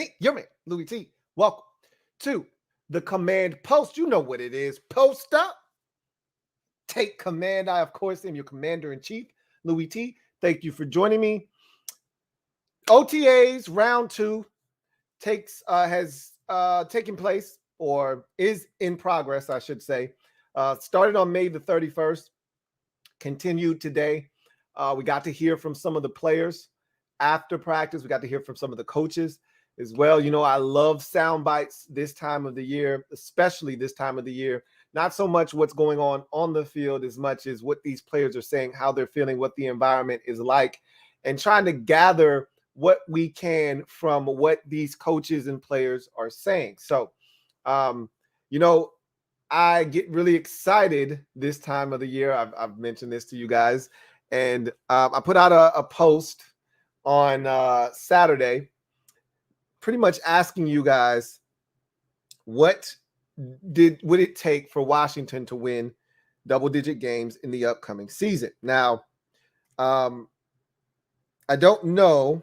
me, your man, Louie T. Welcome to the Command Post. You know what it is. Post up. Take command. I, of course, am your commander-in-chief, Louie T. Thank you for joining me. OTAs round 2 has taken place, or is in progress, I should say. Started on May the 31st, continued today. We got to hear from some of the players after practice. We got to hear from some of the coaches as well. You know, I love sound bites this time of the year, especially this time of the year. Not so much what's going on the field as much as what these players are saying, how they're feeling, what the environment is like, and trying to gather what we can from what these coaches and players are saying. So, you know, I get really excited this time of the year. I've mentioned this to you guys, and I put out a post on Saturday, pretty much asking you guys what would it take for Washington to win double-digit games in the upcoming season. Now, I don't know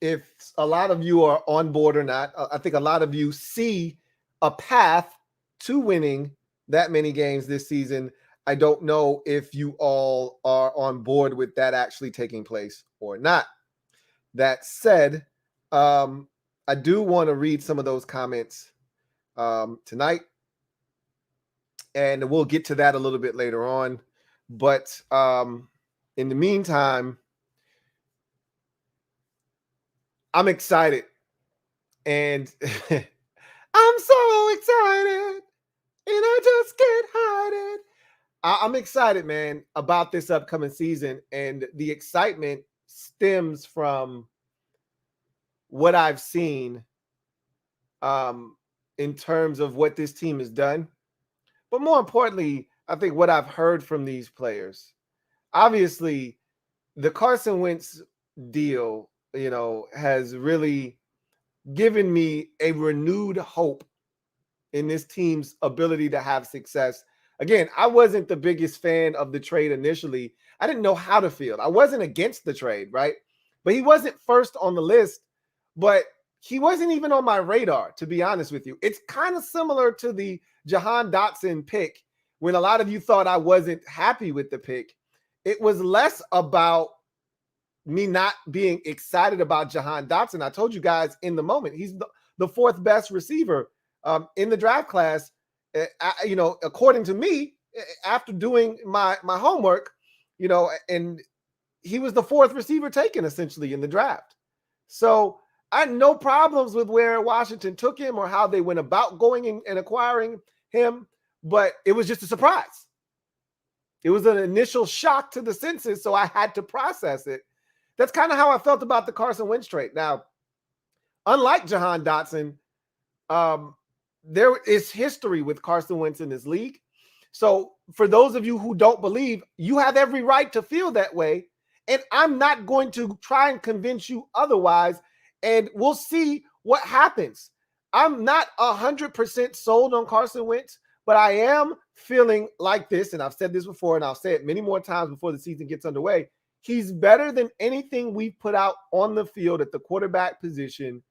if a lot of you are on board or not. I think a lot of you see a path to winning that many games this season. I don't know if you all are on board with that actually taking place or not. That said, I do want to read some of those comments tonight, and we'll get to that a little bit later on. But in the meantime, I'm excited, and I'm so excited, and I just can't hide it. I'm excited, man, about this upcoming season, and the excitement stems from what I've seen in terms of what this team has done. But more importantly, I think what I've heard from these players. Obviously, the Carson Wentz deal, you know, has really given me a renewed hope in this team's ability to have success. Again, I wasn't the biggest fan of the trade initially. I didn't know how to feel. I wasn't against the trade, right? But he wasn't first on the list, but he wasn't even on my radar, to be honest with you. It's kind of similar to the Jahan Dotson pick, when a lot of you thought I wasn't happy with the pick. It was less about me not being excited about Jahan Dotson. I told you guys in the moment, he's the fourth best receiver in the draft class. You know, according to me, after doing my homework, you know, and he was the fourth receiver taken essentially in the draft. So I had no problems with where Washington took him or how they went about going and acquiring him, but it was just a surprise. It was an initial shock to the senses, so I had to process it. That's kind of how I felt about the Carson Wentz trade. Now, unlike Jahan Dotson, there is history with Carson Wentz in this league. So for those of you who don't believe, you have every right to feel that way. And I'm not going to try and convince you otherwise. And we'll see what happens. I'm not 100% sold on Carson Wentz, but I am feeling like this. And I've said this before, and I'll say it many more times before the season gets underway. He's better than anything we've put out on the field at the quarterback position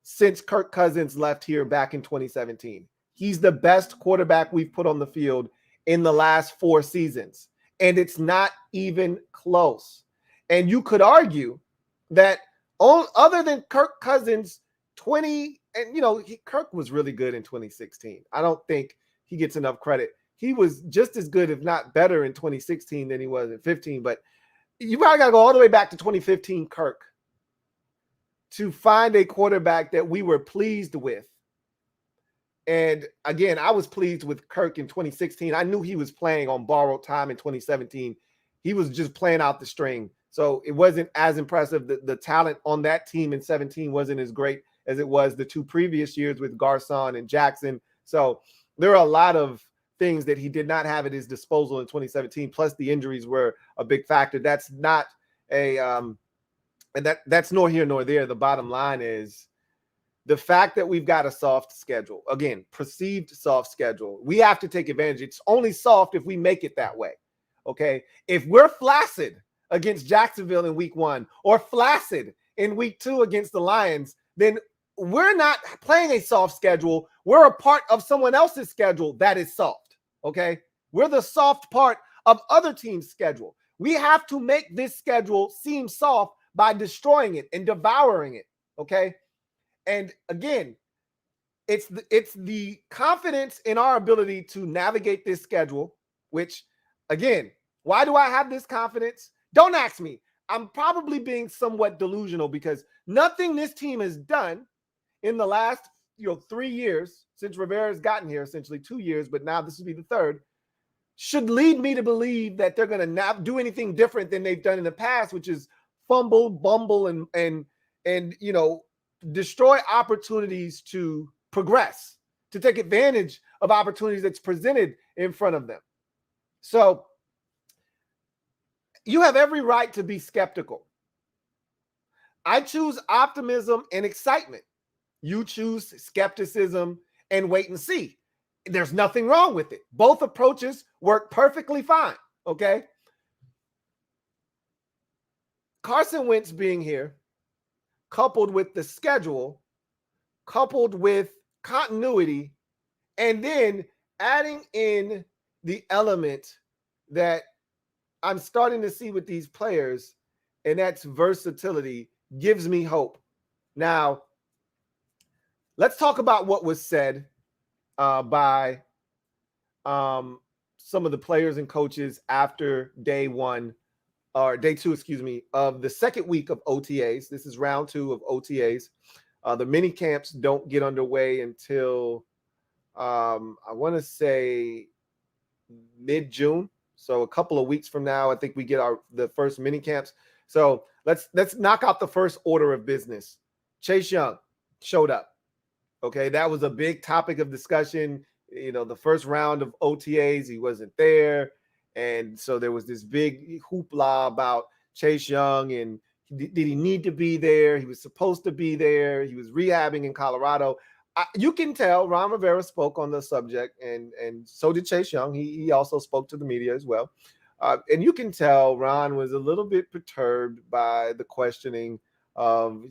since Kirk Cousins left here back in 2017. He's the best quarterback we've put on the field in the last 4 seasons. And it's not even close. And you could argue that other than Kirk Cousins, Kirk was really good in 2016. I don't think he gets enough credit. He was just as good, if not better, in 2016 than he was in 15. But you probably got to go all the way back to 2015 Kirk to find a quarterback that we were pleased with. And again, I was pleased with Kirk in 2016. I knew he was playing on borrowed time in 2017. He was just playing out the string. So it wasn't as impressive. The talent on that team in 17 wasn't as great as it was the 2 previous years with Garcon and Jackson. So there are a lot of things that he did not have at his disposal in 2017. Plus the injuries were a big factor. That's not and that's nor here nor there. The bottom line is the fact that we've got a soft schedule, again, perceived soft schedule. We have to take advantage. It's only soft if we make it that way. Okay. If we're flaccid against Jacksonville in week 1 or flaccid in week 2 against the Lions, then we're not playing a soft schedule. We're a part of someone else's schedule that is soft, okay? We're the soft part of other teams' schedule. We have to make this schedule seem soft by destroying it and devouring it, okay? And again, it's the confidence in our ability to navigate this schedule, which, again, why do I have this confidence? Don't ask me. I'm probably being somewhat delusional because nothing this team has done in the last 3 years since Rivera's gotten here, essentially 2 years, but now this will be the third, should lead me to believe that they're going to not do anything different than they've done in the past, which is fumble, bumble, and destroy opportunities to progress, to take advantage of opportunities that's presented in front of them. So you have every right to be skeptical. I choose optimism and excitement. You choose skepticism and wait and see. There's nothing wrong with it. Both approaches work perfectly fine, okay? Carson Wentz being here, coupled with the schedule, coupled with continuity, and then adding in the element that I'm starting to see with these players, and that's versatility, gives me hope. Now, let's talk about what was said by some of the players and coaches after day 2, of the second week of OTAs. This is round 2 of OTAs. The mini camps don't get underway until I want to say mid-June. So a couple of weeks from now, I think we get the first mini camps. So let's knock out the first order of business. Chase Young showed up. Okay, that was a big topic of discussion. The first round of OTAs, he wasn't there. And so there was this big hoopla about Chase Young and did he need to be there? He was supposed to be there. He was rehabbing in Colorado. You can tell Ron Rivera spoke on the subject, and so did Chase Young. He also spoke to the media as well. And you can tell Ron was a little bit perturbed by the questioning of,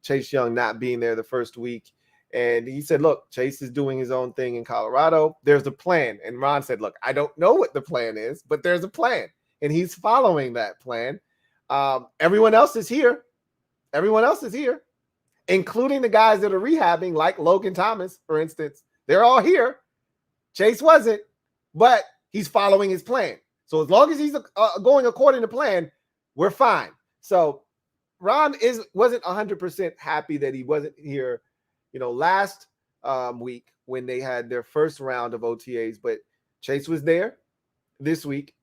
Chase Young not being there the first week. And he said, look, Chase is doing his own thing in Colorado. There's a plan. And Ron said, look, I don't know what the plan is, but there's a plan. And he's following that plan. Everyone else is here. Everyone else is here, including the guys that are rehabbing, like Logan Thomas, for instance. They're all here. Chase wasn't, but he's following his plan. So as long as he's going according to plan, we're fine. So Ron wasn't 100% happy that he wasn't here last week when they had their first round of OTAs, but Chase was there this week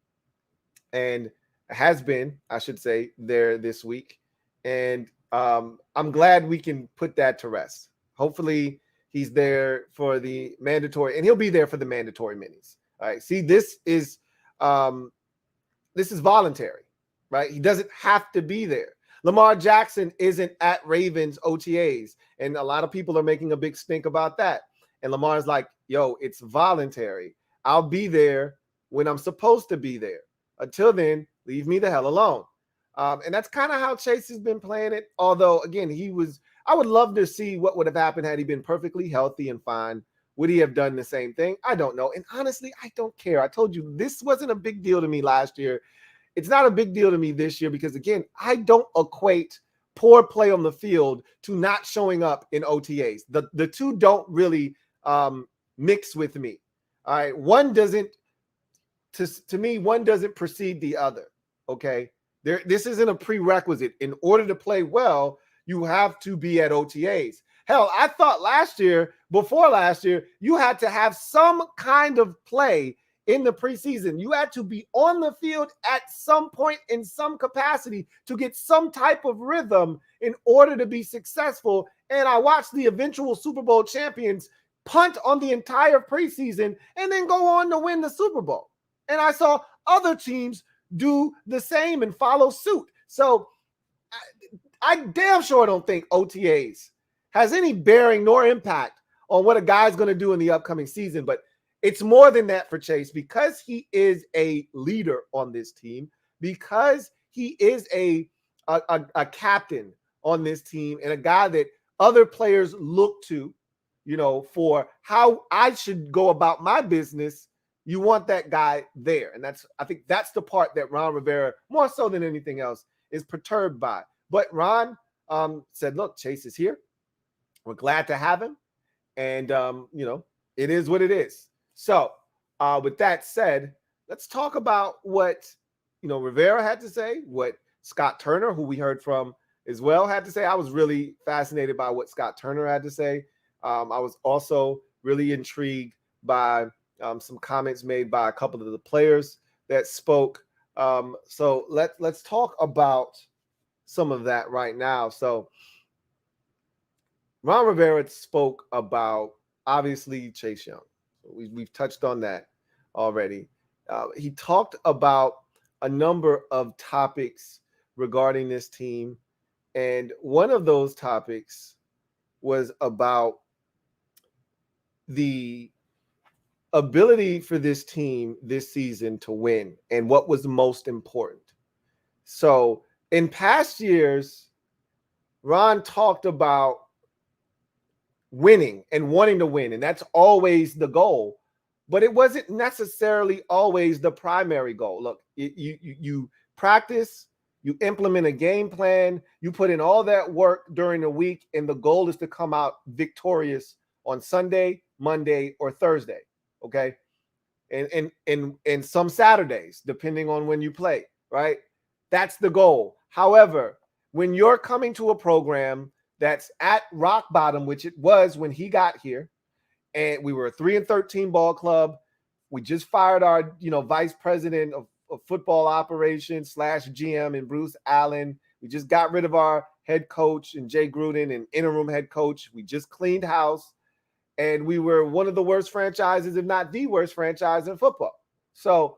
and has been, I should say, there this week. And I'm glad we can put that to rest. Hopefully he's there for the mandatory, and he'll be there for the mandatory minis. All right. See, this is voluntary, right? He doesn't have to be there. Lamar Jackson isn't at Ravens OTAs, and a lot of people are making a big stink about that. And Lamar's like, yo, it's voluntary. I'll be there when I'm supposed to be there. Until then, leave me the hell alone. And that's kind of how Chase has been playing it. Although, again, I would love to see what would have happened had he been perfectly healthy and fine. Would he have done the same thing? I don't know. And honestly, I don't care. I told you this wasn't a big deal to me last year. It's not a big deal to me this year because, again, I don't equate poor play on the field to not showing up in OTAs. The two don't really mix with me. All right. One doesn't precede the other. Okay. This isn't a prerequisite. In order to play well, you have to be at OTAs. Hell, I thought before last year, you had to have some kind of play in the preseason. You had to be on the field at some point in some capacity to get some type of rhythm in order to be successful. And I watched the eventual Super Bowl champions punt on the entire preseason and then go on to win the Super Bowl. And I saw other teams do the same and follow suit. So I damn sure don't think OTAs has any bearing nor impact on what a guy's going to do in the upcoming season. But it's more than that for Chase because he is a leader on this team, because he is a a captain on this team and a guy that other players look to, for how I should go about my business. You want that guy there. And I think that's the part that Ron Rivera, more so than anything else, is perturbed by. But Ron said, look, Chase is here. We're glad to have him. And, it is what it is. So with that said, let's talk about what, Rivera had to say, what Scott Turner, who we heard from as well, had to say. I was really fascinated by what Scott Turner had to say. I was also really intrigued by some comments made by a couple of the players that spoke. So let's talk about some of that right now. So Ron Rivera spoke about, obviously, Chase Young. We've touched on that already. He talked about a number of topics regarding this team. And one of those topics was about the ability for this team this season to win and what was most important. So in past years, Ron talked about winning and wanting to win, and that's always the goal, but it wasn't necessarily always the primary goal. Look, you practice, you implement a game plan, you put in all that work during the week, and the goal is to come out victorious on Sunday, Monday, or Thursday. Okay. And some Saturdays, depending on when you play, right? That's the goal. However, when you're coming to a program that's at rock bottom, which it was when he got here, and we were a 3-13 ball club. We just fired our, vice president of football operations / GM and Bruce Allen. We just got rid of our head coach and Jay Gruden and interim head coach. We just cleaned house, and we were one of the worst franchises, if not the worst franchise in football. So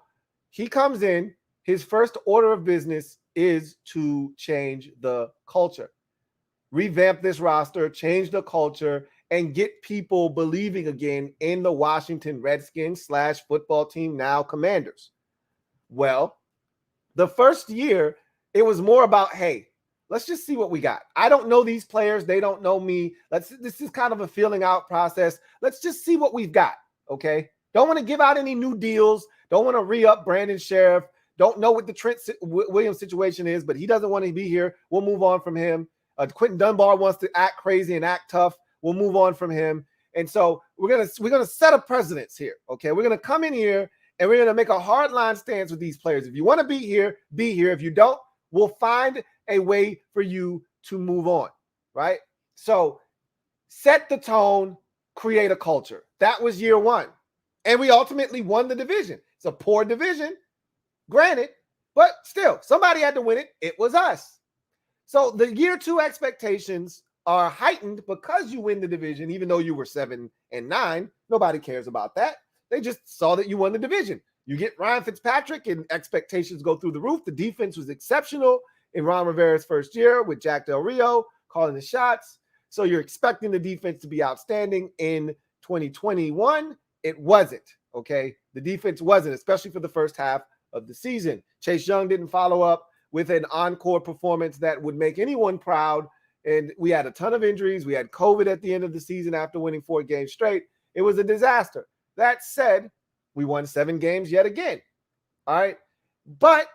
he comes in, his first order of business is to change the culture, revamp this roster, change the culture, and get people believing again in the Washington Redskins / football team, now Commanders. Well, the first year, it was more about, hey, let's just see what we got. I don't know these players. They don't know me. This is kind of a feeling out process. Let's just see what we've got, okay? Don't want to give out any new deals. Don't want to re-up Brandon Sheriff. Don't know what the Trent Williams situation is, but he doesn't want to be here. We'll move on from him. Quentin Dunbar wants to act crazy and act tough. We'll move on from him. And so we're gonna set a precedence here. Okay, we're gonna come in here and we're gonna make a hard line stance with these players. If you want to be here, be here. If you don't, we'll find a way for you to move on. Right? So set the tone, create a culture. That was year one. And we ultimately won the division. It's a poor division, granted, but still, somebody had to win it. It was us. So the year two expectations are heightened because you win the division, even though you were 7-9. Nobody cares about that. They just saw that you won the division. You get Ryan Fitzpatrick and expectations go through the roof. The defense was exceptional in Ron Rivera's first year with Jack Del Rio calling the shots. So you're expecting the defense to be outstanding. In 2021, it wasn't, okay? The defense wasn't, especially for the first half of the season. Chase Young didn't follow up with an encore performance that would make anyone proud. And we had a ton of injuries. We had COVID at the end of the season after winning 4 games straight. It was a disaster. That said, we won 7 games yet again. All right. But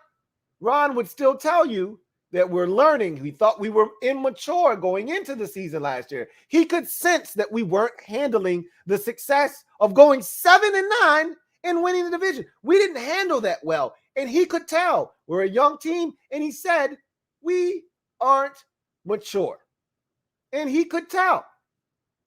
Ron would still tell you that we're learning. He thought we were immature going into the season last year. He could sense that we weren't handling the success of going 7-9 and winning the division. We didn't handle that well. And he could tell we're a young team. And he said, we aren't mature. And he could tell.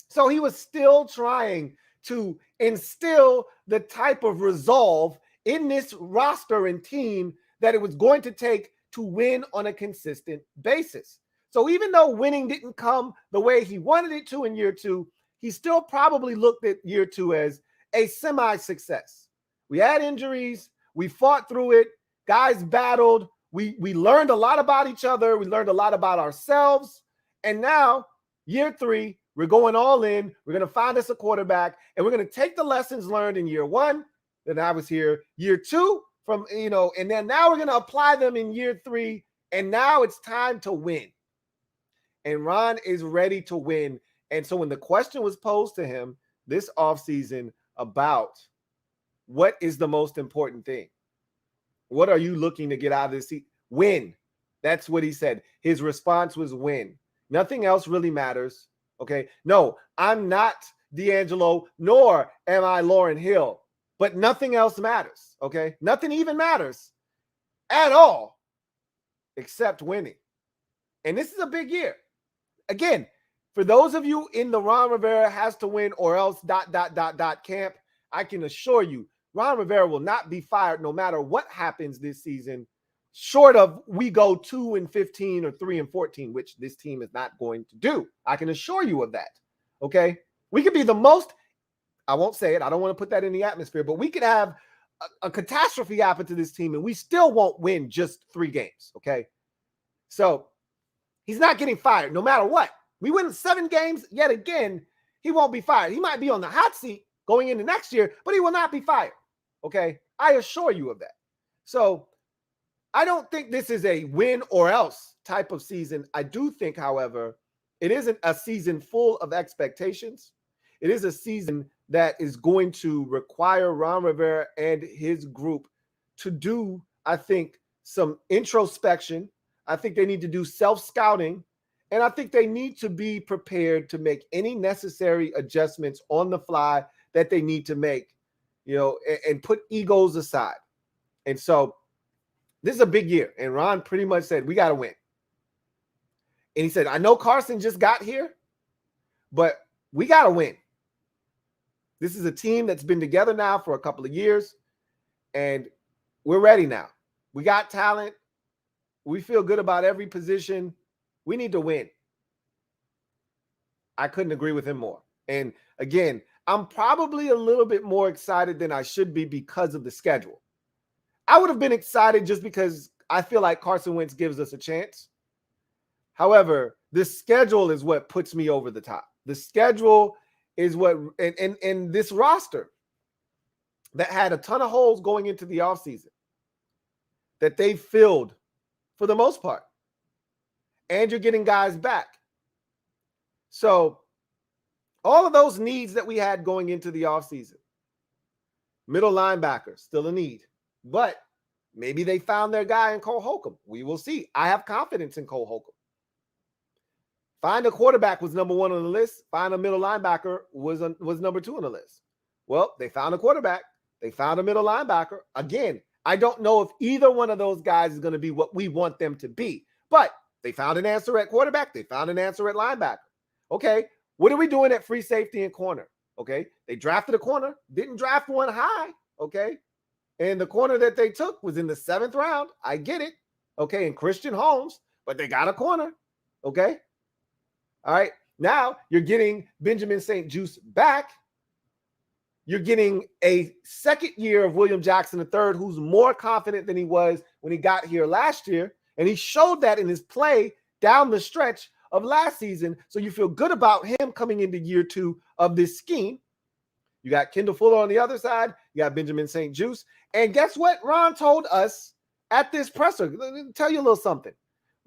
So he was still trying to instill the type of resolve in this roster and team that it was going to take to win on a consistent basis. So even though winning didn't come the way he wanted it to in year two, he still probably looked at year two as a semi-success. We had injuries. We fought through it. Guys battled. We learned a lot about each other. We learned a lot about ourselves. And now, year three, we're going all in. We're going to find us a quarterback, and we're going to take the lessons learned in year one. Then I was here, year two, and then now we're going to apply them in year three And now it's time to win. And Ron is ready to win. And so when the question was posed to him this offseason about what is the most important thing, what are you looking to get out of this season? Win. That's what he said. His response was win. Nothing else really matters. Okay. No, I'm not D'Angelo, nor am I Lauryn Hill, but nothing else matters. Okay. Nothing even matters at all except winning. And this is a big year. Again, for those of you in the Ron Rivera has to win or else ... camp, I can assure you, Ron Rivera will not be fired no matter what happens this season, short of we go 2-15 or 3-14, which this team is not going to do. I can assure you of that. Okay. We could be the most, I won't say it, I don't want to put that in the atmosphere, but we could have a catastrophe happen to this team and we still won't win just 3 games. Okay. So he's not getting fired no matter what. We win 7 games yet again, he won't be fired. He might be on the hot seat going into next year, but he will not be fired. Okay. I assure you of that. So I don't think this is a win or else type of season. I do think, however, it isn't a season full of expectations. It is a season that is going to require Ron Rivera and his group to do, I think, some introspection. I think they need to do self-scouting, and I think they need to be prepared to make any necessary adjustments on the fly that they need to make, and put egos aside. And so this is a big year, and Ron pretty much said, we got to win. And he said, I know Carson just got here, but we got to win. This is a team that's been together now for a couple of years, and we're ready now. We got talent. We feel good about every position. We need to win. I couldn't agree with him more. And again, I'm probably a little bit more excited than I should be because of the schedule. I would have been excited just because I feel like Carson Wentz gives us a chance. However, the schedule is what puts me over the top. The schedule is what, and this roster that had a ton of holes going into the offseason that they filled for the most part. And you're getting guys back. So all of those needs that we had going into the offseason, middle linebacker, still a need. But maybe they found their guy in Cole Holcomb. We will see. I have confidence in Cole Holcomb. Find a quarterback was number 1 on the list. Find a middle linebacker was number 2 on the list. Well, they found a quarterback. They found a middle linebacker. Again, I don't know if either one of those guys is going to be what we want them to be. But they found an answer at quarterback. They found an answer at linebacker. Okay, what are we doing at free safety and corner? Okay, they drafted a corner. Didn't draft one high. Okay, and the corner that they took was in the 7th round. I get it. Okay, and Christian Holmes, but they got a corner. Okay. All right. Now you're getting Benjamin St. Juste back. You're getting a second year of William Jackson III, who's more confident than he was when he got here last year. And he showed that in his play down the stretch of last season. So you feel good about him coming into year 2 of this scheme. You got Kendall Fuller on the other side. You got Benjamin St. Juste. And guess what Ron told us at this presser? Let me tell you a little something.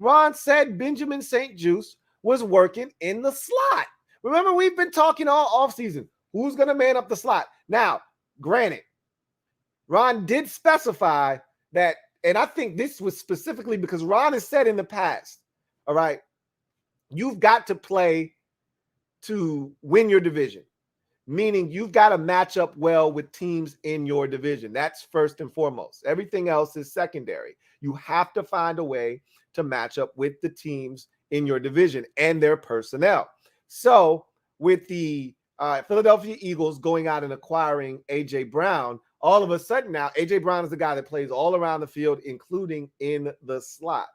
Ron said Benjamin St. Juste was working in the slot. Remember, we've been talking all offseason. Who's going to man up the slot? Now, granted, Ron did specify that, and I think this was specifically because Ron has said in the past, all right, you've got to play to win your division, meaning you've got to match up well with teams in your division. That's first and foremost. Everything else is secondary. You have to find a way to match up with the teams in your division and their personnel. So with the Philadelphia Eagles going out and acquiring A.J. Brown, all of a sudden now, A.J. Brown is the guy that plays all around the field, including in the slot,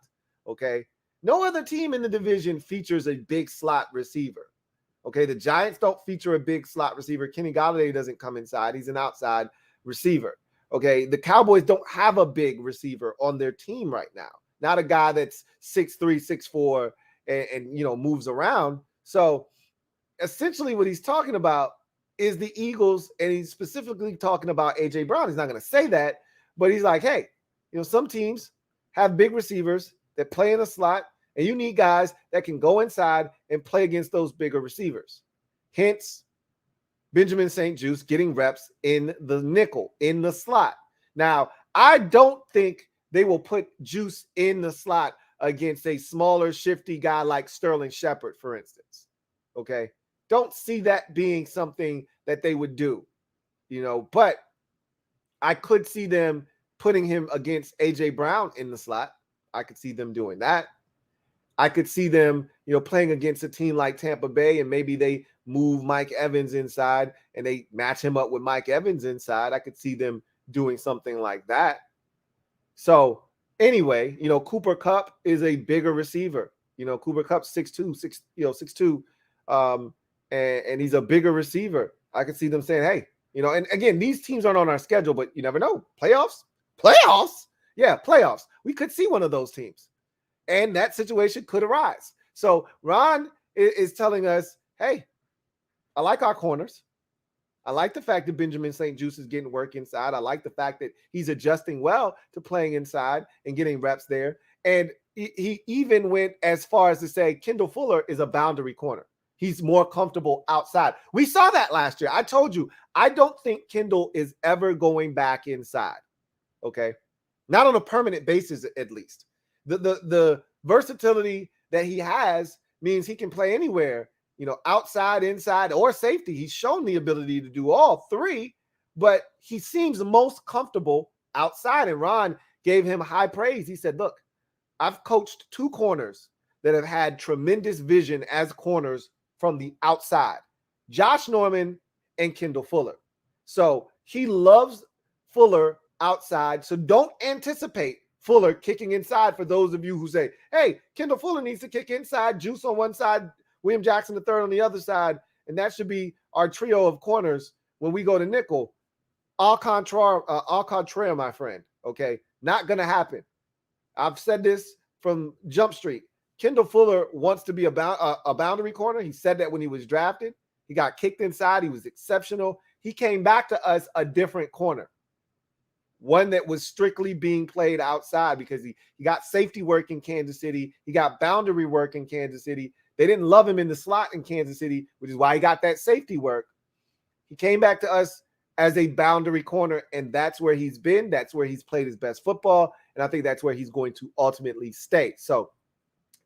okay? No other team in the division features a big slot receiver, okay? The Giants don't feature a big slot receiver. Kenny Golladay doesn't come inside. He's an outside receiver, okay? The Cowboys don't have a big receiver on their team right now. Not a guy that's 6'3", 6'4", and moves around. So essentially what he's talking about is the Eagles, and he's specifically talking about A.J. Brown. He's not going to say that, but he's like, hey, some teams have big receivers that play in the slot, and you need guys that can go inside and play against those bigger receivers. Hence, Benjamin St-Juste getting reps in the nickel, in the slot. Now, I don't think they will put Juice in the slot against a smaller, shifty guy like Sterling Shepard, for instance. Okay? Don't see that being something that they would do, but I could see them putting him against A.J. Brown in the slot. I could see them doing that. I could see them, playing against a team like Tampa Bay, and maybe they move Mike Evans inside and they match him up with Mike Evans inside. I could see them doing something like that. So anyway, Cooper Kupp is a bigger receiver. Cooper Kupp's 6'2", 6'2", and he's a bigger receiver. I could see them saying, hey, and again, these teams aren't on our schedule, but you never know. Playoffs? Yeah, playoffs. We could see one of those teams. And that situation could arise. So Ron is telling us, hey, I like our corners. I like the fact that Benjamin St-Juste is getting work inside. I like the fact that he's adjusting well to playing inside and getting reps there. And he even went as far as to say Kendall Fuller is a boundary corner. He's more comfortable outside. We saw that last year. I told you, I don't think Kendall is ever going back inside. Okay? Not on a permanent basis, at least. The versatility that he has means he can play anywhere, outside, inside, or safety. He's shown the ability to do all three, but he seems most comfortable outside. And Ron gave him high praise. He said, look, I've coached 2 corners that have had tremendous vision as corners from the outside, Josh Norman and Kendall Fuller. So he loves Fuller outside. So don't anticipate Fuller kicking inside for those of you who say, hey, Kendall Fuller needs to kick inside, Juice on one side, William Jackson III on the other side, and that should be our trio of corners when we go to nickel. Au contraire, my friend, okay? Not going to happen. I've said this from Jump Street. Kendall Fuller wants to be a boundary corner. He said that when he was drafted. He got kicked inside. He was exceptional. He came back to us a different corner. One that was strictly being played outside because he got safety work in Kansas City. He got boundary work in Kansas City. They didn't love him in the slot in Kansas City, which is why he got that safety work. He came back to us as a boundary corner, and that's where he's been. That's where he's played his best football, and I think that's where he's going to ultimately stay. So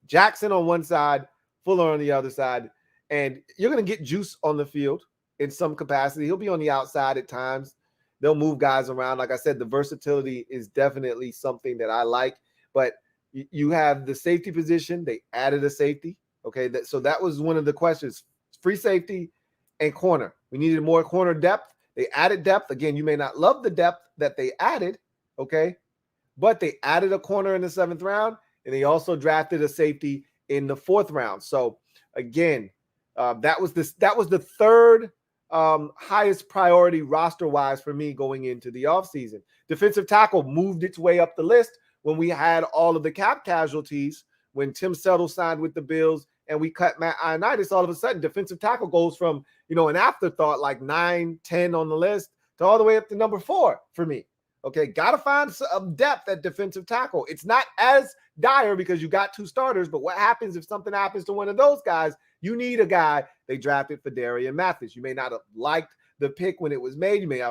Jackson on one side, Fuller on the other side, and you're going to get Juice on the field in some capacity. He'll be on the outside at times. They'll move guys around. Like I said, the versatility is definitely something that I like. But you have the safety position. They added a safety. Okay, so that was one of the questions. Free safety and corner. We needed more corner depth. They added depth. Again, you may not love the depth that they added, okay? But they added a corner in the 7th round, and they also drafted a safety in the 4th round. So, again, that was the third highest priority roster-wise for me going into the offseason. Defensive tackle moved its way up the list when we had all of the cap casualties, when Tim Settle signed with the Bills and we cut Matt Ioannidis. All of a sudden, defensive tackle goes from, an afterthought like 9, 10 on the list to all the way up to number 4 for me. Okay, got to find some depth at defensive tackle. It's not as dire because you got 2 starters, but what happens if something happens to one of those guys? You need a guy. They drafted for Darian Mathis. You may not have liked the pick when it was made. You may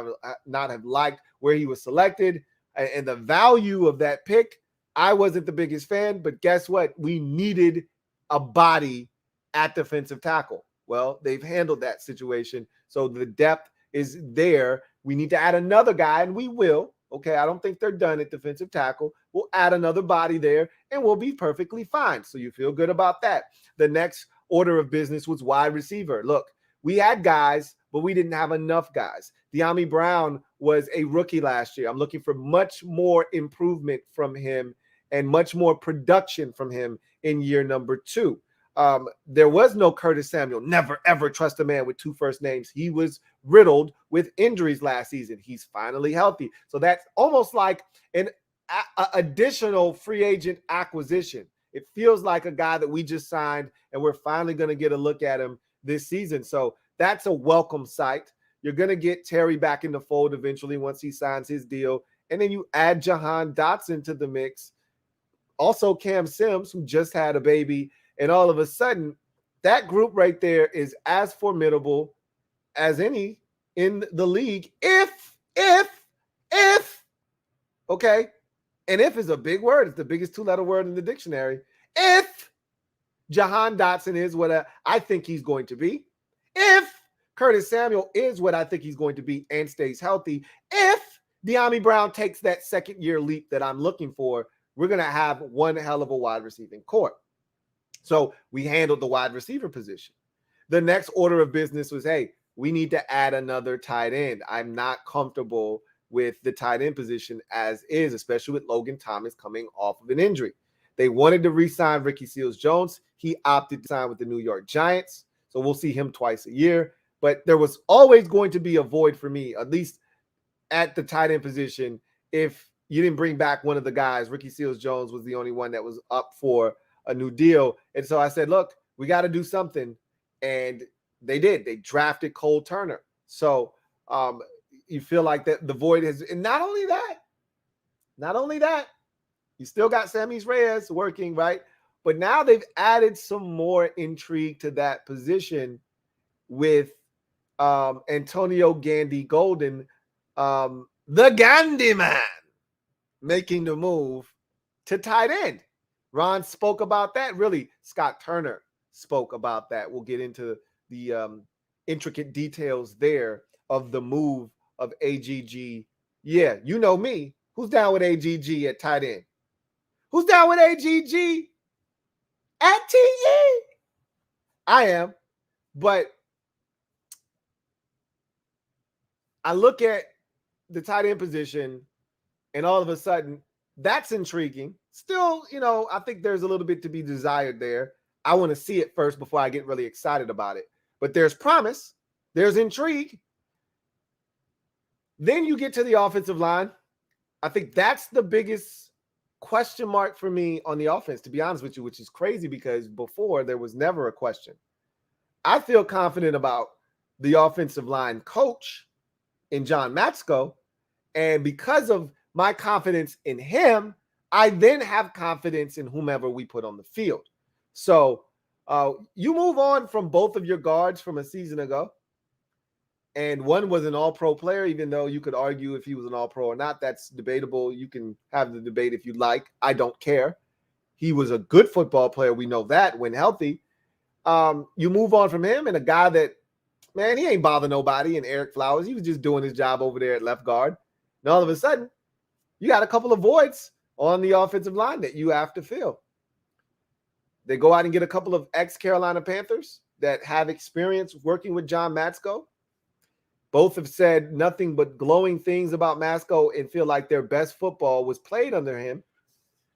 not have liked where he was selected and the value of that pick. I wasn't the biggest fan, but guess what? We needed a body at defensive tackle. Well, they've handled that situation. So the depth is there. We need to add another guy, and we will. Okay, I don't think they're done at defensive tackle. We'll add another body there, and we'll be perfectly fine. So you feel good about that. The next order of business was wide receiver. Look, we had guys, but we didn't have enough guys. De'Ami Brown was a rookie last year. I'm looking for much more improvement from him and much more production from him in year number 2. There was no Curtis Samuel. Never, ever trust a man with 2 first names. He was riddled with injuries last season. He's finally healthy. So that's almost like an additional free agent acquisition. It feels like a guy that we just signed, and we're finally going to get a look at him this season. So that's a welcome sight. You're going to get Terry back in the fold eventually once he signs his deal. And then you add Jahan Dotson to the mix. Also Cam Sims, who just had a baby. And all of a sudden, that group right there is as formidable as any in the league. If, okay. And if is a big word. It's the biggest 2-letter word in the dictionary. If Jahan Dotson is what I think he's going to be, if Curtis Samuel is what I think he's going to be and stays healthy, if De'Ami Brown takes that second-year leap that I'm looking for, we're going to have one hell of a wide receiving core. So we handled the wide receiver position. The next order of business was, hey, we need to add another tight end. I'm not comfortable with the tight end position as is, especially with Logan Thomas coming off of an injury. They wanted to re-sign Ricky Seals-Jones. He opted to sign with the New York Giants. So we'll see him twice a year. But there was always going to be a void for me, at least at the tight end position, if you didn't bring back one of the guys. Ricky Seals-Jones was the only one that was up for a new deal. And so I said, look, we got to do something. And they did. They drafted Cole Turner. So you feel like that the void has, and not only that, you still got Sammy Reyes working, right? But now they've added some more intrigue to that position with Antonio Gandy Golden, the Gandy man, making the move to tight end. Ron spoke about that. Really, Scott Turner spoke about that. We'll get into the intricate details there of the move of AGG. Yeah, you know me. Who's down with AGG at tight end? Who's down with AGG at TE? I am. But I look at the tight end position, and all of a sudden, that's intriguing. Still, I think there's a little bit to be desired there. I want to see it first before I get really excited about it. But there's promise. There's intrigue. Then you get to the offensive line. I think that's the biggest question mark for me on the offense, to be honest with you, which is crazy because before there was never a question. I feel confident about the offensive line coach in John Matsko. And because of my confidence in him, I then have confidence in whomever we put on the field. So you move on from both of your guards from a season ago. And one was an all-pro player, even though you could argue if he was an all-pro or not. That's debatable. You can have the debate if you like. I don't care. He was a good football player. We know that when healthy. You move on from him and a guy that, man, he ain't bother nobody, and Eric Flowers. He was just doing his job over there at left guard. And all of a sudden, you got a couple of voids on the offensive line that you have to fill. They go out and get a couple of ex-Carolina Panthers that have experience working with John Matsko. Both have said nothing but glowing things about Matsko and feel like their best football was played under him.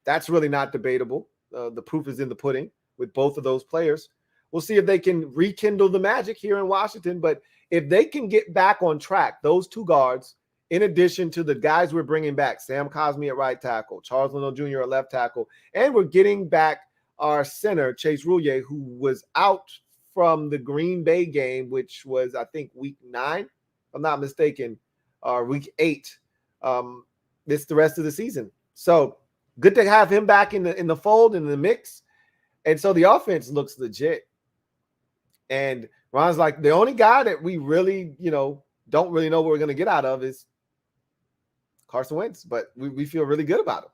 That's really not debatable. The proof is in the pudding with both of those players. We'll see if they can rekindle the magic here in Washington. But if they can get back on track, those two guards, in addition to the guys we're bringing back, Sam Cosmi at right tackle, Charles Leno Jr. at left tackle, and we're getting back our center, Chase Roulier, who was out from the Green Bay game, which was, I think, week 9. If I'm not mistaken, week 8. It's the rest of the season. So good to have him back in the fold, in the mix. And so the offense looks legit. And Ron's like, the only guy that we really, don't really know what we're going to get out of is Carson Wentz. But we feel really good about him.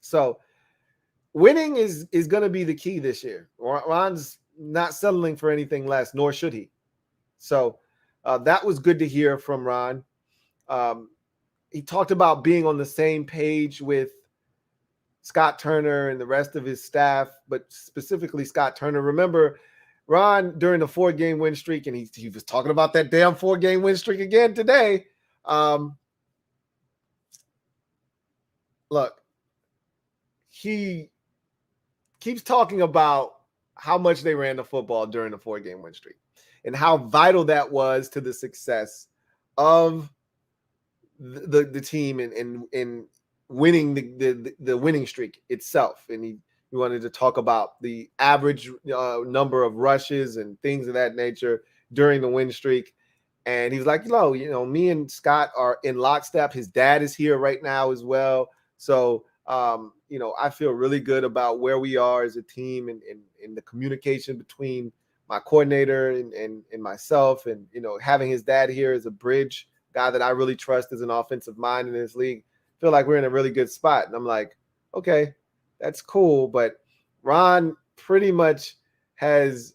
So winning is going to be the key this year. Ron's not settling for anything less, nor should he. So that was good to hear from Ron. He talked about being on the same page with Scott Turner and the rest of his staff, but specifically Scott Turner. Remember, Ron, during the 4-game win streak, and he was talking about that damn 4-game win streak again today. Look, he keeps talking about how much they ran the football during the 4-game win streak and how vital that was to the success of the team in winning the winning streak itself. And he wanted to talk about the average number of rushes and things of that nature during the win streak. And he's like, me and Scott are in lockstep. His dad is here right now as well. So I feel really good about where we are as a team and the communication between my coordinator and myself, and having his dad here as a bridge guy that I really trust as an offensive mind in this league. Feel like we're in a really good spot. And I'm like, okay, that's cool. But Ron pretty much has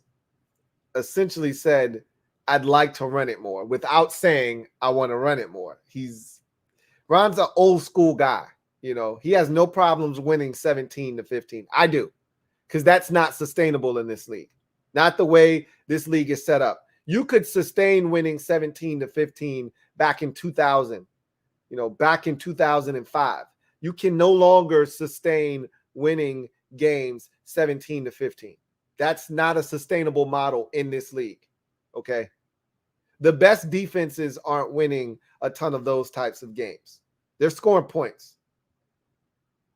essentially said, I'd like to run it more without saying I want to run it more. Ron's an old school guy. He has no problems winning 17-15. I do, because that's not sustainable in this league. Not the way this league is set up. You could sustain winning 17-15 back in 2000, back in 2005. You can no longer sustain winning games 17-15. That's not a sustainable model in this league. Okay. The best defenses aren't winning a ton of those types of games. They're scoring points.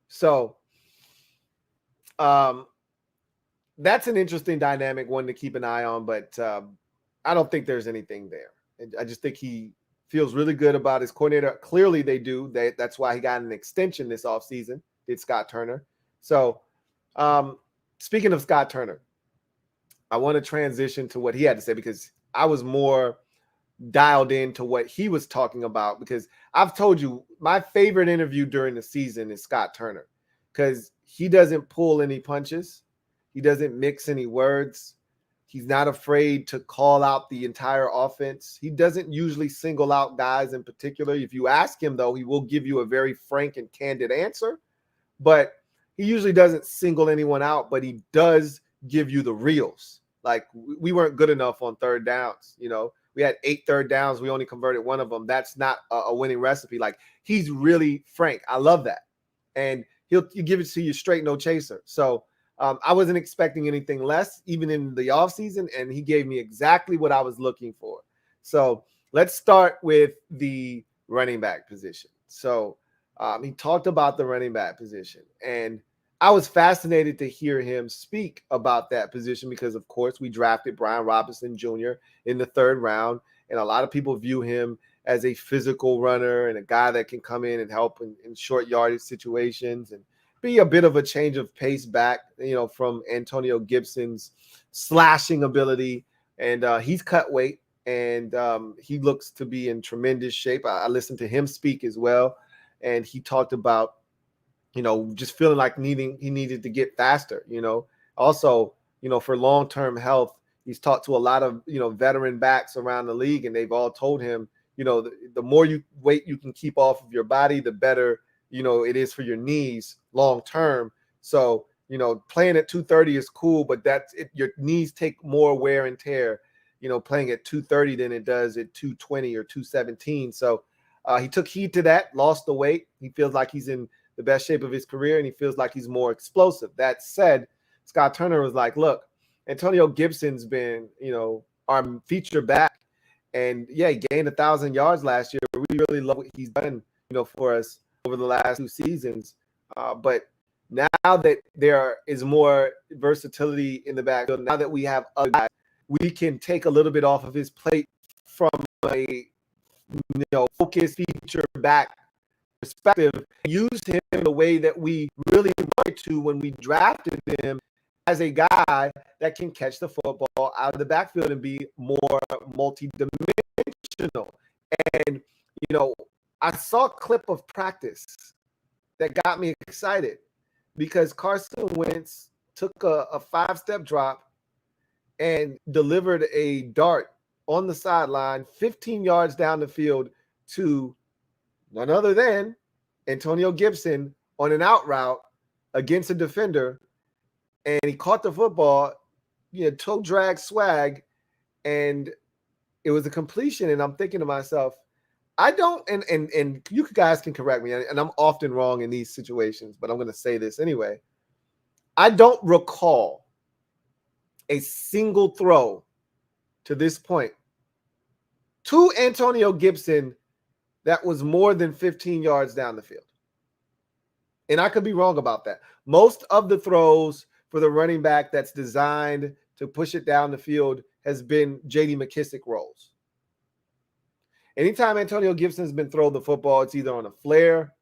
So that's an interesting dynamic, one to keep an eye on, but I don't think there's anything there. I just think he feels really good about his coordinator. Clearly they do. That's why he got an extension this offseason, did Scott Turner. So speaking of Scott Turner, I want to transition to what he had to say, because I was more dialed into what he was talking about, because I've told you my favorite interview during the season is Scott Turner, because he doesn't pull any punches. He doesn't mix any words. He's not afraid to call out the entire offense. He doesn't usually single out guys in particular. If you ask him, though, he will give you a very frank and candid answer, but he usually doesn't single anyone out, but he does give you the reals. Like, we weren't good enough on third downs. We had 8 third downs. We only converted one of them. That's not a winning recipe. Like, he's really frank. I love that. And he'll give it to you straight, no chaser. So I wasn't expecting anything less, even in the offseason, and he gave me exactly what I was looking for. So let's start with the running back position. So he talked about the running back position, and I was fascinated to hear him speak about that position because, of course, we drafted Brian Robinson Jr. in the 3rd round, and a lot of people view him as a physical runner and a guy that can come in and help in short yardage situations and be a bit of a change of pace back, from Antonio Gibson's slashing ability. And he's cut weight, and he looks to be in tremendous shape. I listened to him speak as well, and he talked about just feeling like he needed to get faster, also, for long-term health. He's talked to a lot of, veteran backs around the league, and they've all told him, the more weight you can keep off of your body, the better, it is for your knees long-term. So, playing at 230 is cool, but your knees take more wear and tear, playing at 230 than it does at 220 or 217. So he took heed to that, lost the weight. He feels like he's in the best shape of his career, and he feels like he's more explosive. That said, Scott Turner was like, look, Antonio Gibson's been, our feature back, and yeah, he gained 1,000 yards last year. We really love what he's done, for us over the last 2 seasons. But now that there is more versatility in the backfield, now that we have other guys, we can take a little bit off of his plate from a, focused feature back perspective, use him the way that we really wanted to when we drafted him, as a guy that can catch the football out of the backfield and be more multi-dimensional. And, I saw a clip of practice that got me excited, because Carson Wentz took a 5-step drop and delivered a dart on the sideline 15 yards down the field to none other than Antonio Gibson on an out route against a defender. And he caught the football, toe drag swag, and it was a completion. And I'm thinking to myself, I don't, and you guys can correct me, and I'm often wrong in these situations, but I'm going to say this anyway. I don't recall a single throw to this point to Antonio Gibson that was more than 15 yards down the field. And I could be wrong about that. Most of the throws for the running back that's designed to push it down the field has been J.D. McKissick rolls. Anytime Antonio Gibson's been thrown the football, it's either on a flare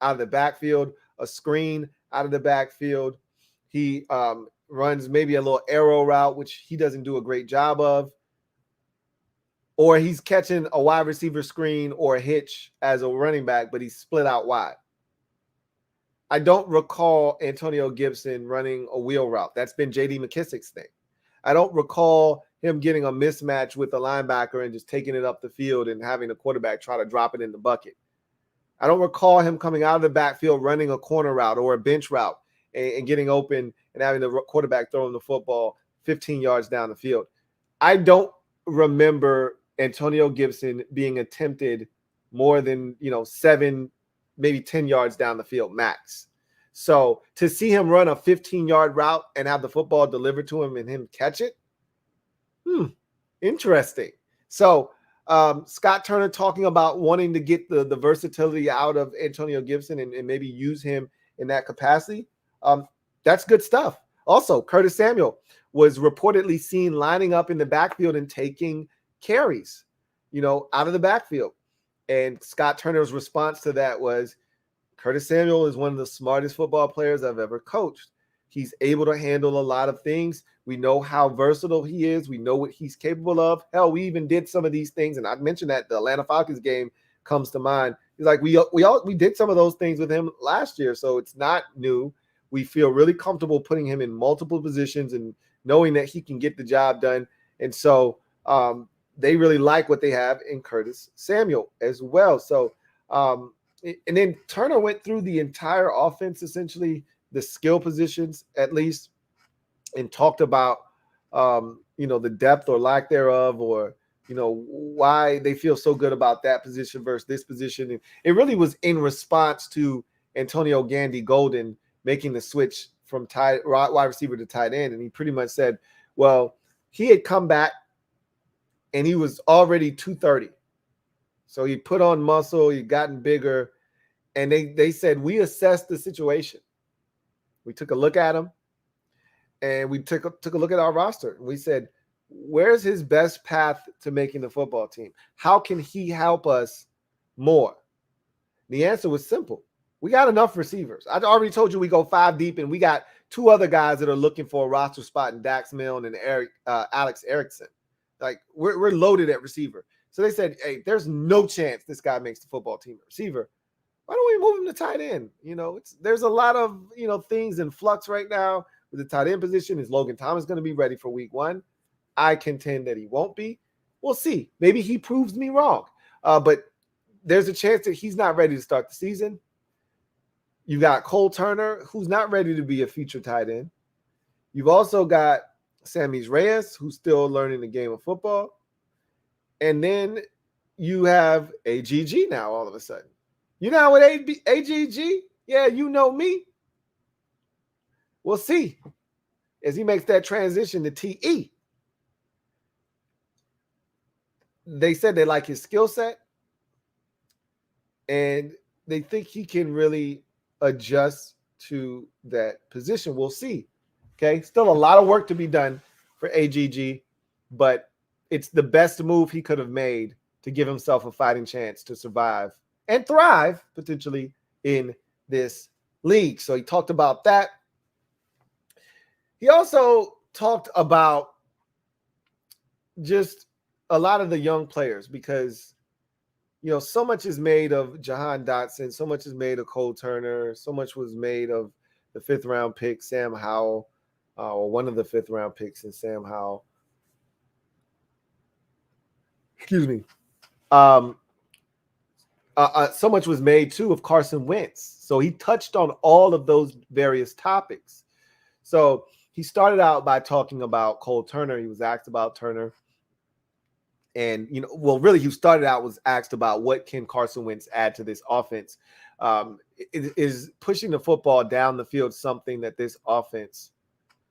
out of the backfield, a screen out of the backfield. He runs maybe a little arrow route, which he doesn't do a great job of. Or he's catching a wide receiver screen or a hitch as a running back, but he's split out wide. I don't recall Antonio Gibson running a wheel route. That's been J.D. McKissick's thing. I don't recall him getting a mismatch with the linebacker and just taking it up the field and having the quarterback try to drop it in the bucket. I don't recall him coming out of the backfield running a corner route or a bench route and getting open and having the quarterback throwing the football 15 yards down the field. I don't remember Antonio Gibson being attempted more than 7, maybe 10 yards down the field max. So to see him run a 15-yard route and have the football delivered to him and him catch it, interesting. So Scott Turner talking about wanting to get the versatility out of Antonio Gibson and maybe use him in that capacity. That's good stuff. Also, Curtis Samuel was reportedly seen lining up in the backfield and taking carries, out of the backfield. And Scott Turner's response to that was, Curtis Samuel is one of the smartest football players I've ever coached. He's able to handle a lot of things. We know how versatile he is. We know what he's capable of. Hell, we even did some of these things, and I mentioned that the Atlanta Falcons game comes to mind. He's like, we did some of those things with him last year, so it's not new. We feel really comfortable putting him in multiple positions and knowing that he can get the job done. And so they really like what they have in Curtis Samuel as well. So, and then Turner went through the entire offense, essentially the skill positions at least, and talked about, the depth or lack thereof, or, why they feel so good about that position versus this position. And it really was in response to Antonio Gandy Golden making the switch from wide receiver to tight end. And he pretty much said, well, he had come back and he was already 230. So he put on muscle, he'd gotten bigger. And they said, we assessed the situation. We took a look at him, and we took a look at our roster. And we said, where's his best path to making the football team? How can he help us more? The answer was simple. We got enough receivers. I already told you we go 5 deep, and we got 2 other guys that are looking for a roster spot in Dax Milne and Alex Erickson. Like, we're loaded at receiver. So they said, hey, there's no chance this guy makes the football team receiver. Why don't we move him to tight end? There's a lot of, things in flux right now with the tight end position. Is Logan Thomas going to be ready for week 1? I contend that he won't be. We'll see. Maybe he proves me wrong. But there's a chance that he's not ready to start the season. You got Cole Turner, who's not ready to be a feature tight end. You've also got Sammy Reyes, who's still learning the game of football. And then you have AGG now all of a sudden. You know what AGG? Yeah, you know me. We'll see as he makes that transition to TE. They said they like his skill set, and they think he can really adjust to that position. We'll see. Okay, still a lot of work to be done for AGG, but it's the best move he could have made to give himself a fighting chance to survive and thrive potentially in this league. So he talked about that. He also talked about just a lot of the young players because, so much is made of Jahan Dotson, so much is made of Cole Turner, so much was made of the 5th round pick, Sam Howell, or one of the 5th round picks in Sam Howell. Excuse me. So much was made, too, of Carson Wentz. So he touched on all of those various topics. So he started out by talking about Cole Turner. He was asked about Turner. And, really, he started out was asked about what can Carson Wentz add to this offense. Is pushing the football down the field something that this offense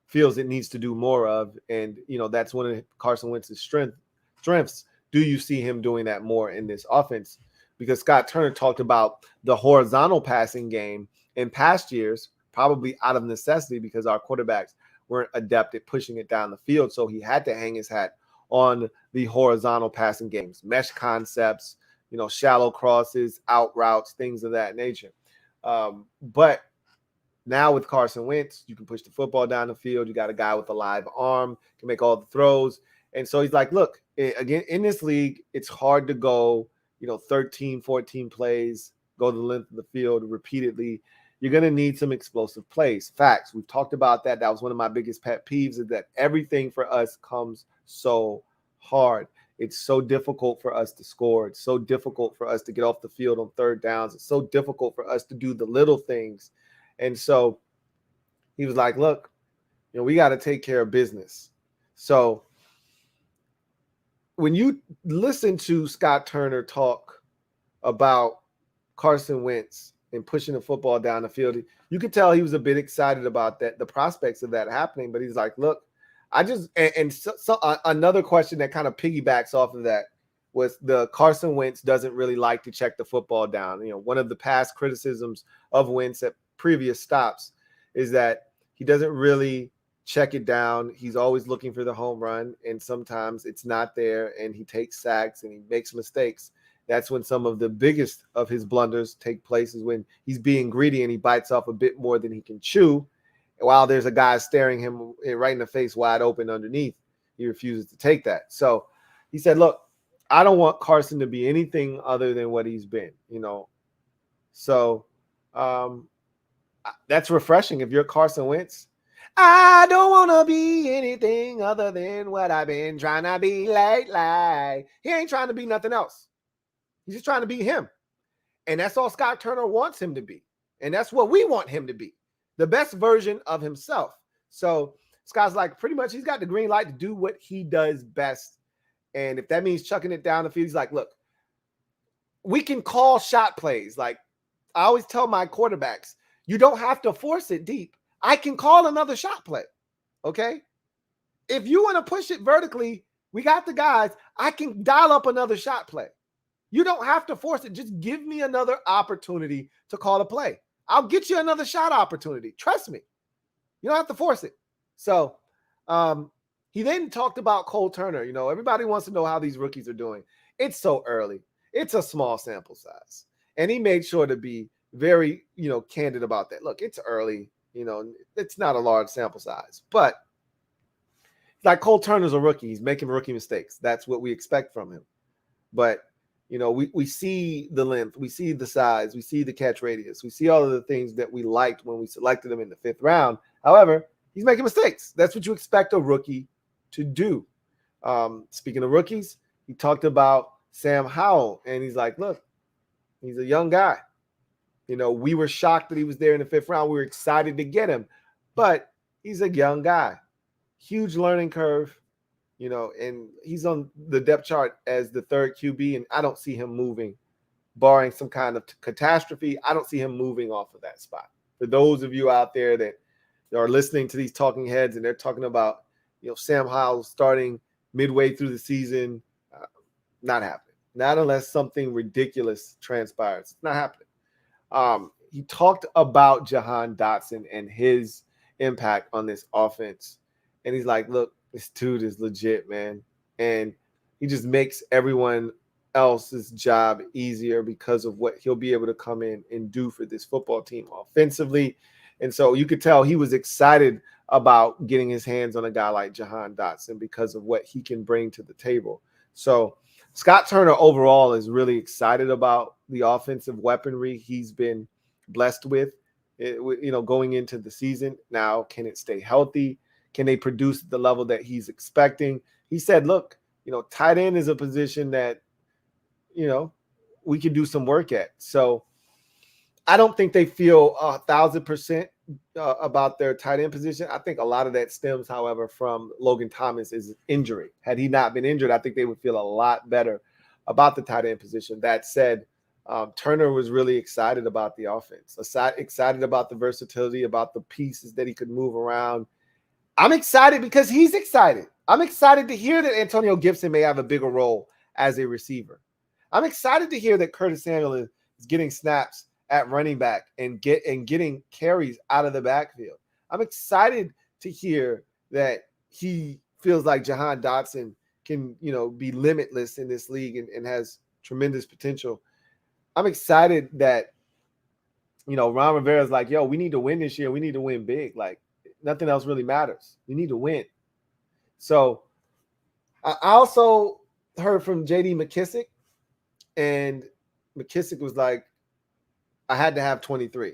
feels it needs to do more of? And, that's one of Carson Wentz's strengths. Do you see him doing that more in this offense? Because Scott Turner talked about the horizontal passing game in past years, probably out of necessity because our quarterbacks weren't adept at pushing it down the field. So he had to hang his hat on the horizontal passing games, mesh concepts, shallow crosses, out routes, things of that nature. But Now with Carson Wentz, you can push the football down the field. You got a guy with a live arm, can make all the throws. And so he's like, look, again, in this league, it's hard to go, 13, 14 plays, go the length of the field repeatedly. You're going to need some explosive plays. Facts. We've talked about that. That was one of my biggest pet peeves, is that everything for us comes so hard. It's so difficult for us to score. It's so difficult for us to get off the field on third downs. It's so difficult for us to do the little things. And so he was like, look, we got to take care of business. So when you listen to Scott Turner talk about Carson Wentz and pushing the football down the field, you could tell he was a bit excited about that, the prospects of that happening. But he's like, look, another question that kind of piggybacks off of that was the Carson Wentz doesn't really like to check the football down. One of the past criticisms of Wentz at previous stops is that he doesn't really check it down. He's always looking for the home run, and sometimes it's not there, and he takes sacks and he makes mistakes. That's when some of the biggest of his blunders take place, is when he's being greedy and he bites off a bit more than he can chew. While there's a guy staring him right in the face wide open underneath, he refuses to take that. So he said, look, I don't want Carson to be anything other than what he's been, So that's refreshing. If you're Carson Wentz, I don't want to be anything other than what I've been trying to be lately. He ain't trying to be nothing else. He's just trying to be him. And that's all Scott Turner wants him to be. And that's what we want him to be, the best version of himself. So Scott's like, pretty much he's got the green light to do what he does best. And if that means chucking it down the field, he's like, look, we can call shot plays. Like I always tell my quarterbacks, you don't have to force it deep. I can call another shot play, okay? If you want to push it vertically, we got the guys. I can dial up another shot play. You don't have to force it. Just give me another opportunity to call a play. I'll get you another shot opportunity. Trust me. You don't have to force it. So he then talked about Cole Turner. Everybody wants to know how these rookies are doing. It's so early. It's a small sample size. And he made sure to be very, candid about that. Look, it's early. It's not a large sample size. But like Cole Turner's a rookie. He's making rookie mistakes. That's what we expect from him. But we see the length, we see the size, we see the catch radius, we see all of the things that we liked when we selected him in the 5th round. However, he's making mistakes. That's what you expect a rookie to do. Speaking of rookies, he talked about Sam Howell, and he's like, look, he's a young guy. We were shocked that he was there in the 5th round. We were excited to get him, but he's a young guy, huge learning curve. And he's on the depth chart as the 3rd QB, and I don't see him moving, barring some kind of catastrophe. I don't see him moving off of that spot. For those of you out there that are listening to these talking heads and they're talking about, Sam Howell starting midway through the season, not happening. Not unless something ridiculous transpires. It's not happening. He talked about Jahan Dotson and his impact on this offense, and he's like, look, this dude is legit, man. And he just makes everyone else's job easier because of what he'll be able to come in and do for this football team offensively. And so you could tell he was excited about getting his hands on a guy like Jahan Dotson because of what he can bring to the table. So Scott Turner overall is really excited about the offensive weaponry he's been blessed with, going into the season. Now, can it stay healthy? Can they produce at the level that he's expecting? He said, look, tight end is a position that, we can do some work at. So I don't think they feel 1,000% about their tight end position. I think a lot of that stems, however, from Logan Thomas's injury. Had he not been injured, I think they would feel a lot better about the tight end position. That said, Turner was really excited about the offense, excited about the versatility, about the pieces that he could move around. I'm excited because he's excited. I'm excited to hear that Antonio Gibson may have a bigger role as a receiver. I'm excited to hear that Curtis Samuel is getting snaps at running back and getting carries out of the backfield. I'm excited to hear that he feels like Jahan Dotson can, be limitless in this league and has tremendous potential. I'm excited that Ron Rivera's like, yo, we need to win this year. We need to win big. Like, nothing else really matters. We need to win. So I also heard from JD McKissick, and McKissick was like, I had to have 23.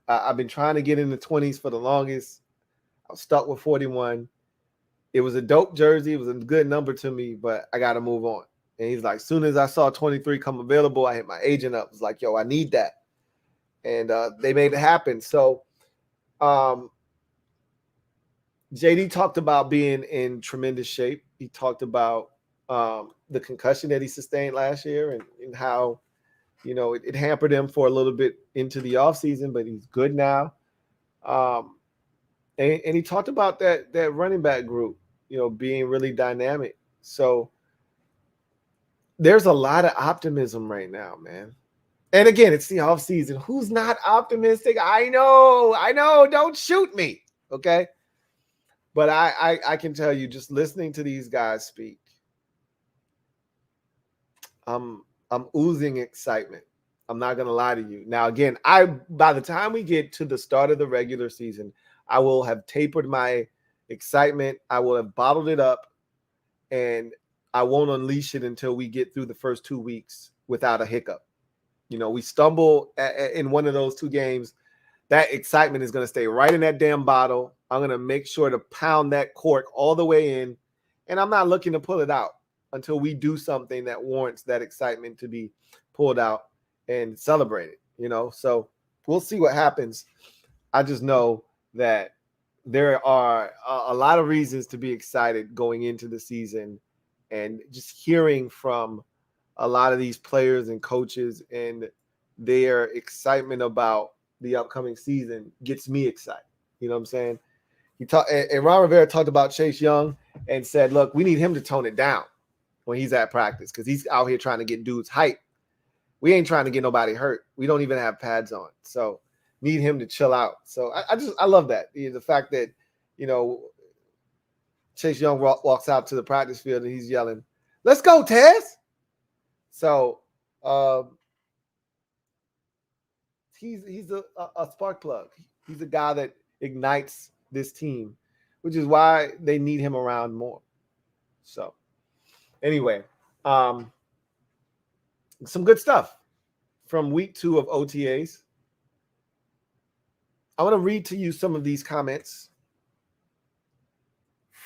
I've been trying to get in the 20s for the longest. I was stuck with 41. It was a dope jersey. It was a good number to me, but I got to move on. And he's like, soon as I saw 23 come available, I hit my agent up. I was like, yo, I need that. And they made it happen. So JD talked about being in tremendous shape. He talked about the concussion that he sustained last year and how, it hampered him for a little bit into the offseason, but he's good now. And he talked about that running back group, being really dynamic. So there's a lot of optimism right now, man. And again, it's the offseason. Who's not optimistic? I know. Don't shoot me. Okay. But I can tell you, just listening to these guys speak, I'm oozing excitement. I'm not gonna lie to you. Now, again, by the time we get to the start of the regular season, I will have tapered my excitement. I will have bottled it up, and I won't unleash it until we get through the first 2 weeks without a hiccup. We stumble in one of those 2 games. That excitement is going to stay right in that damn bottle. I'm going to make sure to pound that cork all the way in, and I'm not looking to pull it out until we do something that warrants that excitement to be pulled out and celebrated, So we'll see what happens. I just know that there are a lot of reasons to be excited going into the season, and just hearing from a lot of these players and coaches and their excitement about the upcoming season gets me excited. You know what I'm saying? And Ron Rivera talked about Chase Young and said, look, we need him to tone it down when he's at practice, because he's out here trying to get dudes hype. We ain't trying to get nobody hurt. We don't even have pads on. So need him to chill out. So I love that. The fact that, Chase Young walks out to the practice field and he's yelling, let's go, Tez. So he's a spark plug. He's a guy that ignites this team, which is why they need him around more. So anyway, some good stuff from week 2 of OTAs. I want to read to you some of these comments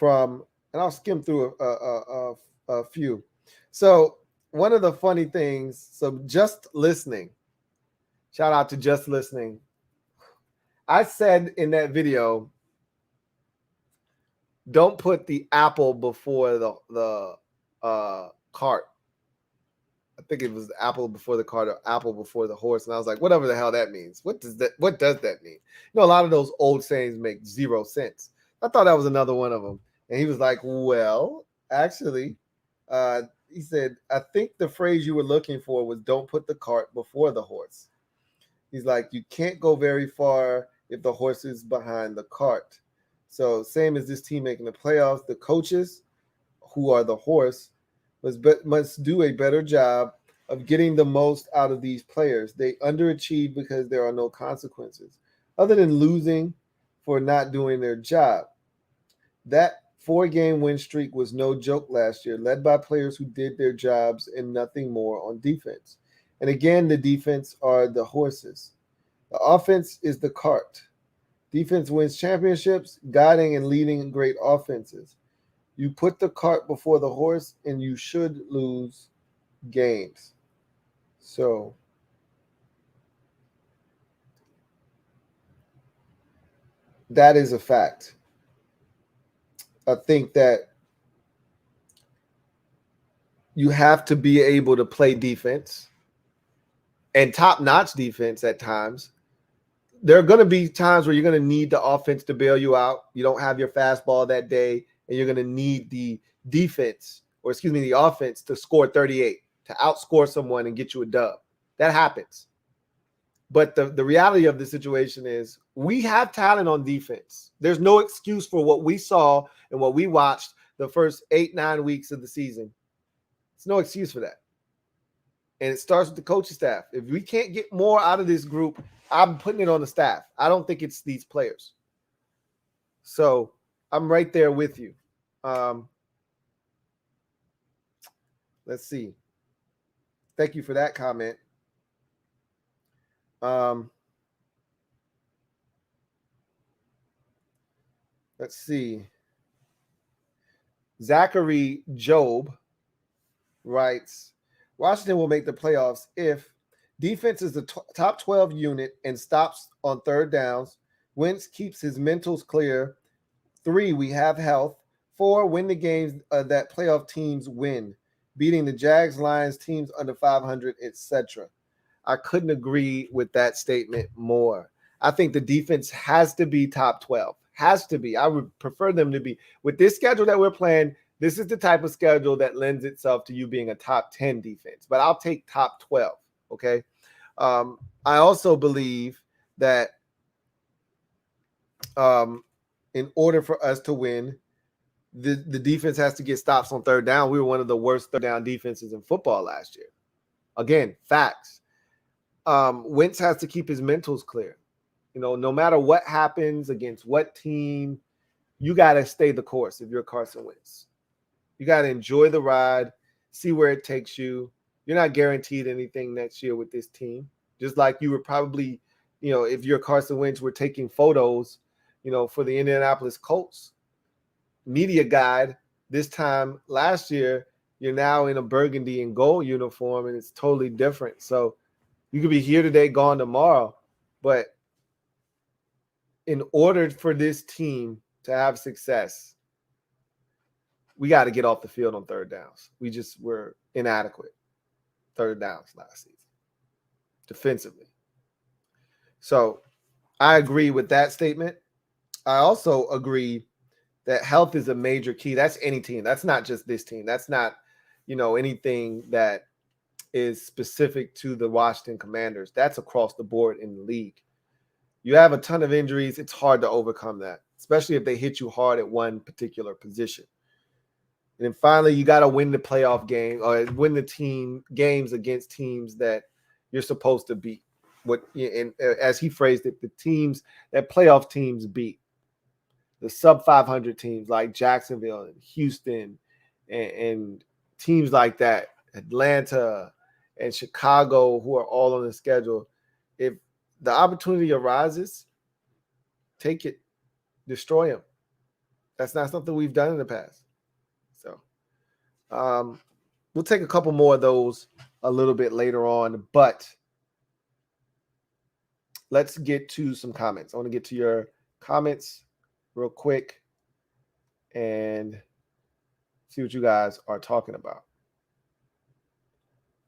and I'll skim through a few. So one of the funny things, so Just Listening, shout out to Just Listening. I said in that video, don't put the apple before the cart. I think it was the apple before the cart or apple before the horse. And I was like, whatever the hell that means. What does that mean? A lot of those old sayings make 0 sense. I thought that was another one of them. And he was like, well, actually, he said, I think the phrase you were looking for was don't put the cart before the horse. He's like, you can't go very far if the horse is behind the cart. So same as this team making the playoffs, the coaches, who are the horse, must do a better job of getting the most out of these players. They underachieve because there are no consequences other than losing for not doing their job. That 4-game win streak was no joke last year, led by players who did their jobs and nothing more on defense. And again, the defense are the horses. The offense is the cart. Defense wins championships, guiding and leading great offenses. You put the cart before the horse, and you should lose games. So that is a fact. I think that you have to be able to play defense and top-notch defense at times. There are going to be times where you're going to need the offense to bail you out. You don't have your fastball that day, and you're going to need the the offense to score 38, to outscore someone and get you a dub. That happens. But the reality of the situation is we have talent on defense. There's no excuse for what we saw and what we watched the first 8-9 weeks of the season. There's no excuse for that. And it starts with the coaching staff. If we can't get more out of this group, I'm putting it on the staff. I don't think it's these players. So I'm right there with you. Let's see. Thank you for that comment. Let's see. Zachary Job writes, Washington will make the playoffs if defense is the top 12 unit and stops on third downs. Wentz keeps his mentals clear. 3, we have health. 4, win the games that playoff teams win, beating the Jags, Lions, teams under 500, etc. I couldn't agree with that statement more. I think the defense has to be top 12. Has to be. I would prefer them to be. With this schedule that we're playing, this is the type of schedule that lends itself to you being a top 10 defense. But I'll take top 12, okay? I also believe that in order for us to win, the defense has to get stops on third down. We were one of the worst third down defenses in football last year. Again, facts. Wentz has to keep his mentals clear. You know, no matter what happens against what team, you got to stay the course if you're Carson Wentz. You got to enjoy the ride, see where it takes you. You're not guaranteed anything next year with this team. Just like you were probably, you know, if you're Carson Wentz, we're taking photos, you know, for the Indianapolis Colts media guide this time last year, you're now in a burgundy and gold uniform, and it's totally different. So you could be here today, gone tomorrow. But in order for this team to have success, we got to get off the field on third downs. We just were inadequate third downs last season defensively. So I agree with that statement. I also agree that health is a major key. That's any team. That's not just this team. That's not, you know, anything that is specific to the Washington Commanders. That's across the board in the league. You have a ton of injuries. It's hard to overcome that, especially if they hit you hard at one particular position. And then finally, you got to win the playoff game or win the team games against teams that you're supposed to beat. And as he phrased it, the teams that playoff teams beat. The sub 500 teams like Jacksonville and Houston and teams like that, Atlanta and Chicago, who are all on the schedule. If the opportunity arises, take it, destroy them. That's not something we've done in the past. So we'll take a couple more of those a little bit later on, but let's get to some comments. I want to get to your comments real quick and see what you guys are talking about.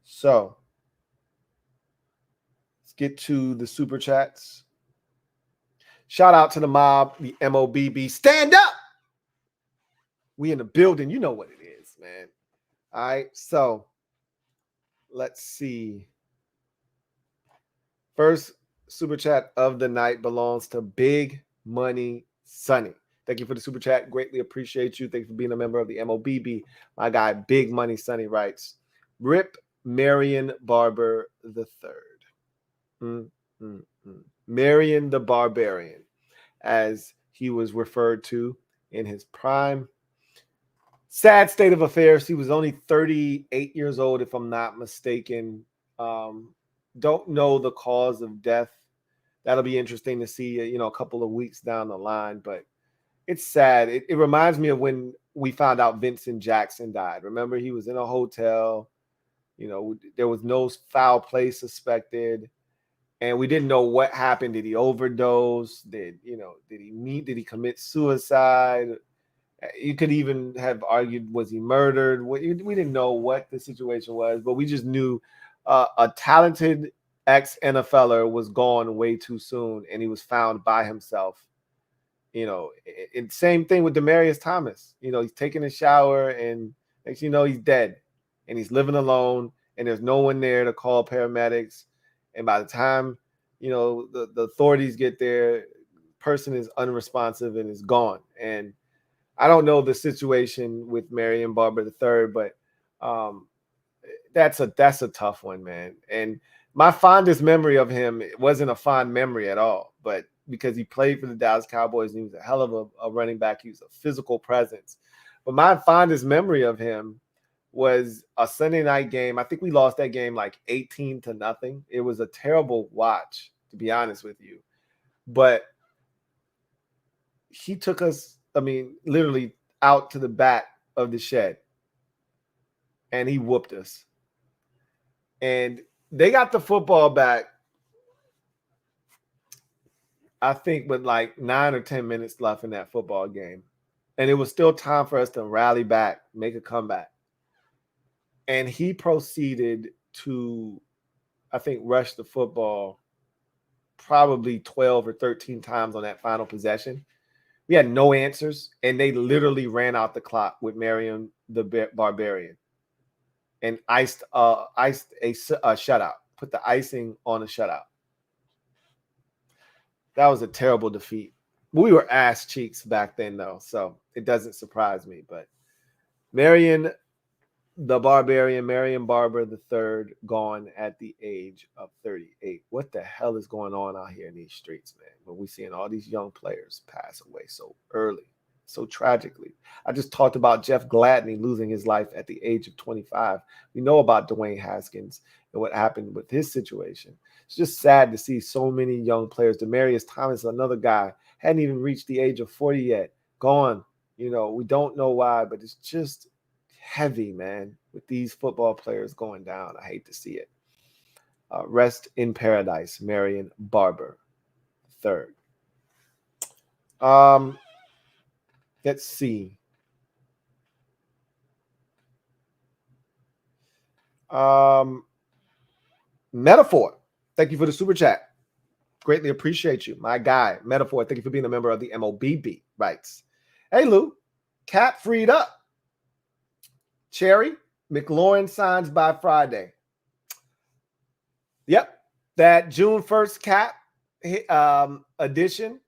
So let's get to the super chats. Shout out to the mob, the MOBB. Stand up! We in the building. You know what it is, man. All right, so let's see. First super chat of the night belongs to Big Money Sonny. Thank you for the super chat. Greatly appreciate you. Thank you for being a member of the MOBB. My guy, Big Money Sonny, writes, Rip Marion Barber III. Marion the Barbarian, as he was referred to in his prime. Sad state of affairs. He was only 38 years old, if I'm not mistaken. Don't know the cause of death. That'll be interesting to see, you know, a couple of weeks down the line, but it's sad. It reminds me of when we found out Vincent Jackson died. Remember, he was in a hotel, you know, there was no foul play suspected, and we didn't know what happened. Did he overdose? Did he commit suicide? You could even have argued, was he murdered? We didn't know what the situation was, but we just knew a talented ex-NFLer was gone way too soon, and he was found by himself. You know, same thing with Demaryius Thomas. You know, he's taking a shower, and next thing you know, he's dead, and he's living alone, and there's no one there to call paramedics. And by the time, you know, the authorities get there, person is unresponsive and is gone. And I don't know the situation with Marion Barber III, but that's a tough one, man. And my fondest memory of him, it wasn't a fond memory at all, but because he played for the Dallas Cowboys and he was a hell of a running back. He was a physical presence. But my fondest memory of him was a Sunday night game. I think we lost that game like 18-0. It was a terrible watch, to be honest with you. But he took us, I mean, literally out to the back of the shed, and he whooped us. And they got the football back, I think, with like 9 or 10 minutes left in that football game. And it was still time for us to rally back, make a comeback. And he proceeded to, I think, rush the football probably 12 or 13 times on that final possession. We had no answers, and they literally ran out the clock with Marion the Barbarian and iced a shutout, put the icing on a shutout. That was a terrible defeat. We were ass cheeks back then, though, so it doesn't surprise me. But Marion the Barbarian, Marion Barber III, gone at the age of 38. What the hell is going on out here in these streets, man? When we're seeing all these young players pass away so early, so tragically. I just talked about Jeff Gladney losing his life at the age of 25. We know about Dwayne Haskins and what happened with his situation. It's just sad to see so many young players. Demaryius Thomas, another guy, hadn't even reached the age of 40 yet. Gone. You know, we don't know why, but it's just heavy, man, with these football players going down. I hate to see it. Rest in paradise, Marion Barber III. Let's see. Metaphor, thank you for the super chat. Greatly appreciate you, my guy. Metaphor, thank you for being a member of the MOBB. Writes, hey, Lou, cap freed up. Cherry, McLaurin signs by Friday. Yep, that June 1st cap edition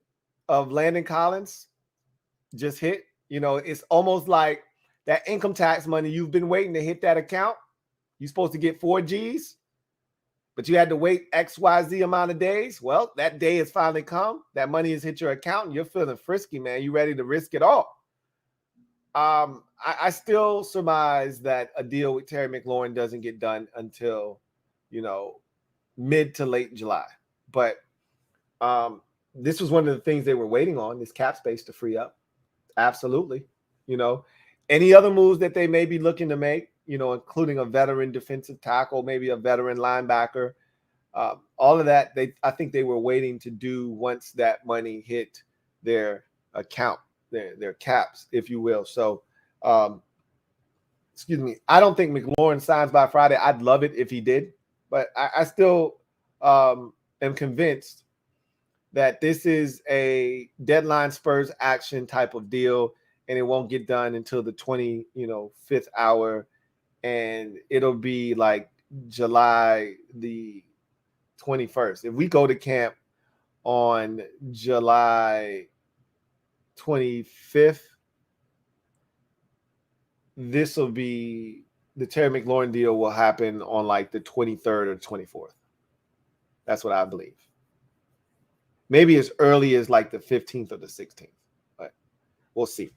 of Landon Collins just hit. You know, it's almost like that income tax money you've been waiting to hit that account. You're supposed to get 4 G's, but you had to wait XYZ amount of days. Well, that day has finally come. That money has hit your account, and you're feeling frisky, man. You ready to risk it all. I still surmise that a deal with Terry McLaurin doesn't get done until, you know, mid to late July. But this was one of the things they were waiting on, this cap space to free up. Absolutely. You know, any other moves that they may be looking to make, you know, including a veteran defensive tackle, maybe a veteran linebacker, all of that, I think they were waiting to do once that money hit their account. Their caps, if you will. So, excuse me. I don't think McLaurin signs by Friday. I'd love it if he did, but I still am convinced that this is a deadline Spurs action type of deal, and it won't get done until the 25th hour, and it'll be like July the 21st. If we go to camp on July 25th, this will be the Terry McLaurin deal will happen on like the 23rd or 24th. That's what I believe. Maybe as early as like the 15th or the 16th, but we'll see.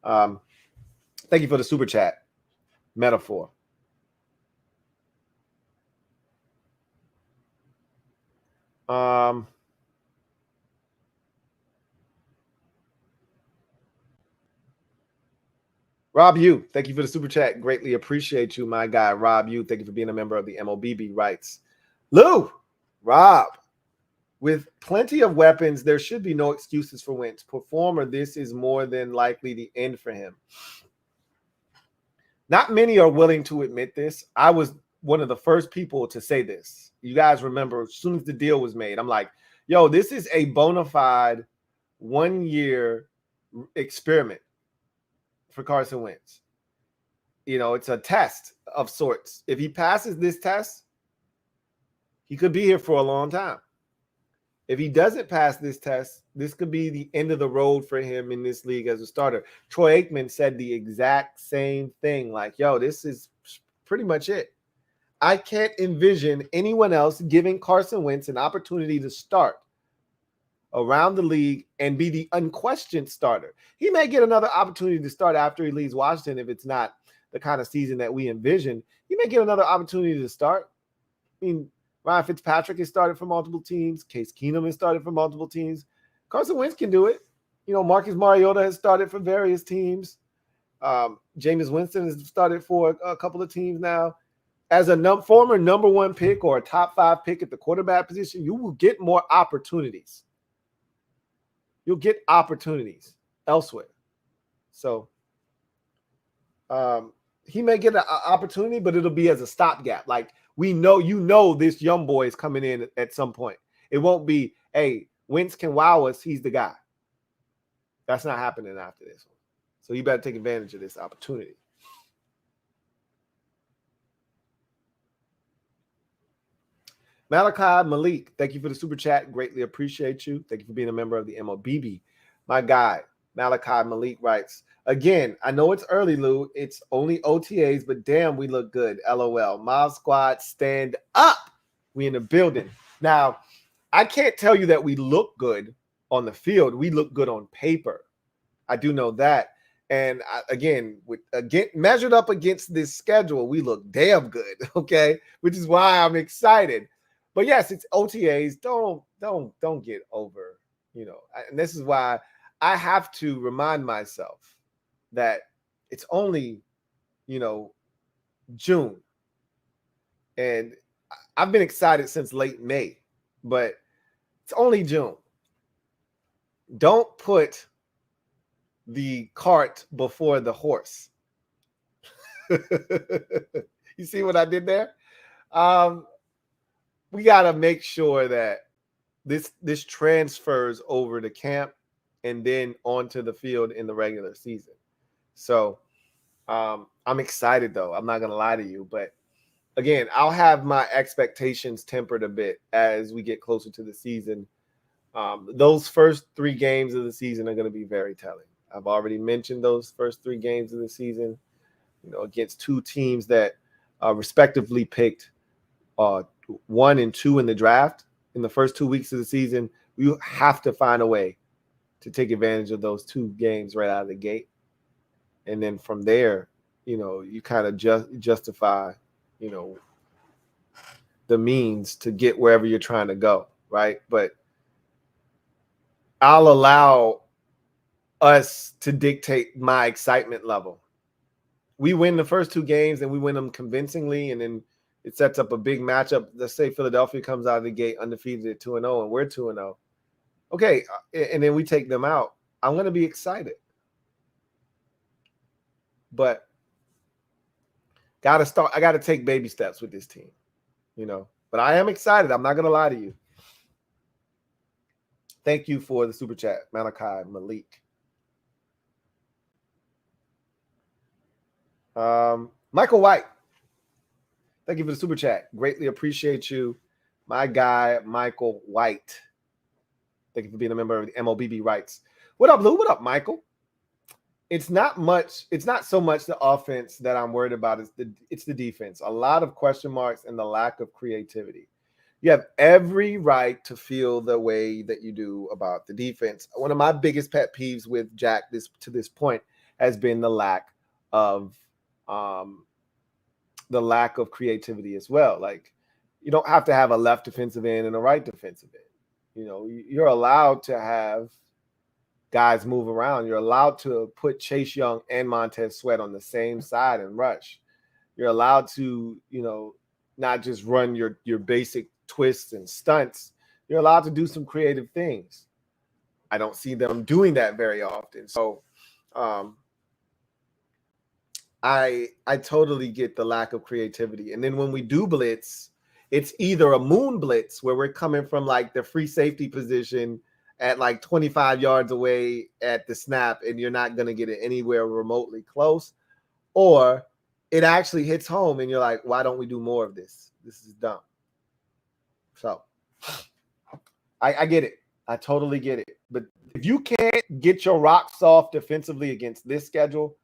Thank you for the super chat. Metaphor. Rob Yu, thank you for the super chat. Greatly appreciate you, my guy. Rob Yu, thank you for being a member of the MOBB. Writes, Lou, Rob, with plenty of weapons, there should be no excuses for Wentz. Performer, this is more than likely the end for him. Not many are willing to admit this. I was one of the first people to say this. You guys remember, as soon as the deal was made, I'm like, yo, this is a bona fide 1-year experiment for Carson Wentz. You know, it's a test of sorts. If he passes this test, he could be here for a long time. If he doesn't pass this test, this could be the end of the road for him in this league as a starter. Troy Aikman said the exact same thing. Like, yo, this is pretty much it. I can't envision anyone else giving Carson Wentz an opportunity to start around the league and be the unquestioned starter. He may get another opportunity to start after he leaves Washington if it's not the kind of season that we envision. He may get another opportunity to start. I mean, Ryan Fitzpatrick has started for multiple teams. Case Keenum has started for multiple teams. Carson Wentz can do it. You know, Marcus Mariota has started for various teams. Jameis Winston has started for a couple of teams now. As a former number one pick or a top 5 pick at the quarterback position, you will get more opportunities. You'll get opportunities elsewhere. So he may get an opportunity, but it'll be as a stopgap. Like, we know, this young boy is coming in at some point. It won't be, hey, Wentz can wow us. He's the guy. That's not happening after this one. So you better take advantage of this opportunity. Malachi Malik, thank you for the super chat. Greatly appreciate you. Thank you for being a member of the MOBB. My guy, Malachi Malik writes, again, I know it's early, Lou. It's only OTAs, but damn, we look good. LOL. Mob Squad, stand up. We in the building. Now, I can't tell you that we look good on the field. We look good on paper. I do know that. And again, measured up against this schedule, we look damn good, okay? Which is why I'm excited. But yes, it's OTAs. Don't get over, and this is why I have to remind myself that it's only, June. And I've been excited since late May, but it's only June. Don't put the cart before the horse. You see what I did there? We got to make sure that this transfers over to camp and then onto the field in the regular season. So I'm excited, though. I'm not going to lie to you. But again, I'll have my expectations tempered a bit as we get closer to the season. Those first 3 games of the season are going to be very telling. I've already mentioned those first 3 games of the season, against 2 teams that respectively picked 1 and 2 in the draft in the first 2 weeks of the season. You have to find a way to take advantage of those 2 games right out of the gate. And then from there, you kind of justify, the means to get wherever you're trying to go, right? But I'll allow us to dictate my excitement level. We win the first 2 games and we win them convincingly, and then it sets up a big matchup. Let's say Philadelphia comes out of the gate undefeated at 2-0 and we're 2-0. Okay, and then we take them out. I'm going to be excited. But I got to take baby steps with this team, But I am excited. I'm not going to lie to you. Thank you for the super chat, Malachi Malik. Michael White, thank you for the super chat. Greatly appreciate you. My guy, Michael White. Thank you for being a member of the MOBB Rights. What up, Lou? What up, Michael? It's not so much the offense that I'm worried about. It's the defense. A lot of question marks and the lack of creativity. You have every right to feel the way that you do about the defense. One of my biggest pet peeves with Jack to this point has been the lack of creativity as well. Like, you don't have to have a left defensive end and a right defensive end. You're allowed to have guys move around. You're allowed to put Chase Young and Montez Sweat on the same side and rush. You're allowed to, not just run your basic twists and stunts. You're allowed to do some creative things. I don't see them doing that very often. So I totally get the lack of creativity. And then when we do blitz, it's either a moon blitz where we're coming from like the free safety position at like 25 yards away at the snap, and you're not going to get it anywhere remotely close, or it actually hits home and you're like, why don't we do more of this? This is dumb. So I get it. I totally get it. But if you can't get your rocks off defensively against this schedule,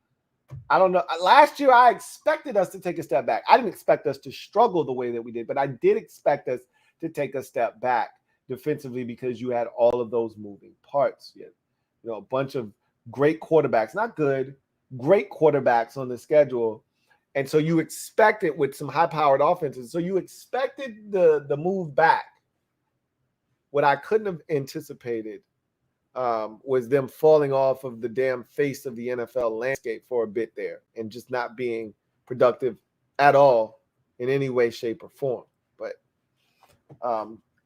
I don't know. Last year, I expected us to take a step back. I didn't expect us to struggle the way that we did, but I did expect us to take a step back defensively because you had all of those moving parts. You know, a bunch of great quarterbacks, not good, great quarterbacks on the schedule. And so you expected with some high-powered offenses. So you expected the move back. What I couldn't have anticipated was them falling off of the damn face of the NFL landscape for a bit there and just not being productive at all in any way, shape, or form. But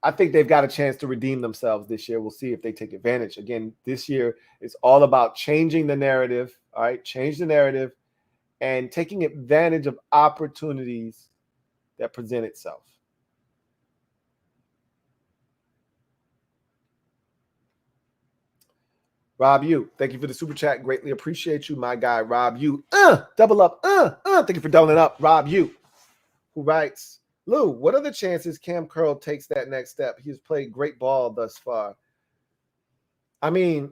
I think they've got a chance to redeem themselves this year. We'll see if they take advantage. Again, this year is all about changing the narrative, all right? Change the narrative and taking advantage of opportunities that present itself. Rob U, thank you for the super chat. Greatly appreciate you, my guy, Rob U. Double up. Thank you for doubling up, Rob U, who writes, Lou, what are the chances Cam Curl takes that next step? He's played great ball thus far. I mean,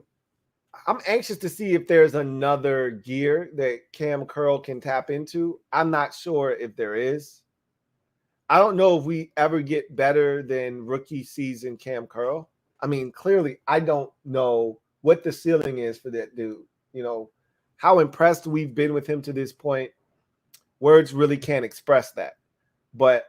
I'm anxious to see if there's another gear that Cam Curl can tap into. I'm not sure if there is. I don't know if we ever get better than rookie season Cam Curl. I mean, clearly, I don't know what the ceiling is for that dude. You know, how impressed we've been with him to this point. Words really can't express that. But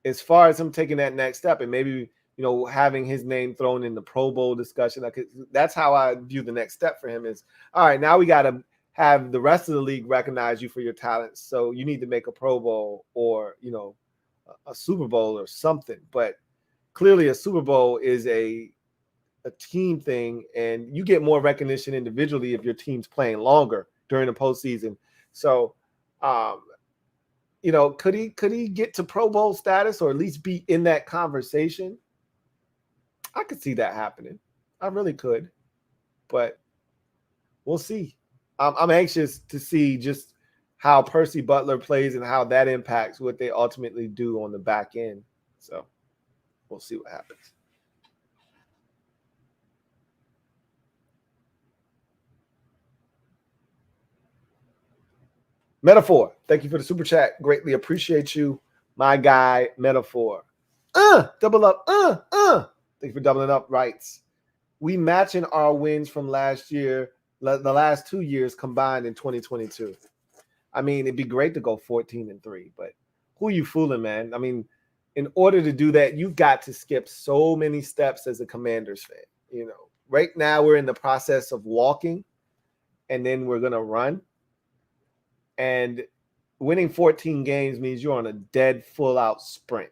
as far as him taking that next step and maybe, you know, having his name thrown in the Pro Bowl discussion, that's how I view the next step for him is, all right, now we got to have the rest of the league recognize you for your talents. So you need to make a Pro Bowl or, you know, a Super Bowl or something. But clearly a Super Bowl is a team thing, and you get more recognition individually if your team's playing longer during the postseason. So, you know, could he get to Pro Bowl status or at least be in that conversation? I could see that happening. I really could, but we'll see. I'm anxious to see just how Percy Butler plays and how that impacts what they ultimately do on the back end. So we'll see what happens. Metaphor, thank you for the super chat. Greatly appreciate you, my guy, Metaphor. Double up. Thank you for doubling up. Rights. We matching our wins from last year, the last 2 years combined in 2022. I mean, it'd be great to go 14-3, but who are you fooling, man? I mean, in order to do that, you've got to skip so many steps as a Commanders fan. You know, right now we're in the process of walking, and then we're gonna run. And winning 14 games means you're on a dead, full-out sprint.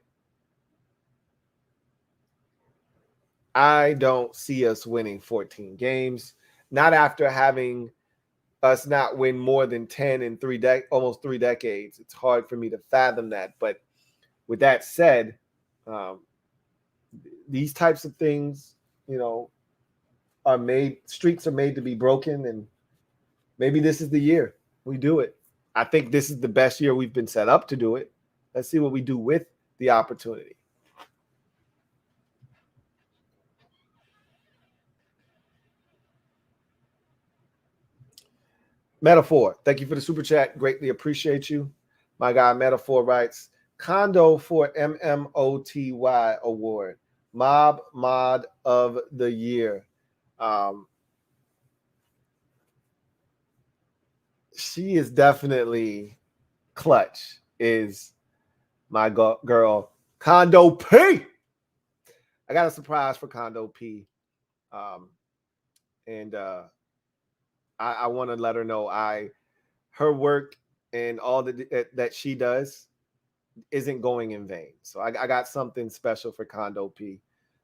I don't see us winning 14 games, not after having us not win more than 10 in almost 3 decades. It's hard for me to fathom that. But with that said, these types of things, you know, streaks are made to be broken, and maybe this is the year we do it. I think this is the best year we've been set up to do it. Let's see what we do with the opportunity. Metaphor, thank you for the super chat. Greatly appreciate you. My guy, Metaphor writes, Condo for MMOTY award, Mob Mod of the Year. She is definitely clutch, is my girl, Condo P. I got a surprise for Condo P. And I want to let her know her work and all that she does isn't going in vain. So I got something special for Condo P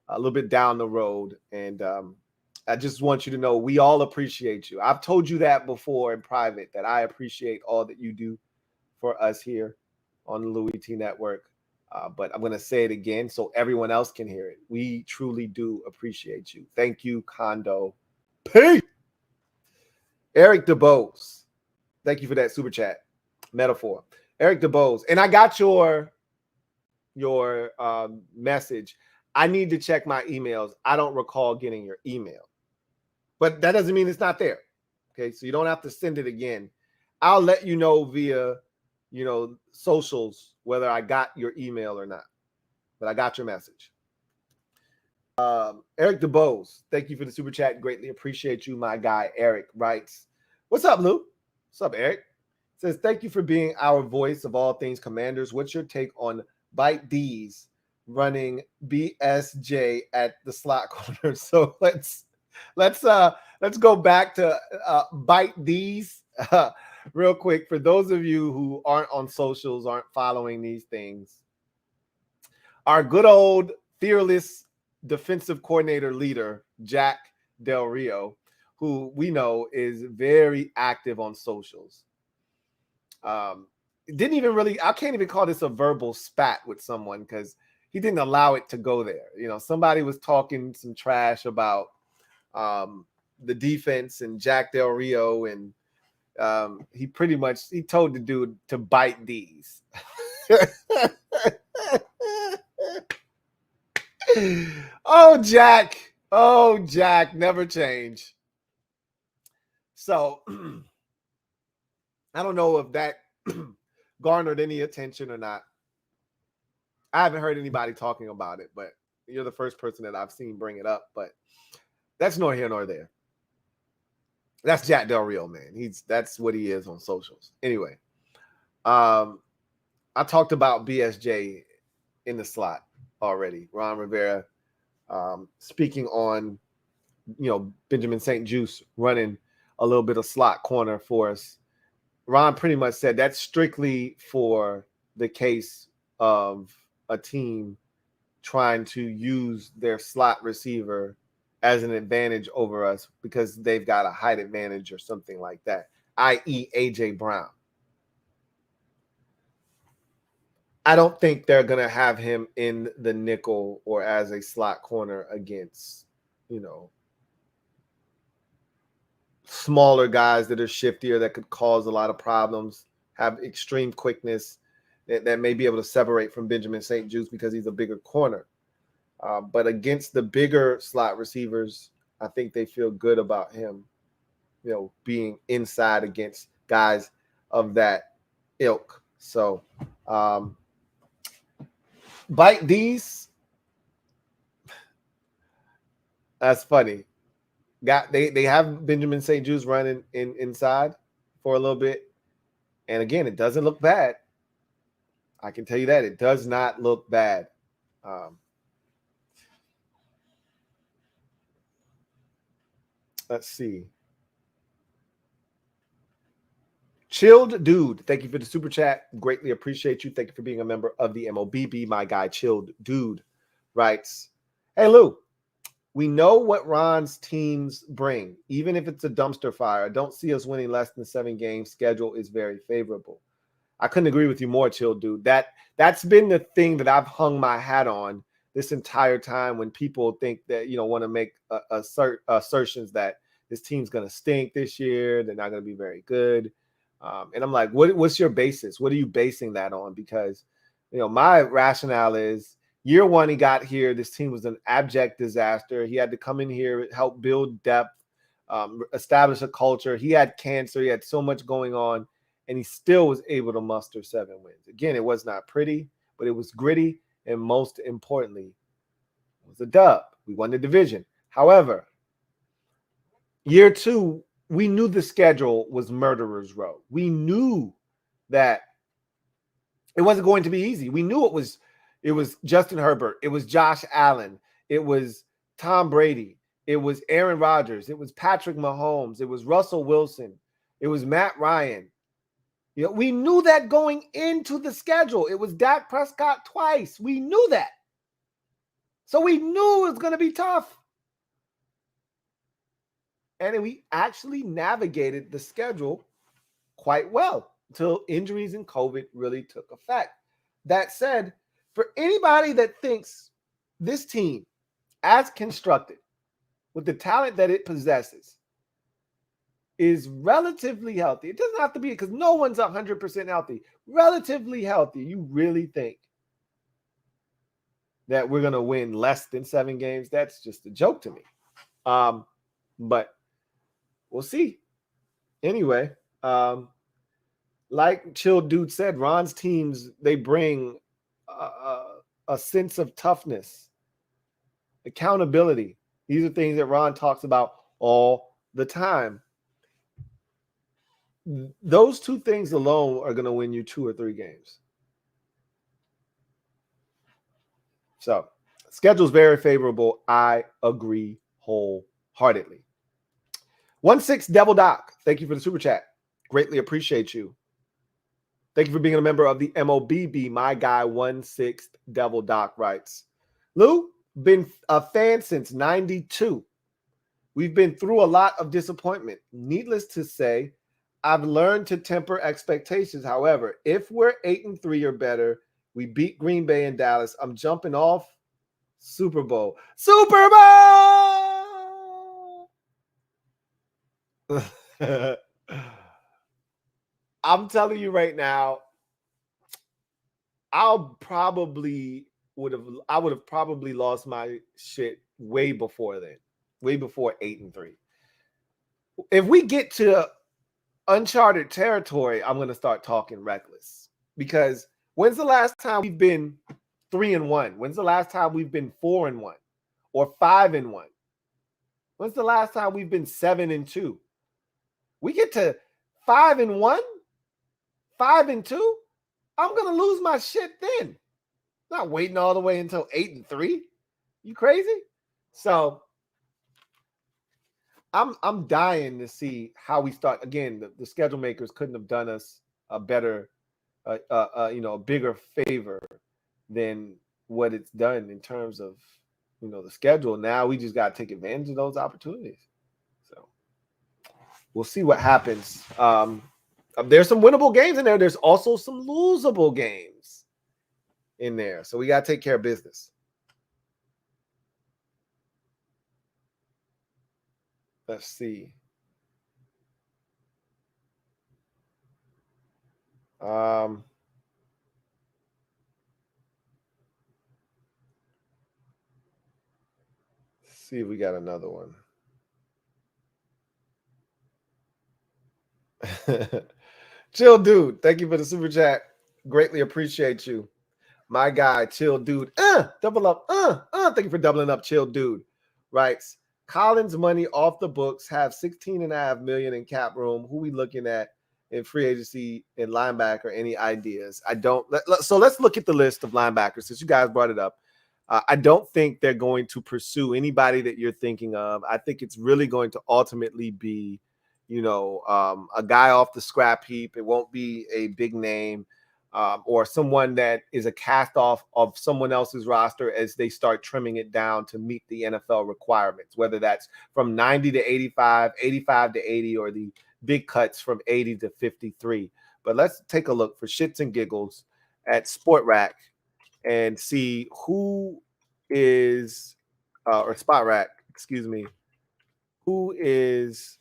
a little bit down the road. And I just want you to know we all appreciate you. I've told you that before in private, that I appreciate all that you do for us here on the Louie T Network. But I'm going to say it again so everyone else can hear it. We truly do appreciate you. Thank you, Condo P. Eric DeBose, thank you for that super chat. Metaphor. Eric DeBose. And I got your message. I need to check my emails. I don't recall getting your email. But that doesn't mean it's not there. Okay, so you don't have to send it again. I'll let you know via, socials whether I got your email or not. But I got your message. Eric DeBose, thank you for the super chat. Greatly appreciate you, my guy. Eric writes, "What's up, Lou? What's up, Eric?" Says, "Thank you for being our voice of all things Commanders. What's your take on Bite D's running BSJ at the slot corner?" So let's go back to Bite D's real quick. For those of you who aren't on socials, aren't following these things, our good old fearless defensive coordinator leader, Jack Del Rio, who we know is very active on socials. Didn't even really, I can't even call this a verbal spat with someone because he didn't allow it to go there. Somebody was talking some trash about the defense and Jack Del Rio, and he told the dude to bite these. Oh, Jack, never change. So I don't know if that garnered any attention or not. I haven't heard anybody talking about it, but you're the first person that I've seen bring it up. But that's nor here nor there. That's Jack Del Rio, man. That's what he is on socials. Anyway, I talked about BSJ in the slot already. Ron Rivera speaking on, Benjamin St. Juste running a little bit of slot corner for us. Ron pretty much said that's strictly for the case of a team trying to use their slot receiver as an advantage over us because they've got a height advantage or something like that, i.e. A.J. Brown. I don't think they're going to have him in the nickel or as a slot corner against, smaller guys that are shiftier, that could cause a lot of problems, have extreme quickness, that may be able to separate from Benjamin St. Juste because he's a bigger corner. But against the bigger slot receivers, I think they feel good about him, being inside against guys of that ilk. So, Bite D's, that's funny. They have Benjamin St. Juste running inside for a little bit. And again, it doesn't look bad. I can tell you that. It does not look bad. Let's see. Chilled Dude, thank you for the super chat. Greatly appreciate you. Thank you for being a member of the MOBB. My guy, Chilled Dude, writes, "Hey, Lou, we know what Ron's teams bring, even if it's a dumpster fire. I don't see us winning less than 7 games. Schedule is very favorable." I couldn't agree with you more, Chill Dude. That's been the thing that I've hung my hat on this entire time when people think that, want to make assertions that this team's going to stink this year. They're not going to be very good. And I'm like, what's your basis? What are you basing that on? Because, my rationale is year one, he got here. This team was an abject disaster. He had to come in here, help build depth, establish a culture. He had cancer. He had so much going on, and he still was able to muster 7 wins. Again, it was not pretty, but it was gritty, and most importantly, it was a dub. We won the division. However, year two, we knew the schedule was murderer's row. We knew that it wasn't going to be easy. We knew it was Justin Herbert. It was Josh Allen. It was Tom Brady. It was Aaron Rodgers. It was Patrick Mahomes. It was Russell Wilson. It was Matt Ryan. We knew that going into the schedule. It was Dak Prescott twice. We knew that. So we knew it was going to be tough. And we actually navigated the schedule quite well until injuries and COVID really took effect. That said, for anybody that thinks this team, as constructed, with the talent that it possesses, is relatively healthy. It doesn't have to be because no one's 100% healthy. Relatively healthy. You really think that we're going to win less than 7 games? That's just a joke to me. But we'll see. Anyway, like Chill Dude said, Ron's teams, they bring a sense of toughness, accountability. These are things that Ron talks about all the time. Those two things alone are going to win you 2 or 3 games. So, schedule's very favorable. I agree wholeheartedly. 16 Devil Doc, thank you for the super chat. Greatly appreciate you. Thank you for being a member of the MOBB. My guy 16 Devil Doc writes, Lou, been a fan since 92. We've been through a lot of disappointment. Needless to say, I've learned to temper expectations. However, if we're 8-3 or better, we beat Green Bay and Dallas, I'm jumping off Super Bowl. Super Bowl! I'm telling you right now, I would have probably lost my shit way before then, way before 8-3. If we get to uncharted territory, I'm going to start talking reckless, because when's the last time we've been 3-1? When's the last time we've been 4-1 or 5-1? When's the last time we've been 7-2? We get to 5-1, 5-2. I'm going to lose my shit then. Not waiting all the way until 8-3. You crazy? So I'm dying to see how we start. Again, the schedule makers couldn't have done us a better, a bigger favor than what it's done in terms of, the schedule. Now we just got to take advantage of those opportunities. So we'll see what happens. There's some winnable games in there. There's also some losable games in there. So we got to take care of business. Let's see. See if we got another one. Chill Dude, thank you for the super chat. Greatly appreciate you. My guy, Chill Dude. Double up. Thank you for doubling up, Chill Dude. Writes, Collins money off the books, have $16.5 million in cap room. Who we looking at in free agency and linebacker? Any ideas? I don't. So let's look at the list of linebackers since you guys brought it up. I don't think they're going to pursue anybody that you're thinking of. I think it's really going to ultimately be, a guy off the scrap heap. It won't be a big name or someone that is a cast off of someone else's roster as they start trimming it down to meet the NFL requirements, whether that's from 90 to 85, 85 to 80, or the big cuts from 80 to 53. But let's take a look for shits and giggles at Sport Rack and see who is, or Spot Rack, excuse me, who is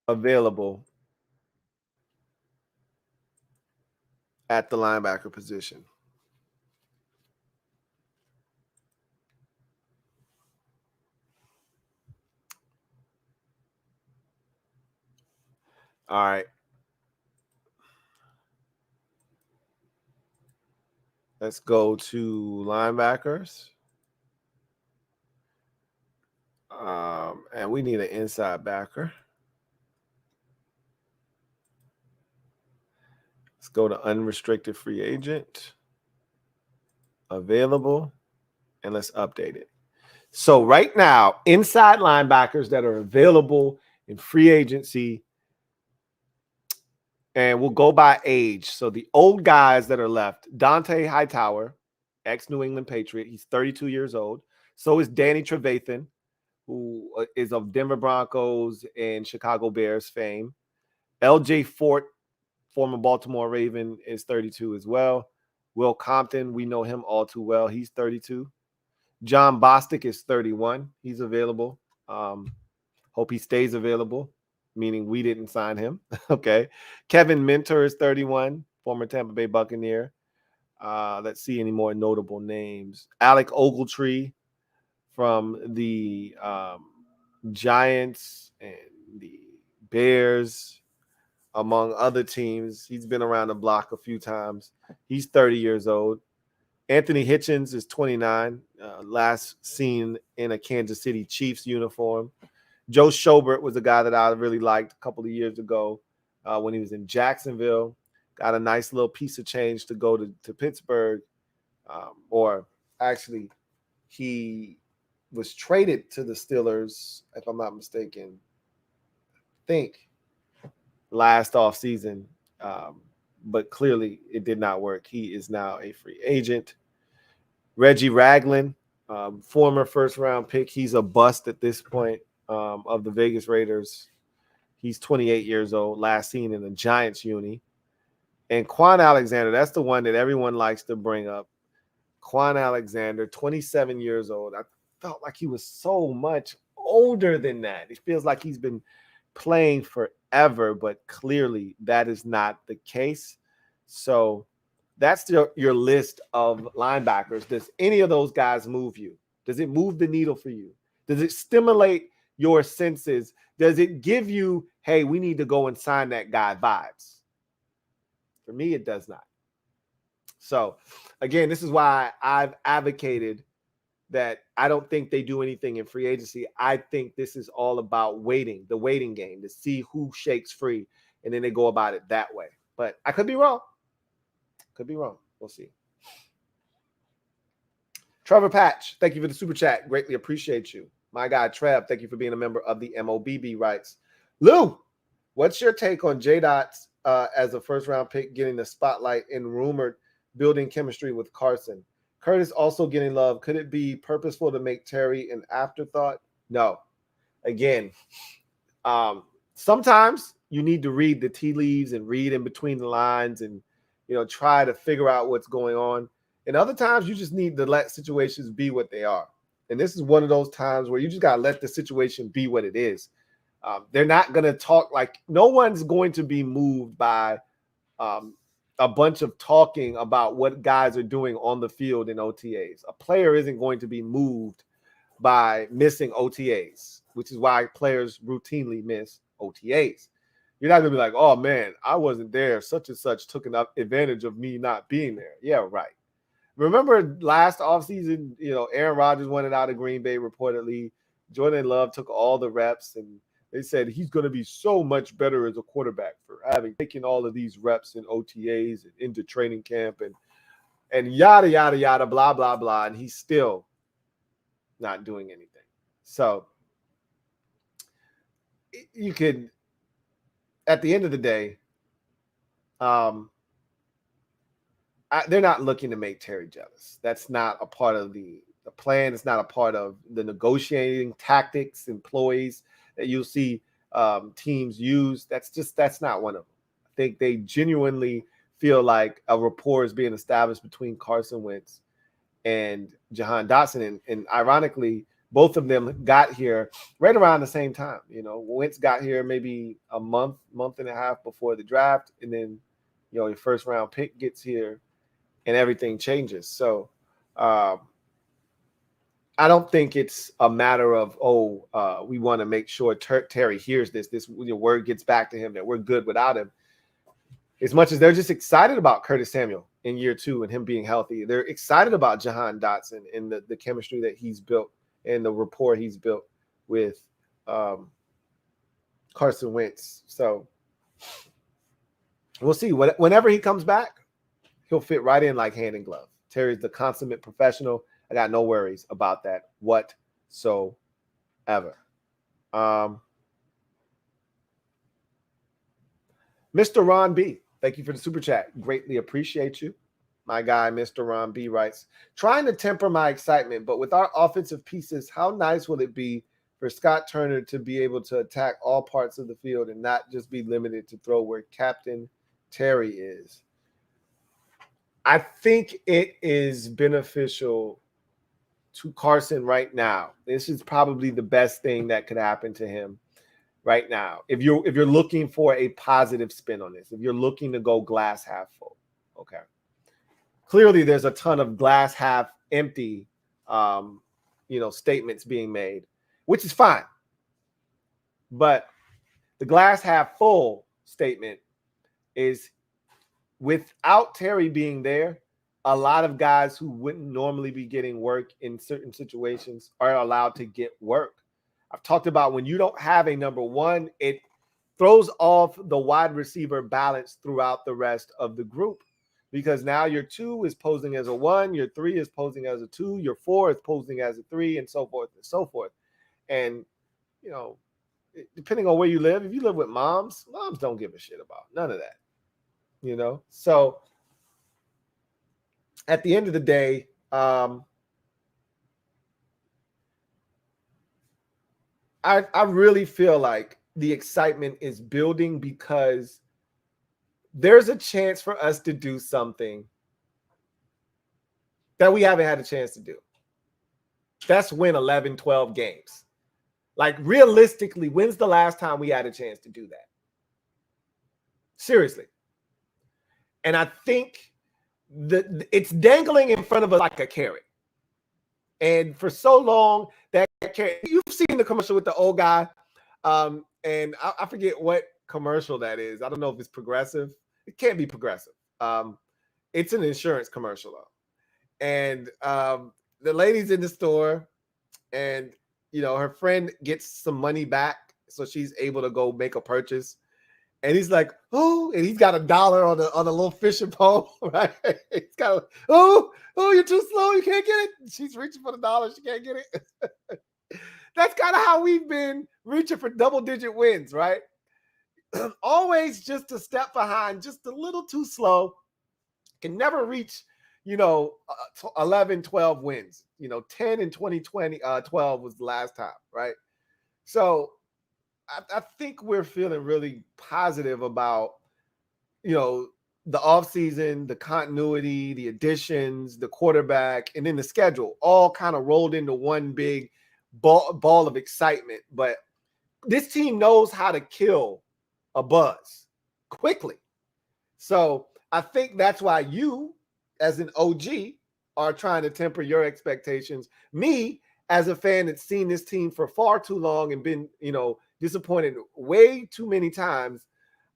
available at the linebacker position. All right. Let's go to linebackers. And we need an inside backer. Let's go to unrestricted free agent. Available. And let's update it. So right now, inside linebackers that are available in free agency, and we'll go by age. So the old guys that are left, Dante Hightower, ex-New England Patriot. He's 32 years old. So is Danny Trevathan, who is of Denver Broncos and Chicago Bears fame. LJ Fort, former Baltimore Raven, is 32 as well. Will Compton, we know him all too well. He's 32. John Bostic is 31. He's available. Hope he stays available, meaning we didn't sign him. Okay. Kevin Minter is 31, former Tampa Bay Buccaneer. Let's see any more notable names. Alec Ogletree from the Giants and the Bears, among other teams. He's been around the block a few times. He's 30 years old. Anthony Hitchens is 29, last seen in a Kansas City Chiefs uniform. Joe Schobert was a guy that I really liked a couple of years ago when he was in Jacksonville. Got a nice little piece of change to go to Pittsburgh. Or actually, he was traded to the Steelers, if I'm not mistaken, I think last offseason. But clearly it did not work. He is now a free agent. Reggie Ragland, former first-round pick. He's a bust at this point of the Vegas Raiders. He's 28 years old, last seen in a Giants uni. And Quan Alexander, that's the one that everyone likes to bring up. Quan Alexander, 27 years old. I felt like he was so much older than that. It feels like he's been playing forever, but clearly that is not the case. So that's your list of linebackers. Does any of those guys move you? Does it move the needle for you? Does it stimulate your senses? Does it give you, hey, we need to go and sign that guy vibes? For me, it does not. So, again, this is why I've advocated that I don't think they do anything in free agency. I think this is all about waiting, the waiting game, to see who shakes free, and then they go about it that way. But I could be wrong. Could be wrong. We'll see. Trevor Patch, thank you for the super chat. Greatly appreciate you. My guy, Trev, thank you for being a member of the MOBB rights. Lou, what's your take on J-Dots as a first-round pick getting the spotlight and rumored building chemistry with Carson? Curtis also getting love. Could it be purposeful to make Terry an afterthought? No. Again, sometimes you need to read the tea leaves and read in between the lines and, try to figure out what's going on. And other times you just need to let situations be what they are. And this is one of those times where you just got to let the situation be what it is. They're not going to talk like no one's going to be moved by a bunch of talking about what guys are doing on the field in OTAs. A player isn't going to be moved by missing OTAs, which is why players routinely miss OTAs. You're not going to be like, oh, man, I wasn't there. Such and such took advantage of me not being there. Yeah, right. Remember last offseason, Aaron Rodgers wanted out of Green Bay reportedly. Jordan Love took all the reps, and they said he's going to be so much better as a quarterback for having taken all of these reps in OTAs and into training camp and yada, yada, yada, blah, blah, blah. And he's still not doing anything. So you could, at the end of the day, they're not looking to make Terry jealous. That's not a part of the plan. It's not a part of the negotiating tactics, employees that you'll see teams use. That's not one of them. I think they genuinely feel like a rapport is being established between Carson Wentz and Jahan Dotson. And ironically, both of them got here right around the same time. Wentz got here maybe a month and a half before the draft. And then, your first round pick gets here and everything changes. So I don't think it's a matter of, we want to make sure Terry hears this word gets back to him that we're good without him. As much as they're just excited about Curtis Samuel in year 2 and him being healthy, they're excited about Jahan Dotson and the chemistry that he's built and the rapport he's built with Carson Wentz. So we'll see. Whenever he comes back, he'll fit right in like hand in glove. Terry's the consummate professional. I got no worries about that whatsoever. Mr. Ron B, thank you for the super chat. Greatly appreciate you. My guy, Mr. Ron B, writes, trying to temper my excitement, but with our offensive pieces, how nice will it be for Scott Turner to be able to attack all parts of the field and not just be limited to throw where Captain Terry is? I think it is beneficial to Carson right now. This is probably the best thing that could happen to him right now. If you're looking for a positive spin on this, if you're looking to go glass half full, okay. Clearly, there's a ton of glass half empty, statements being made, which is fine. But The glass half full statement is without Terry being there, a lot of guys who wouldn't normally be getting work in certain situations are allowed to get work. I've talked about when you don't have a number one, it throws off the wide receiver balance throughout the rest of the group, because now your 2 is posing as a 1, your 3 is posing as a 2, your 4 is posing as a 3, and so forth and so forth. And, you know, depending on where you live, if you live with moms don't give a shit about none of that, you know? So at the end of the day, I really feel like the excitement is building because there's a chance for us to do something that we haven't had a chance to do. That's win 11, 12 games. Like, realistically, when's the last time we had a chance to do that? Seriously. And I think it's dangling in front of us like a carrot. And for so long, that carrot, you've seen the commercial with the old guy, and I forget what commercial that is. I don't know if it's Progressive. It can't be Progressive. It's an insurance commercial, though. And the lady's in the store, and, you know, her friend gets some money back, so she's able to go make a purchase. And he's like, oh, and he's got $1 on a little fishing pole, right? He's got, oh, you're too slow, you can't get it. She's reaching for the $1, she can't get it. That's kind of how we've been reaching for double-digit wins, right? Always just a step behind, just a little too slow. Can never reach, 11, 12 wins. 10 in 2020, 12 was the last time, right? So I think we're feeling really positive about, the offseason, the continuity, the additions, the quarterback, and then the schedule, all kind of rolled into one big ball of excitement. But this team knows how to kill a buzz quickly. So I think that's why you, as an OG, are trying to temper your expectations. Me, as a fan that's seen this team for far too long and been, disappointed way too many times,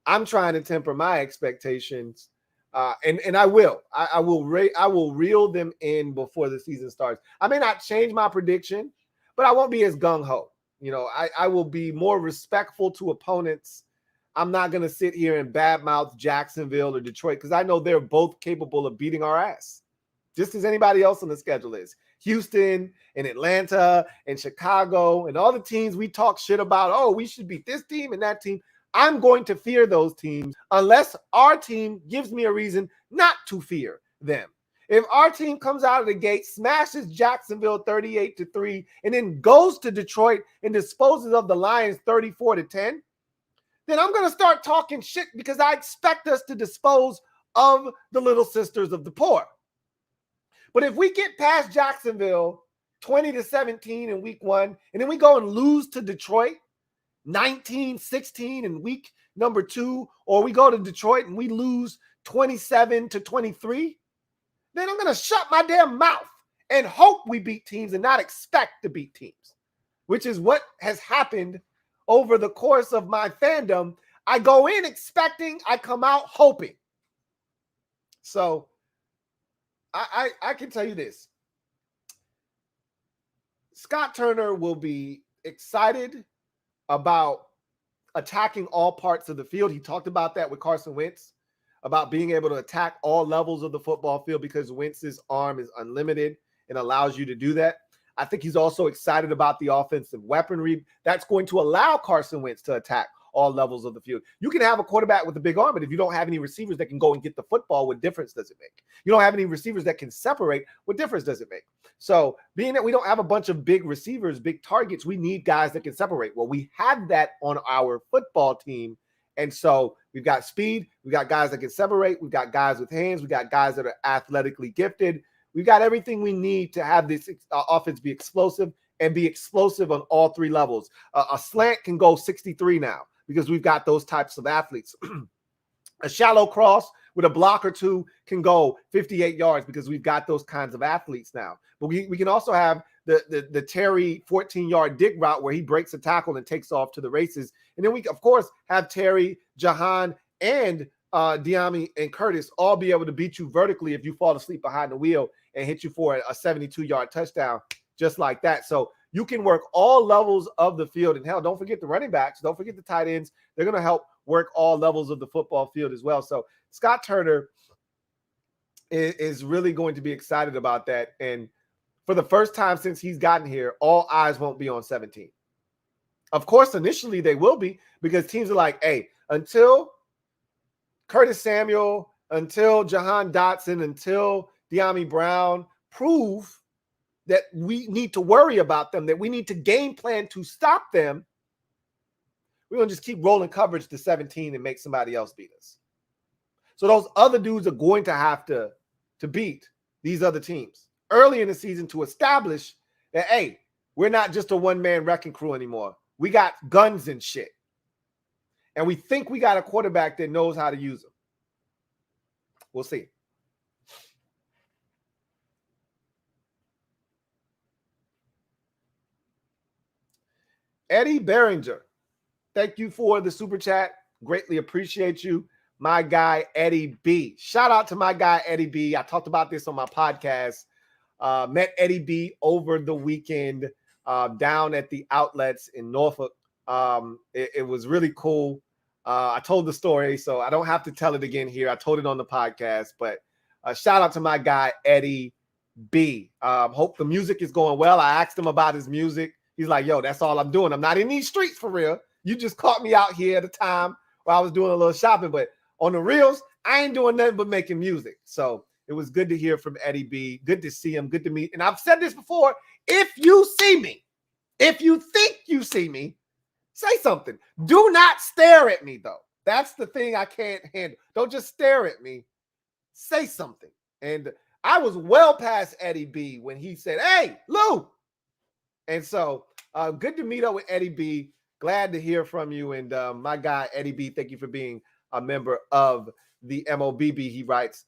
I'm trying to temper my expectations, and I will. I will reel them in before the season starts. I may not change my prediction, but I won't be as gung-ho. I will be more respectful to opponents. I'm not going to sit here and badmouth Jacksonville or Detroit, because I know they're both capable of beating our ass, just as anybody else on the schedule is. Houston and Atlanta and Chicago and all the teams we talk shit about, oh, we should beat this team and that team. I'm going to fear those teams unless our team gives me a reason not to fear them. If our team comes out of the gate, smashes Jacksonville 38-3, and then goes to Detroit and disposes of the Lions 34-10, then I'm going to start talking shit, because I expect us to dispose of the little sisters of the poor. But if we get past Jacksonville 20-17 in week 1, and then we go and lose to Detroit 19-16 in week number 2, or we go to Detroit and we lose 27-23, then I'm going to shut my damn mouth and hope we beat teams and not expect to beat teams, which is what has happened over the course of my fandom. I go in expecting, I come out hoping. So I can tell you this. Scott Turner will be excited about attacking all parts of the field. He talked about that with Carson Wentz, about being able to attack all levels of the football field, because Wentz's arm is unlimited and allows you to do that. I think he's also excited about the offensive weaponry that's going to allow Carson Wentz to attack all levels of the field. You can have a quarterback with a big arm, but if you don't have any receivers that can go and get the football, what difference does it make? You don't have any receivers that can separate, what difference does it make? So being that we don't have a bunch of big receivers, big targets, we need guys that can separate. Well, we have that on our football team. And so we've got speed, we got guys that can separate, we've got guys with hands, we got guys that are athletically gifted. We've got everything we need to have this offense be explosive, and be explosive on all 3 levels. A slant can go 63 now, because we've got those types of athletes. A shallow cross with a block or 2 can go 58 yards, because we've got those kinds of athletes now. But we can also have the Terry 14-yard dig route where he breaks a tackle and takes off to the races. And then we, of course, have Terry, Jahan, and Diami and Curtis all be able to beat you vertically if you fall asleep behind the wheel and hit you for a 72-yard touchdown just like that. So you can work all levels of the field. And hell, don't forget the running backs. Don't forget the tight ends. They're going to help work all levels of the football field as well. So Scott Turner is really going to be excited about that. And for the first time since he's gotten here, all eyes won't be on 17. Of course, initially they will be, because teams are like, hey, until Curtis Samuel, until Jahan Dotson, until De'Ami Brown prove that we need to worry about them, that we need to game plan to stop them, we're going to just keep rolling coverage to 17 and make somebody else beat us. So those other dudes are going to have to beat these other teams early in the season to establish that, hey, we're not just a one-man wrecking crew anymore. We got guns and shit. And we think we got a quarterback that knows how to use them. We'll see. Eddie Behringer, thank you for the super chat. Greatly appreciate you. My guy, Eddie B. Shout out to my guy, Eddie B. I talked about this on my podcast. Met Eddie B over the weekend down at the outlets in Norfolk. It was really cool. I told the story, so I don't have to tell it again here. I told it on the podcast, but shout out to my guy, Eddie B. Hope the music is going well. I asked him about his music. He's like, yo, that's all I'm doing. I'm not in these streets for real. You just caught me out here at a time where I was doing a little shopping, but on the reels, I ain't doing nothing but making music. So it was good to hear from Eddie B. Good to see him. Good to meet. And I've said this before. If you see me, if you think you see me, say something. Do not stare at me, though. That's the thing I can't handle. Don't just stare at me. Say something. And I was well past Eddie B when he said, hey, Lou. And so good to meet up with Eddie B. Glad to hear from you. And my guy, Eddie B., thank you for being a member of the MOBB. He writes,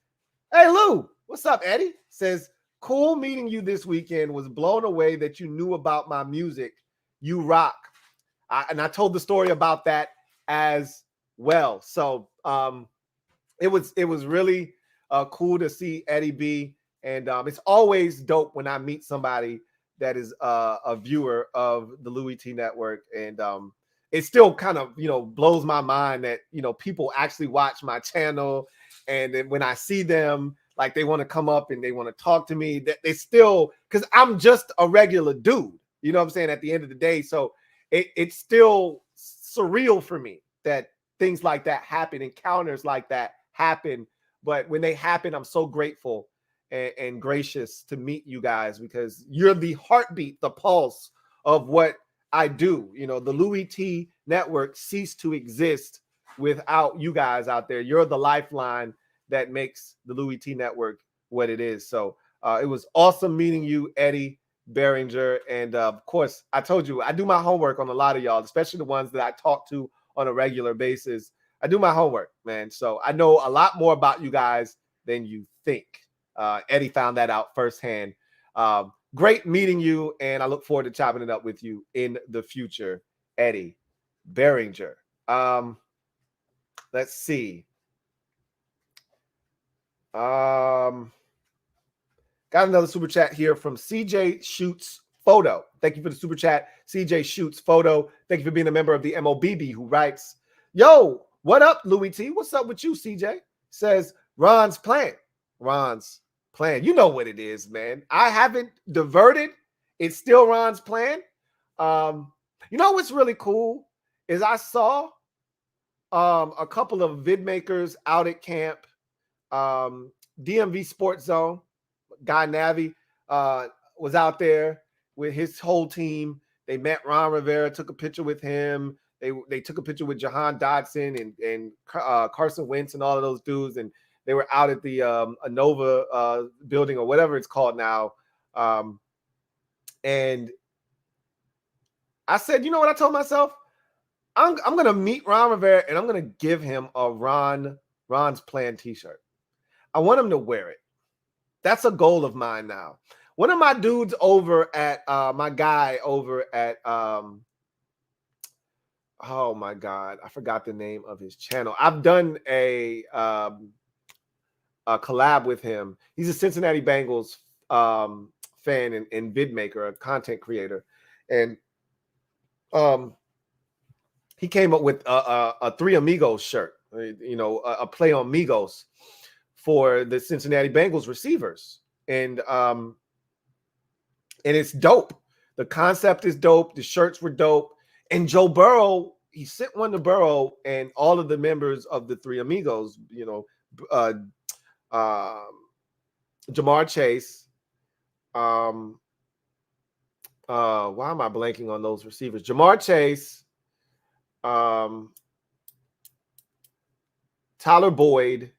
hey, Lou, what's up, Eddie? Says, cool meeting you this weekend. Was blown away that you knew about my music. You rock. And I told the story about that as well. So it was really cool to see Eddie B. And it's always dope when I meet somebody that is a viewer of the Louie T Network. And it still kind of, blows my mind that, people actually watch my channel. And then when I see them, like they want to come up and they want to talk to me, that they still, because I'm just a regular dude, you know what I'm saying, at the end of the day. So it's still surreal for me that things like that happen, encounters like that happen. But when they happen, I'm so grateful and gracious to meet you guys, because you're the heartbeat, the pulse of what I do. The Louie T Network ceased to exist without you guys out there. You're the lifeline that makes the Louie T Network what it is. So it was awesome meeting you, Eddie Behringer. And of course, I told you, I do my homework on a lot of y'all, especially the ones that I talk to on a regular basis. I do my homework, man. So I know a lot more about you guys than you think. Eddie found that out firsthand. Great meeting you, and I look forward to chopping it up with you in the future, Eddie Behringer. Let's see. Got another super chat here from CJ Shoots Photo. Thank you for the super chat, CJ Shoots Photo. Thank you for being a member of the MOBB, who writes, yo, what up, Louie T? What's up with you, CJ? Says, Ron's plan. Ron's plan. You know what it is, man. I haven't diverted. It's still Ron's plan. What's really cool is I saw a couple of vid makers out at camp. DMV Sports Zone, Guy Navi was out there with his whole team. They met Ron Rivera, took a picture with him. They took a picture with Jahan Dotson and Carson Wentz and all of those dudes. And they were out at the Anova building, or whatever it's called now. And I said, you know what I told myself? I'm going to meet Ron Rivera, and I'm going to give him a Ron's Plan t-shirt. I want him to wear it. That's a goal of mine now. One of my dudes over at my guy over at oh my God, I forgot the name of his channel. I've done a collab with him. He's a Cincinnati Bengals fan and vid maker, a content creator, and he came up with a Three Amigos shirt, a play on Migos for the Cincinnati Bengals receivers, and it's dope. The concept is dope. The shirts were dope, and Joe Burrow, he sent one to Burrow, and all of the members of the Three Amigos, Jamar Chase. Why am I blanking on those receivers? Jamar Chase, Tyler Boyd,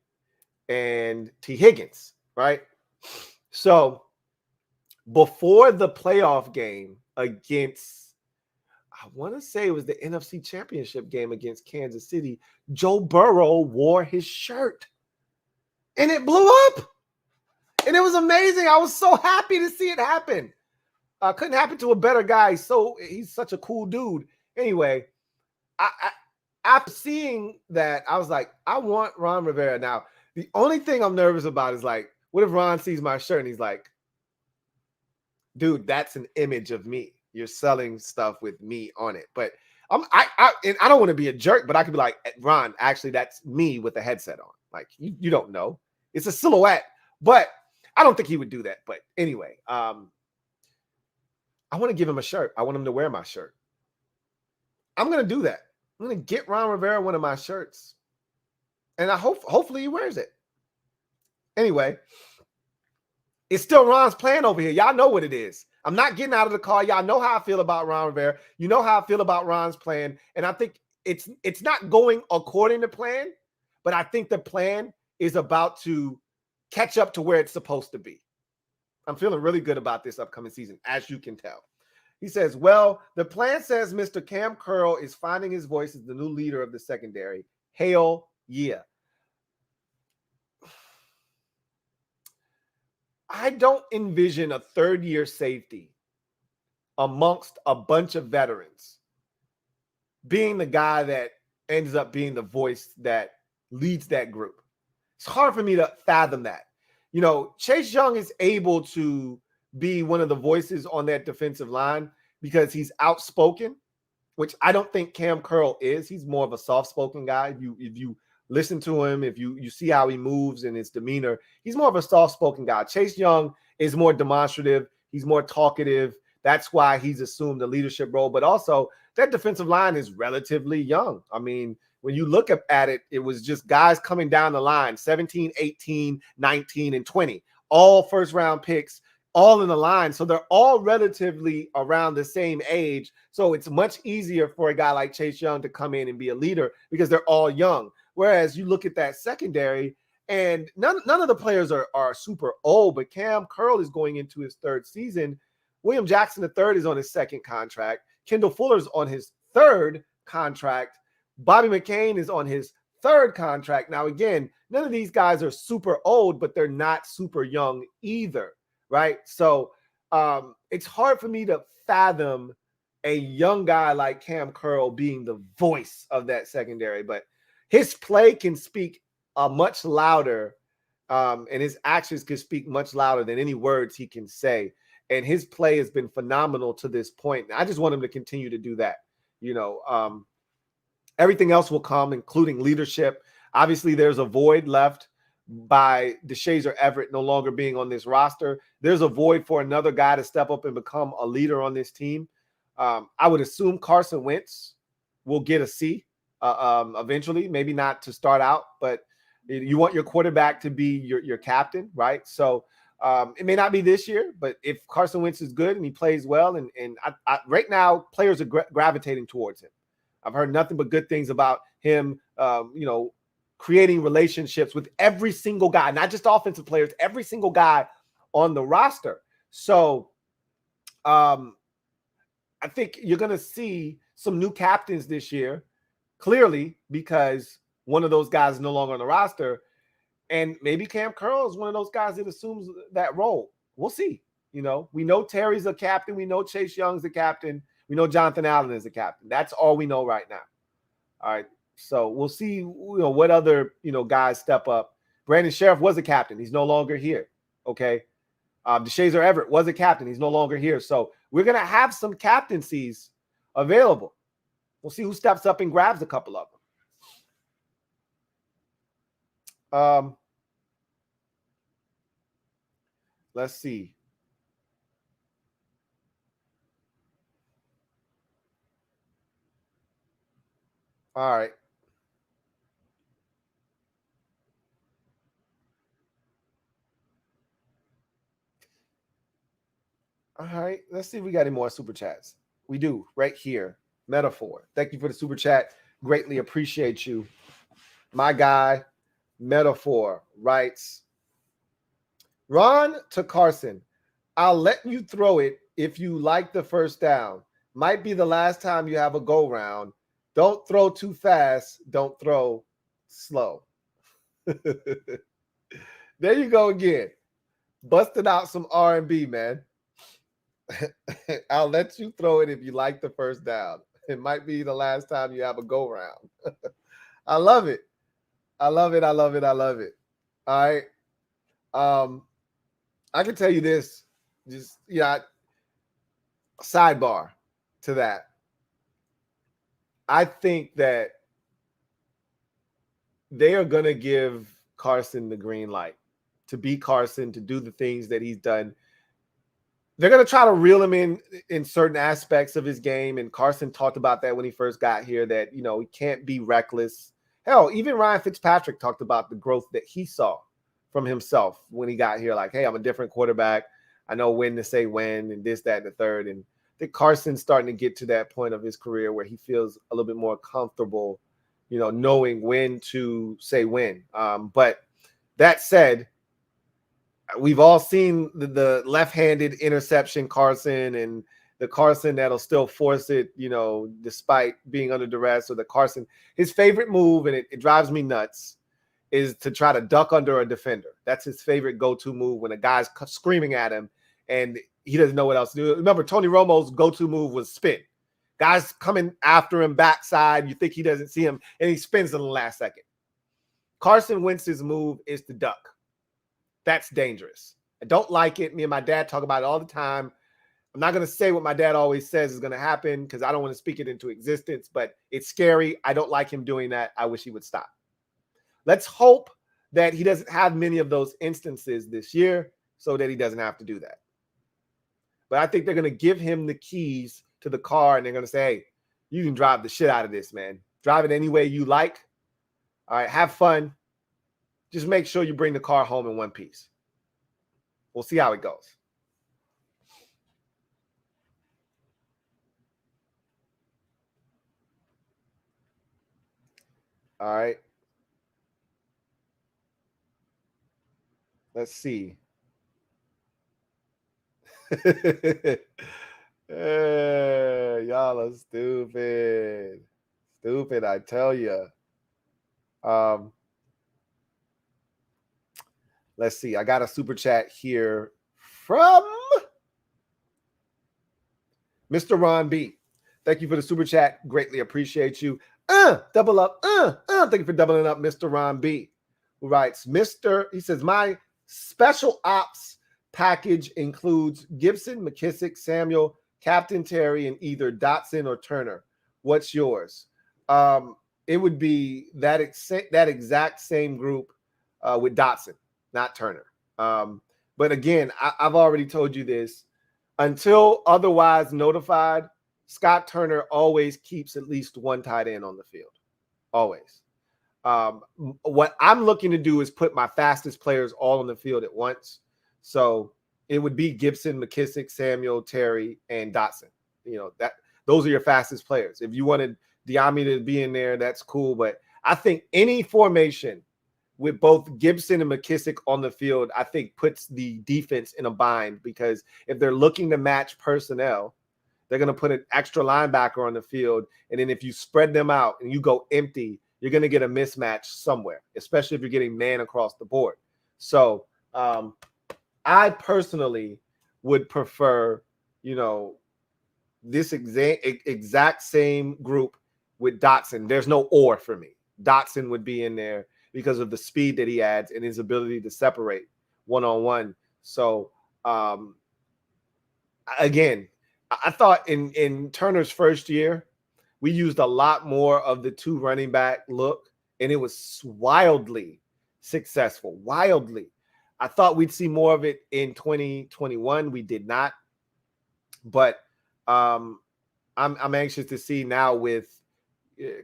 and T. Higgins, right? So before the playoff game against, I want to say it was the NFC Championship game against Kansas City, Joe Burrow wore his shirt and it blew up. And it was amazing. I was so happy to see it happen. Couldn't happen to a better guy. He's such a cool dude. Anyway, after seeing that, I was like, I want Ron Rivera. Now, the only thing I'm nervous about is like, what if Ron sees my shirt and he's like, dude, that's an image of me. You're selling stuff with me on it. But I don't want to be a jerk, but I could be like, Ron, actually, that's me with the headset on. Like, you don't know. It's a silhouette. But I don't think he would do that. But anyway, I want to give him a shirt. I want him to wear my shirt. I'm going to do that. I'm going to get Ron Rivera one of my shirts. And hopefully he wears it. Anyway, it's still Ron's plan over here. Y'all know what it is. I'm not getting out of the car. Y'all know how I feel about Ron Rivera. You know how I feel about Ron's plan. And I think it's not going according to plan, but I think the plan is about to catch up to where it's supposed to be. I'm feeling really good about this upcoming season, as you can tell. He says, well, the plan says Mr. Cam Curl is finding his voice as the new leader of the secondary. Hell yeah. I don't envision a third-year safety amongst a bunch of veterans being the guy that ends up being the voice that leads that group. It's hard for me to fathom that. You know, Chase Young is able to be one of the voices on that defensive line because he's outspoken, which I don't think Cam Curl is. He's more of a soft-spoken guy. If you listen to him, if you see how he moves and his demeanor, he's more of a soft-spoken guy. Chase Young is more demonstrative. He's more talkative. That's why he's assumed the leadership role. But also, that defensive line is relatively young. I mean, when you look at it, it was just guys coming down the line, 17, 18, 19, and 20, all first-round picks, all in the line. So they're all relatively around the same age. So it's much easier for a guy like Chase Young to come in and be a leader because they're all young. Whereas you look at that secondary, and none of the players are super old, but Cam Curl is going into his third season. William Jackson III is on his second contract. Kendall Fuller's on his third contract. Bobby McCain is on his third contract. Now, again, none of these guys are super old, but they're not super young either, right? So it's hard for me to fathom a young guy like Cam Curl being the voice of that secondary, but his play can speak much louder, and his actions can speak much louder than any words he can say. And his play has been phenomenal to this point. I just want him to continue to do that. You know, everything else will come, including leadership. Obviously, there's a void left by DeShazer Everett no longer being on this roster. There's a void for another guy to step up and become a leader on this team. I would assume Carson Wentz will get a C eventually, maybe not to start out, but you want your quarterback to be your captain, right? So it may not be this year, but if Carson Wentz is good and he plays well, and I right now players are gravitating towards him. I've heard nothing but good things about him, creating relationships with every single guy, not just offensive players, every single guy on the roster. So I think you're going to see some new captains this year, clearly, because one of those guys is no longer on the roster. And maybe Cam Curl is one of those guys that assumes that role. We'll see. You know, we know Terry's a captain. We know Chase Young's a captain. We know Jonathan Allen is a captain. That's all we know right now. All right. So we'll see, you know, what other, you know, guys step up. Brandon Sheriff was a captain. He's no longer here. Okay. DeShazer Everett was a captain. He's no longer here. So we're going to have some captaincies available. We'll see who steps up and grabs a couple of them. Let's see. All right. All right. Let's see if we got any more super chats. We do right here. Metaphor. Thank you for the super chat. Greatly appreciate you. My guy, Metaphor, writes, Ron to Carson, I'll let you throw it if you like the first down. Might be the last time you have a go round. Don't throw too fast. Don't throw slow. There you go again. Busted out some R&B, man. I'll let you throw it if you like the first down. It might be the last time you have a go round. I love it. I love it. I love it. I love it. All right. I can tell you this. Just, yeah, sidebar to that. I think that they are going to give Carson the green light to be Carson, to do the things that he's done. They're going to try to reel him in certain aspects of his game. And Carson talked about that when he first got here, that, you know, he can't be reckless. Hell, even Ryan Fitzpatrick talked about the growth that he saw from himself when he got here. Like, hey, I'm a different quarterback. I know when to say when and this, that, and the third. And I think Carson's starting to get to that point of his career where he feels a little bit more comfortable, you know, knowing when to say when. But that said, we've all seen the left-handed interception Carson, and the Carson that'll still force it, you know, despite being under duress. Or the Carson, his favorite move, and it drives me nuts, is to try to duck under a defender. That's his favorite go-to move when a guy's screaming at him and he doesn't know what else to do. Remember, Tony Romo's go-to move was spin. Guys coming after him backside, you think he doesn't see him, and he spins in the last second. Carson Wentz's move is to duck. That's dangerous. I don't like it. Me and my dad talk about it all the time. I'm not going to say what my dad always says is going to happen because I don't want to speak it into existence, but it's scary. I don't like him doing that. I wish he would stop. Let's hope that he doesn't have many of those instances this year so that he doesn't have to do that. But I think they're going to give him the keys to the car, and they're going to say, hey, you can drive the shit out of this, man. Drive it any way you like. All right, have fun. Just make sure you bring the car home in one piece. We'll see how it goes. All right. Let's see. Y'all are stupid. Stupid, I tell you. Let's see. I got a super chat here from Mr. Ron B. Thank you for the super chat. Greatly appreciate you. Double up. Thank you for doubling up, Mr. Ron B. Who writes, he says, my special ops package includes Gibson, McKissick, Samuel, Captain Terry, and either Dotson or Turner. What's yours? It would be that exact same group with Dotson, not Turner. But again, I've already told you this. Until otherwise notified, Scott Turner always keeps at least one tight end on the field. Always. What I'm looking to do is put my fastest players all on the field at once. So it would be Gibson, McKissick, Samuel, Terry, and Dotson. You know, those are your fastest players. If you wanted Diami to be in there, that's cool. But I think any formation with both Gibson and McKissick on the field, I think puts the defense in a bind, because if they're looking to match personnel, they're going to put an extra linebacker on the field. And then if you spread them out and you go empty, you're going to get a mismatch somewhere, especially if you're getting man across the board. So I personally would prefer, this exact same group with Dotson. There's no or for me. Dotson would be in there because of the speed that he adds and his ability to separate one-on-one. So, again, I thought in Turner's first year, we used a lot more of the two running back look, and it was wildly successful. Wildly. I thought we'd see more of it in 2021. We did not. But I'm anxious to see now with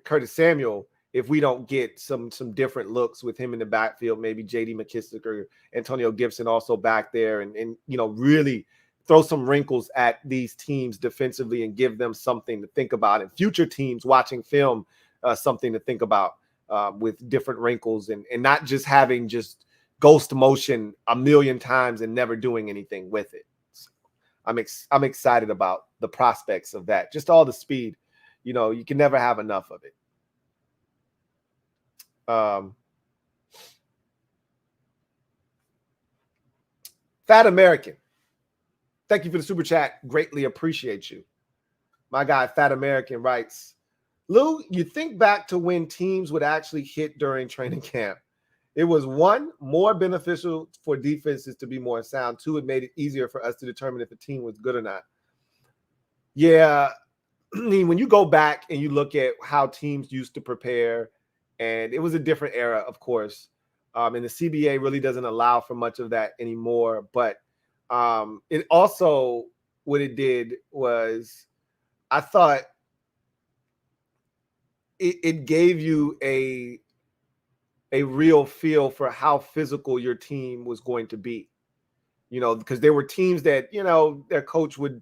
Curtis Samuel if we don't get some different looks with him in the backfield, maybe J.D. McKissick or Antonio Gibson also back there, and really throw some wrinkles at these teams defensively and give them something to think about, and future teams watching film something to think about with different wrinkles, and not just having just ghost motion a million times and never doing anything with it. So I'm excited about the prospects of that. Just all the speed, you can never have enough of it. Fat American, thank you for the super chat. Greatly appreciate you. My guy, Fat American, writes, Lou, you think back to when teams would actually hit during training camp. It was, 1, more beneficial for defenses to be more sound. 2, it made it easier for us to determine if a team was good or not. Yeah, I mean, when you go back and you look at how teams used to prepare, and it was a different era, of course, and the CBA really doesn't allow for much of that anymore. But it also, what it did was, I thought it gave you a real feel for how physical your team was going to be, because there were teams that, their coach would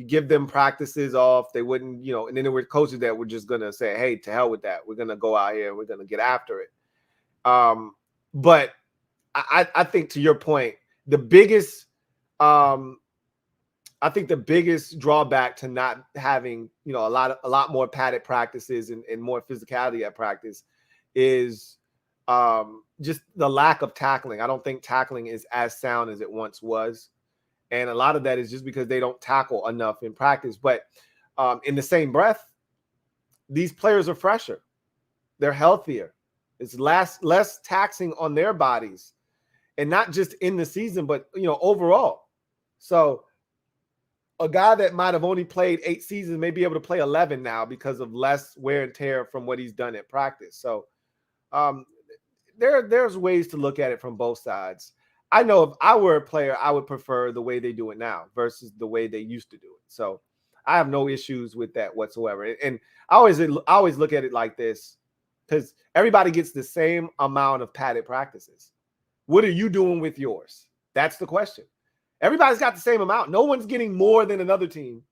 give them practices off. They wouldn't, and then there were coaches that were just going to say, hey, to hell with that. We're going to go out here and we're going to get after it. But I think, to your point, the biggest, I think the biggest drawback to not having, a lot more padded practices and more physicality at practice is just the lack of tackling. I don't think tackling is as sound as it once was. And a lot of that is just because they don't tackle enough in practice. But in the same breath, these players are fresher. They're healthier. It's less taxing on their bodies. And not just in the season, but, overall. So a guy that might have only played 8 seasons may be able to play 11 now because of less wear and tear from what he's done at practice. So there's ways to look at it from both sides. I know if I were a player, I would prefer the way they do it now versus the way they used to do it. So I have no issues with that whatsoever. And I always look at it like this, because everybody gets the same amount of padded practices. What are you doing with yours? That's the question. Everybody's got the same amount. No one's getting more than another team.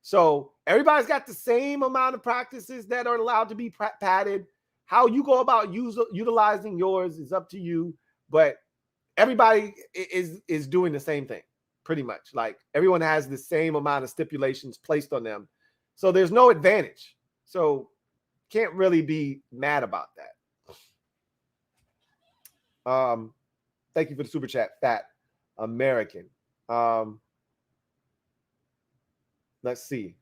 So everybody's got the same amount of practices that are allowed to be padded. How you go about utilizing yours is up to you. But everybody is doing the same thing, pretty much. Like, everyone has the same amount of stipulations placed on them. So there's no advantage. So can't really be mad about that. Thank you for the super chat, Fat American. Let's see.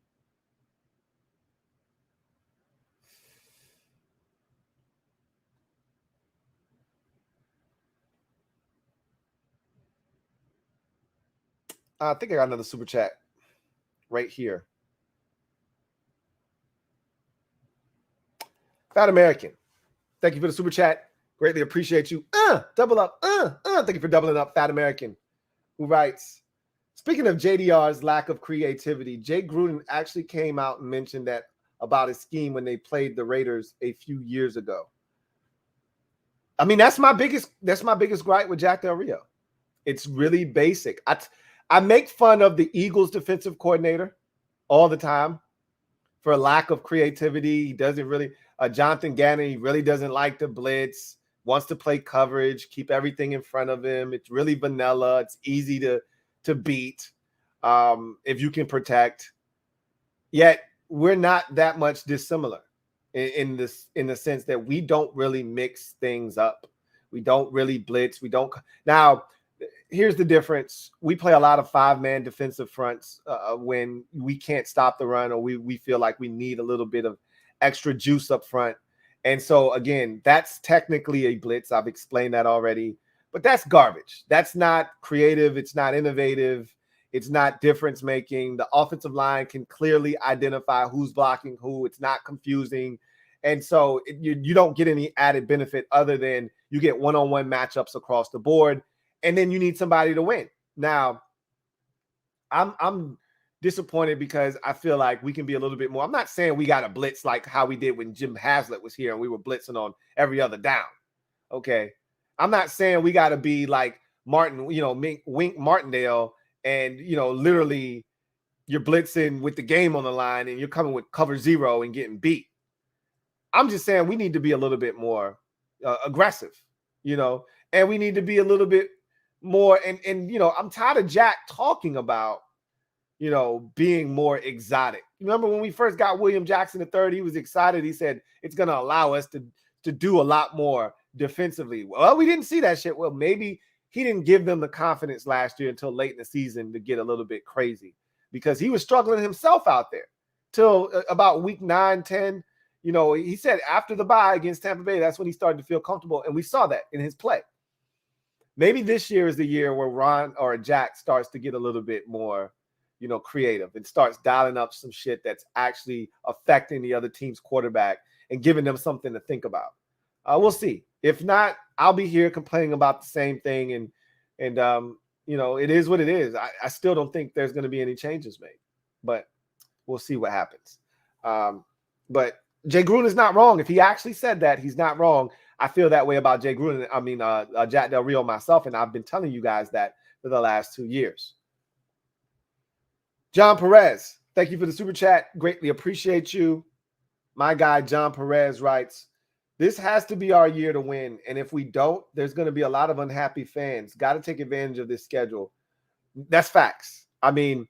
I think I got another super chat right here. Fat American, thank you for the super chat. Greatly appreciate you. Double up. Thank you for doubling up, Fat American, who writes, speaking of JDR's lack of creativity, Jay Gruden actually came out and mentioned that about his scheme when they played the Raiders a few years ago. I mean, that's my biggest gripe with Jack Del Rio. It's really basic. I make fun of the Eagles defensive coordinator all the time for a lack of creativity. He doesn't really, Jonathan Gannon, he really doesn't like to blitz, wants to play coverage, keep everything in front of him. It's really vanilla. It's easy to beat if you can protect. Yet we're not that much dissimilar in the sense that we don't really mix things up. We don't really blitz. We don't. Now, here's the difference. We play a lot of 5-man defensive fronts when we can't stop the run, or we feel like we need a little bit of extra juice up front. And so, again, that's technically a blitz. I've explained that already. But that's garbage. That's not creative. It's not innovative. It's not difference making. The offensive line can clearly identify who's blocking who. It's not confusing. And so you don't get any added benefit other than you get one-on-one matchups across the board, and then you need somebody to win. Now, I'm disappointed because I feel like we can be a little bit more. I'm not saying we got to blitz like how we did when Jim Haslett was here and we were blitzing on every other down. Okay. I'm not saying we got to be like Martin, Wink Martindale, and, literally you're blitzing with the game on the line and you're coming with cover 0 and getting beat. I'm just saying we need to be a little bit more aggressive, and we need to be a little bit more. And I'm tired of Jack talking about, being more exotic. Remember when we first got William Jackson III, he was excited. He said it's going to allow us to do a lot more defensively. Well, we didn't see that shit. Well, maybe he didn't give them the confidence last year until late in the season to get a little bit crazy, because he was struggling himself out there till about week 9, 10. He said after the bye against Tampa Bay, that's when he started to feel comfortable, and we saw that in his play. Maybe this year is the year where Ron or Jack starts to get a little bit more, creative, and starts dialing up some shit that's actually affecting the other team's quarterback and giving them something to think about. We'll see. If not, I'll be here complaining about the same thing, and it is what it is. I still don't think there's going to be any changes made, but we'll see what happens. But Jay Gruden is not wrong. If he actually said that, he's not wrong. I feel that way about Jay Gruden. I mean, Jack Del Rio myself, and I've been telling you guys that for the last 2 years. John Perez, thank you for the super chat. Greatly appreciate you. My guy, John Perez, writes, this has to be our year to win. And if we don't, there's going to be a lot of unhappy fans. Got to take advantage of this schedule. That's facts. I mean,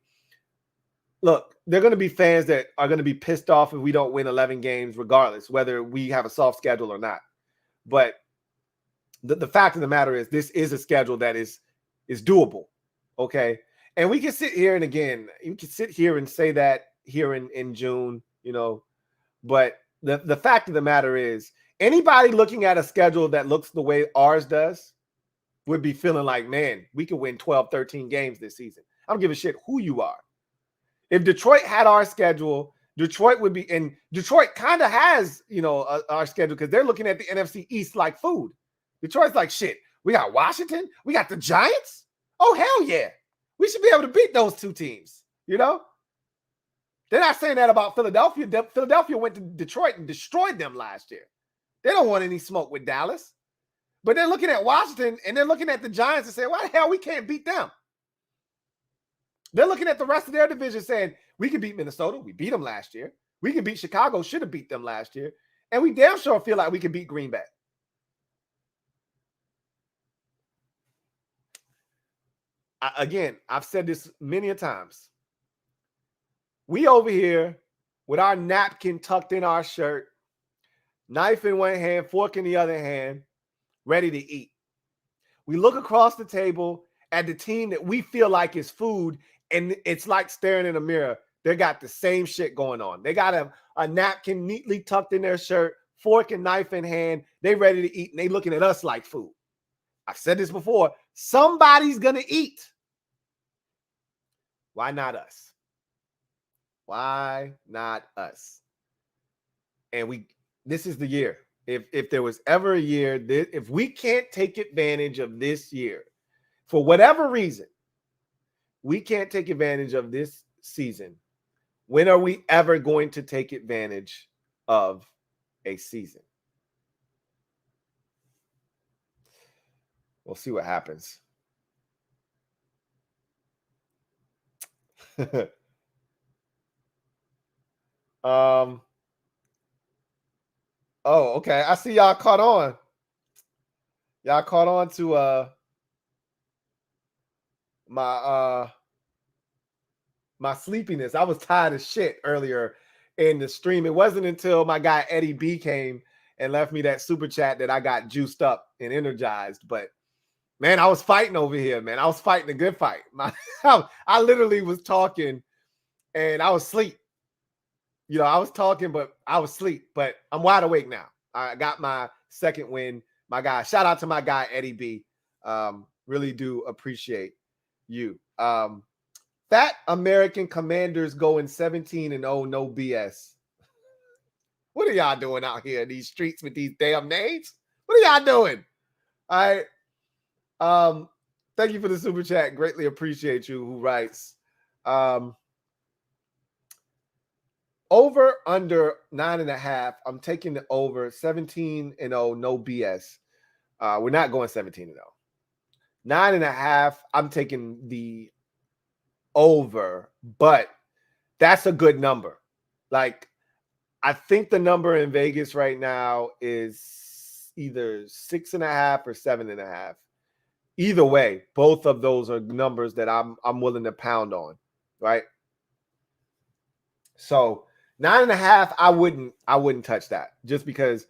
look, there are going to be fans that are going to be pissed off if we don't win 11 games, regardless, whether we have a soft schedule or not. But the fact of the matter is, this is a schedule that is doable. Okay. And we can sit here, and again, you can sit here and say that here in June, but the fact of the matter is, anybody looking at a schedule that looks the way ours does would be feeling like, man, we could win 12, 13 games this season. I don't give a shit who you are. If Detroit had our schedule, Detroit would be, and Detroit kind of has, our schedule, because they're looking at the NFC East like food. Detroit's like, shit, we got Washington, we got the Giants. Oh, hell yeah. We should be able to beat those two teams, They're not saying that about Philadelphia. Philadelphia went to Detroit and destroyed them last year. They don't want any smoke with Dallas. But they're looking at Washington, and they're looking at the Giants and saying, why the hell we can't beat them? They're looking at the rest of their division saying, we can beat Minnesota. We beat them last year. We can beat Chicago. Should have beat them last year. And we damn sure feel like we can beat Green Bay. Again, I've said this many a times. We over here with our napkin tucked in our shirt, knife in one hand, fork in the other hand, ready to eat. We look across the table at the team that we feel like is food, and it's like staring in a mirror. They got the same shit going on. They got a napkin neatly tucked in their shirt, fork and knife in hand. They ready to eat, and they looking at us like food. I've said this before. Somebody's going to eat. Why not us? Why not us? And this is the year. If there was ever a year, if we can't take advantage of this year, for whatever reason, we can't take advantage of this season, when are we ever going to take advantage of a season? We'll see what happens. Oh, okay. I see y'all caught on. Y'all caught on to my sleepiness. I was tired as shit earlier in the stream. It wasn't until my guy Eddie B came and left me that super chat that I got juiced up and energized. But Man, I was fighting over here, man. I was fighting a good fight. I literally was talking and I was asleep. I was talking, but I was asleep. But I'm wide awake now. I got my second win. My guy, shout out to my guy, Eddie B. Really do appreciate you. That American Commanders going 17-0, no BS. What are y'all doing out here in these streets with these damn names? What are y'all doing? All right. Thank you for the super chat. Greatly appreciate you. Who writes? Over under 9.5. I'm taking the over 17-0, no BS. We're not going 17-0. 9.5. I'm taking the over, but that's a good number. Like, I think the number in Vegas right now is either 6.5 or 7.5. Either way, both of those are numbers that I'm willing to pound on, right? So 9.5, I wouldn't touch that, just because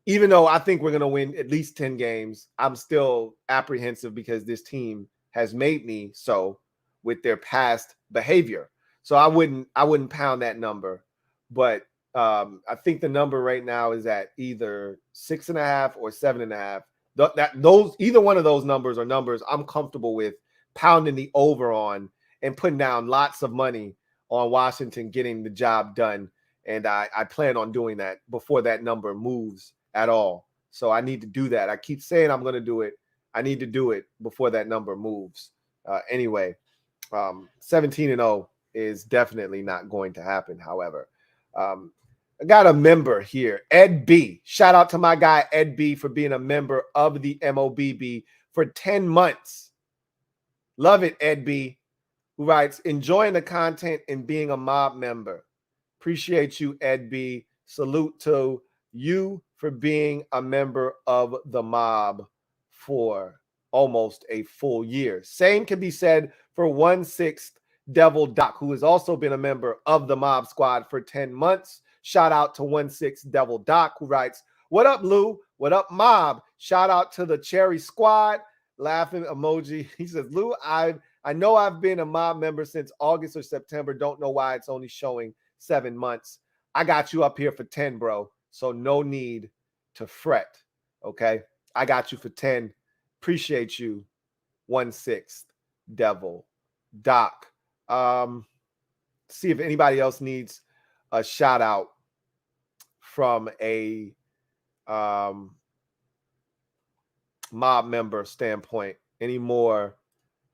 even though I think we're gonna win at least 10 games, I'm still apprehensive because this team has made me so with their past behavior. So I wouldn't pound that number, but I think the number right now is at either 6.5 or 7.5. Either one of those numbers are numbers I'm comfortable with pounding the over on and putting down lots of money on Washington getting the job done. And I plan on doing that before that number moves at all. So I need to do that. I keep saying I'm going to do it. I need to do it before that number moves. Anyway, 17-0 is definitely not going to happen. However, I got a member here, Ed B. Shout out to my guy, Ed B, for being a member of the MOBB for 10 months. Love it, Ed B, who writes, enjoying the content and being a mob member. Appreciate you, Ed B. Salute to you for being a member of the mob for almost a full year. Same can be said for 1/6 Devil Doc, who has also been a member of the Mob Squad for 10 months. Shout out to 1/6 Devil Doc, who writes, what up, Lou? What up, Mob? Shout out to the Cherry Squad. Laughing emoji. He says, Lou, I know I've been a mob member since August or September. Don't know why it's only showing 7 months. I got you up here for 10, bro. So no need to fret. Okay. I got you for 10. Appreciate you. 1/6 Devil Doc. See if anybody else needs a shout out from a mob member standpoint. Any more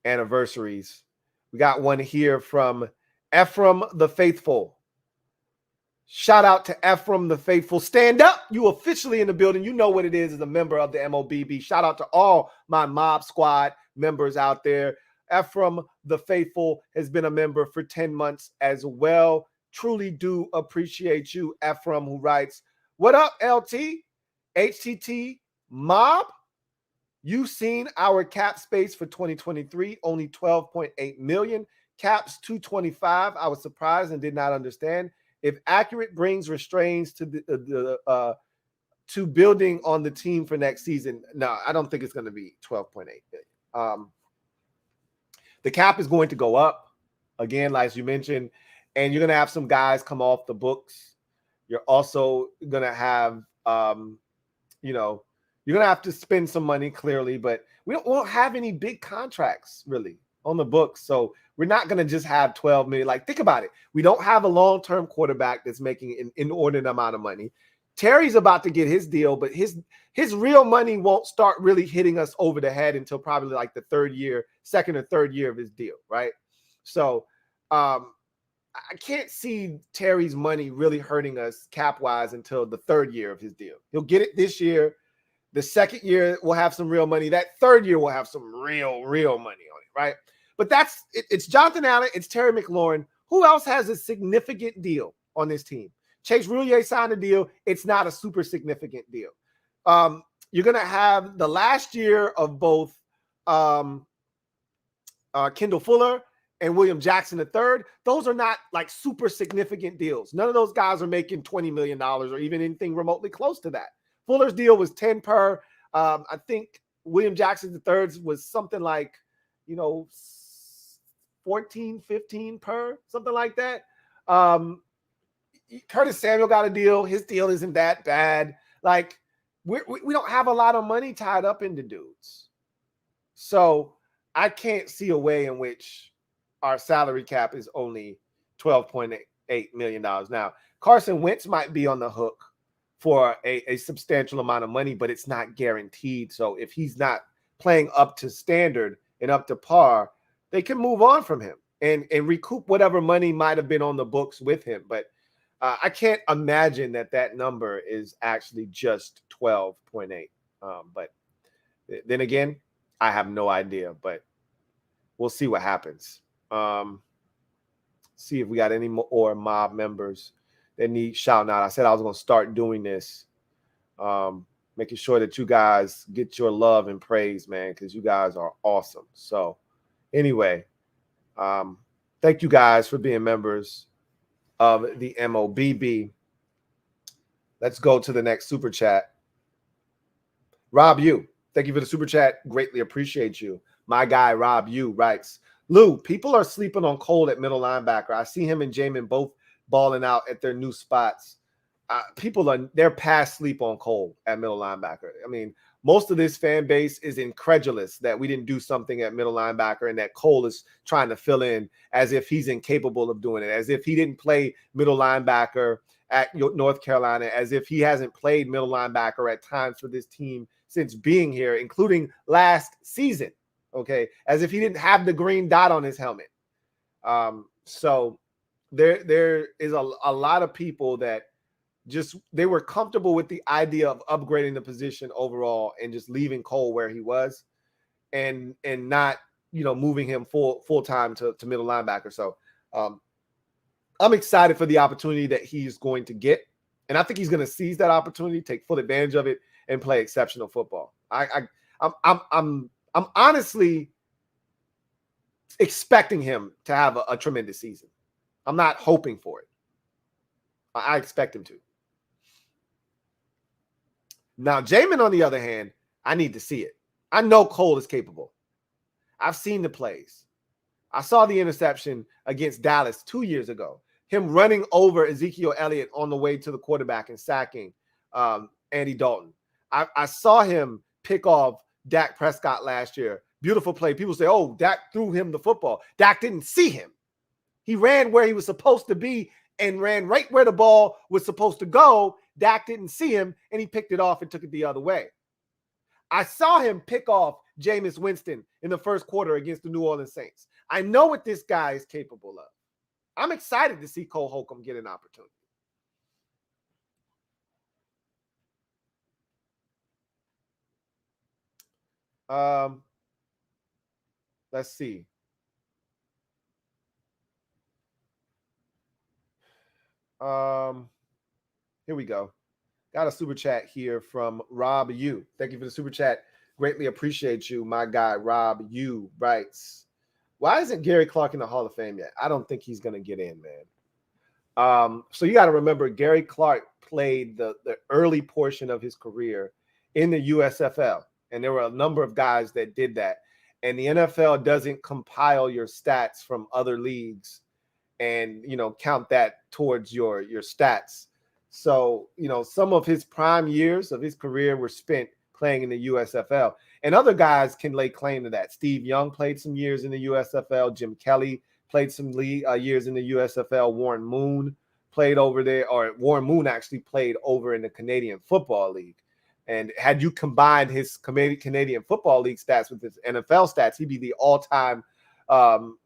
anniversaries? We got one here from Ephraim the Faithful. Shout out to Ephraim the Faithful. Stand up. You officially in the building. You know what it is as a member of the MOBB. Shout out to all my Mob Squad members out there. Ephraim the Faithful has been a member for 10 months as well. Truly do appreciate you, Ephraim, who writes, what up, LT? HTT Mob? You've seen our cap space for 2023, only 12.8 million. Caps 225. I was surprised and did not understand. If accurate brings restraints to to building on the team for next season, no, I don't think it's going to be 12.8 million. The cap is going to go up again, like you mentioned, and you're going to have some guys come off the books. You're also going to have, you're going to have to spend some money clearly, but we won't have any big contracts really on the books. So we're not going to just have 12 million. Like, think about it. We don't have a long-term quarterback that's making an inordinate amount of money. Terry's about to get his deal, but his real money won't start really hitting us over the head until probably like the second or third year of his deal, right? So I can't see Terry's money really hurting us cap-wise until the third year of his deal. He'll get it this year. The second year we'll have some real money. That third year we'll have some real money on it, right? But it's Jonathan Allen, it's Terry McLaurin. Who else has a significant deal on this team? Chase Roulier signed a deal. It's not a super significant deal. You're going to have the last year of both Kendall Fuller and William Jackson III. Those are not like super significant deals. None of those guys are making $20 million or even anything remotely close to that. Fuller's deal was 10 per. I think William Jackson III was something like, 14, 15 per, something like that. Curtis Samuel got a deal. His deal isn't that bad. Like, we don't have a lot of money tied up into dudes. So I can't see a way in which our salary cap is only $12.8 million. Now, Carson Wentz might be on the hook for a substantial amount of money, but it's not guaranteed. So if he's not playing up to standard and up to par, they can move on from him and recoup whatever money might have been on the books with him. But I can't imagine that number is actually just 12.8. But then again, I have no idea, but we'll see what happens. See if we got any more mob members that need shouting out. I said I was going to start doing this, making sure that you guys get your love and praise, man, because you guys are awesome. So anyway, thank you guys for being members of the MOBB. Let's go to the next super chat. Rob U, thank you for the super chat. Greatly appreciate you. My guy, Rob U, writes, Lou, people are sleeping on Cole at middle linebacker. I see him and Jamin both balling out at their new spots. They're past sleep on Cole at middle linebacker. I mean, most of this fan base is incredulous that we didn't do something at middle linebacker and that Cole is trying to fill in as if he's incapable of doing it, as if he didn't play middle linebacker at North Carolina, as if he hasn't played middle linebacker at times for this team since being here, including last season, okay, as if he didn't have the green dot on his helmet. So there is a lot of people that they were comfortable with the idea of upgrading the position overall and just leaving Cole where he was and not, moving him full time to middle linebacker. So I'm excited for the opportunity that he's going to get. And I think he's going to seize that opportunity, take full advantage of it, and play exceptional football. I'm honestly expecting him to have a tremendous season. I'm not hoping for it. I expect him to. Now, Jamin, on the other hand, I need to see it. I know Cole is capable. I've seen the plays. I saw the interception against Dallas 2 years ago. Him running over Ezekiel Elliott on the way to the quarterback and sacking Andy Dalton. I saw him pick off Dak Prescott last year. Beautiful play. People say, oh, Dak threw him the football. Dak didn't see him. He ran where he was supposed to be and ran right where the ball was supposed to go. Dak didn't see him, and he picked it off and took it the other way. I saw him pick off Jameis Winston in the first quarter against the New Orleans Saints. I know what this guy is capable of. I'm excited to see Cole Holcomb get an opportunity. Let's see. Here we go. Got a super chat here from Rob U. Thank you for the super chat. Greatly appreciate you. My guy, Rob U, writes, why isn't Gary Clark in the Hall of Fame yet? I don't think he's going to get in, man. So you got to remember, Gary Clark played the early portion of his career in the USFL. And there were a number of guys that did that. And the NFL doesn't compile your stats from other leagues and, count that towards your stats. So, some of his prime years of his career were spent playing in the USFL. And other guys can lay claim to that. Steve Young played some years in the USFL. Jim Kelly played some years in the USFL. Warren Moon played over there, or Warren Moon actually played over in the Canadian Football League. And had you combined his Canadian Football League stats with his NFL stats, he'd be the all-time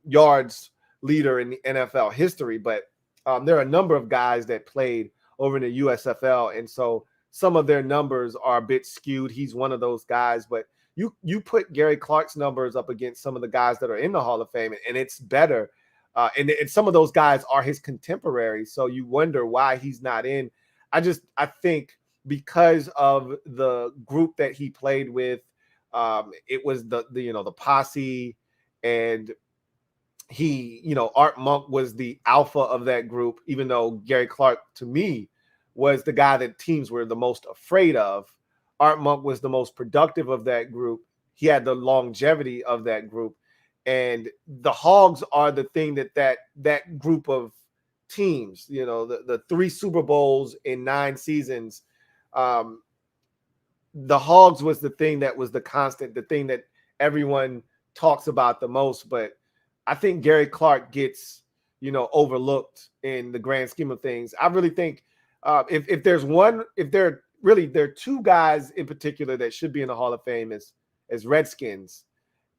yards leader in the NFL history. But there are a number of guys that played over in the USFL, and so some of their numbers are a bit skewed. He's one of those guys, but you put Gary Clark's numbers up against some of the guys that are in the Hall of Fame, and it's better. And some of those guys are his contemporaries, so you wonder why he's not in. I think because of the group that he played with, it was the posse, and he, Art Monk was the alpha of that group, even though Gary Clark, to me, was the guy that teams were the most afraid of. Art Monk was the most productive of that group. he had the longevity of that group. And the Hogs are the thing that group of teams, the 3 Super Bowls in 9 seasons. The Hogs was the thing that was the constant, the thing that everyone talks about the most. But I think Gary Clark gets, overlooked in the grand scheme of things. I really think if there are 2 guys in particular that should be in the Hall of Fame as Redskins,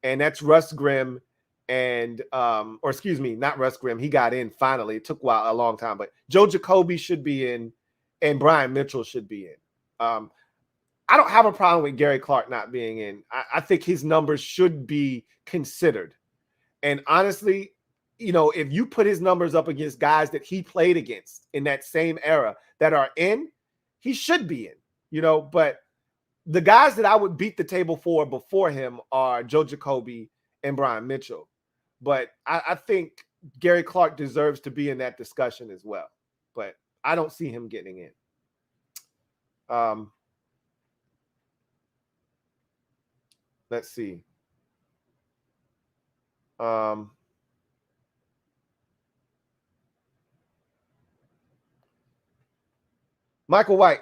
and that's Russ Grimm and or excuse me, not Russ Grimm. He got in finally. It took a long time, but Joe Jacoby should be in, and Brian Mitchell should be in. I don't have a problem with Gary Clark not being in. I think his numbers should be considered. And honestly, if you put his numbers up against guys that he played against in that same era that are in, he should be in, but the guys that I would beat the table for before him are Joe Jacoby and Brian Mitchell. But I think Gary Clark deserves to be in that discussion as well. But I don't see him getting in. Let's see. Michael White,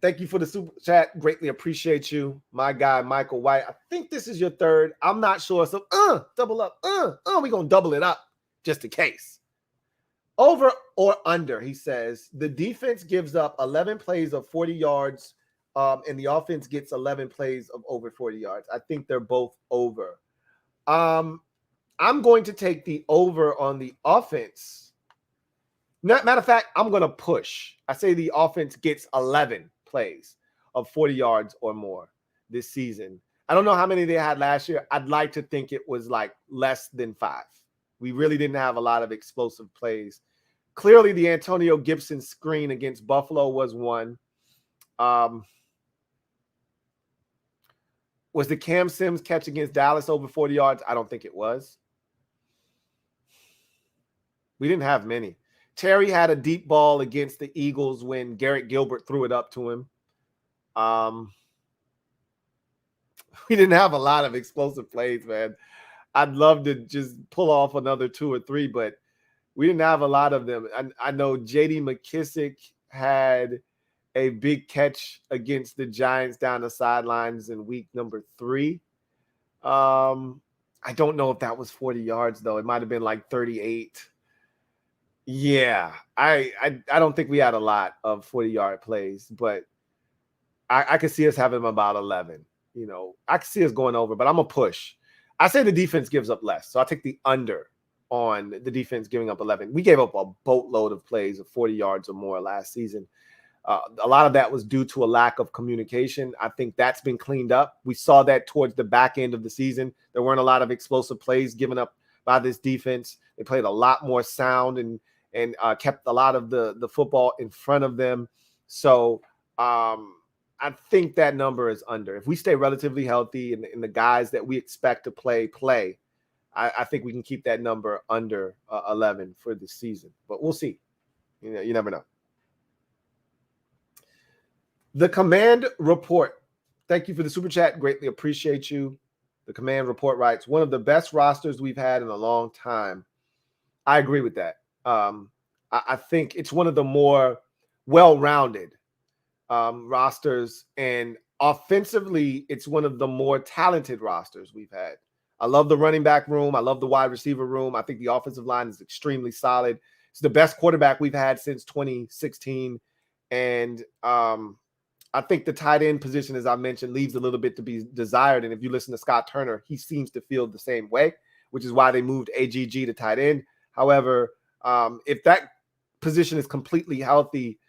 thank you for the super chat. Greatly appreciate you, my guy, Michael White. I think this is your 3rd. I'm not sure. So, double up. We're going to double it up just in case. Over or under, he says, the defense gives up 11 plays of 40 yards, and the offense gets 11 plays of over 40 yards. I think they're both over. I'm going to take the over on the offense. Matter of fact, I'm going to push. I say the offense gets 11 plays of 40 yards or more this season. I don't know how many they had last year. I'd like to think it was like less than 5. We really didn't have a lot of explosive plays. Clearly, the Antonio Gibson screen against Buffalo was one. Was the Cam Sims catch against Dallas over 40 yards? I don't think it was. We didn't have many. Terry had a deep ball against the Eagles when Garrett Gilbert threw it up to him. We didn't have a lot of explosive plays, man. I'd love to just pull off another 2 or 3, but we didn't have a lot of them. I know J.D. McKissick had a big catch against the Giants down the sidelines in week number 3. I don't know if that was 40 yards, though. It might have been like 38. Yeah, I don't think we had a lot of 40-yard plays, but I could see us having about 11. I could see us going over, but I'm going to push. I say the defense gives up less, so I'll take the under on the defense giving up 11. We gave up a boatload of plays of 40 yards or more last season. A lot of that was due to a lack of communication. I think that's been cleaned up. We saw that towards the back end of the season. There weren't a lot of explosive plays given up by this defense. They played a lot more sound and kept a lot of the football in front of them. So I think that number is under. If we stay relatively healthy and the guys that we expect to play, I think we can keep that number under 11 for this season. But we'll see. You never know. The Command Report. Thank you for the super chat. Greatly appreciate you. The Command Report writes, one of the best rosters we've had in a long time. I agree with that. I think it's one of the more well-rounded rosters, and offensively, it's one of the more talented rosters we've had. I love the running back room. I love the wide receiver room. I think the offensive line is extremely solid. It's the best quarterback we've had since 2016. And I think the tight end position, as I mentioned, leaves a little bit to be desired. And if you listen to Scott Turner, he seems to feel the same way, which is why they moved AGG to tight end. However, if that position is completely healthy,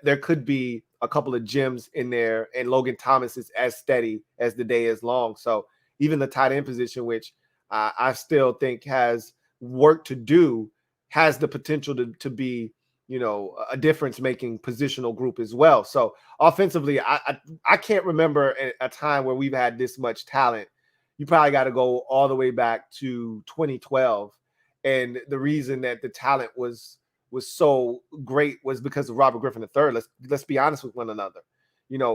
there could be a couple of gems in there, and Logan Thomas is as steady as the day is long. So even the tight end position, which I still think has work to do, has the potential to be, a difference-making positional group as well. So offensively, I can't remember a time where we've had this much talent. You probably got to go all the way back to 2012. And the reason that the talent was so great was because of Robert Griffin III. Let's be honest with one another.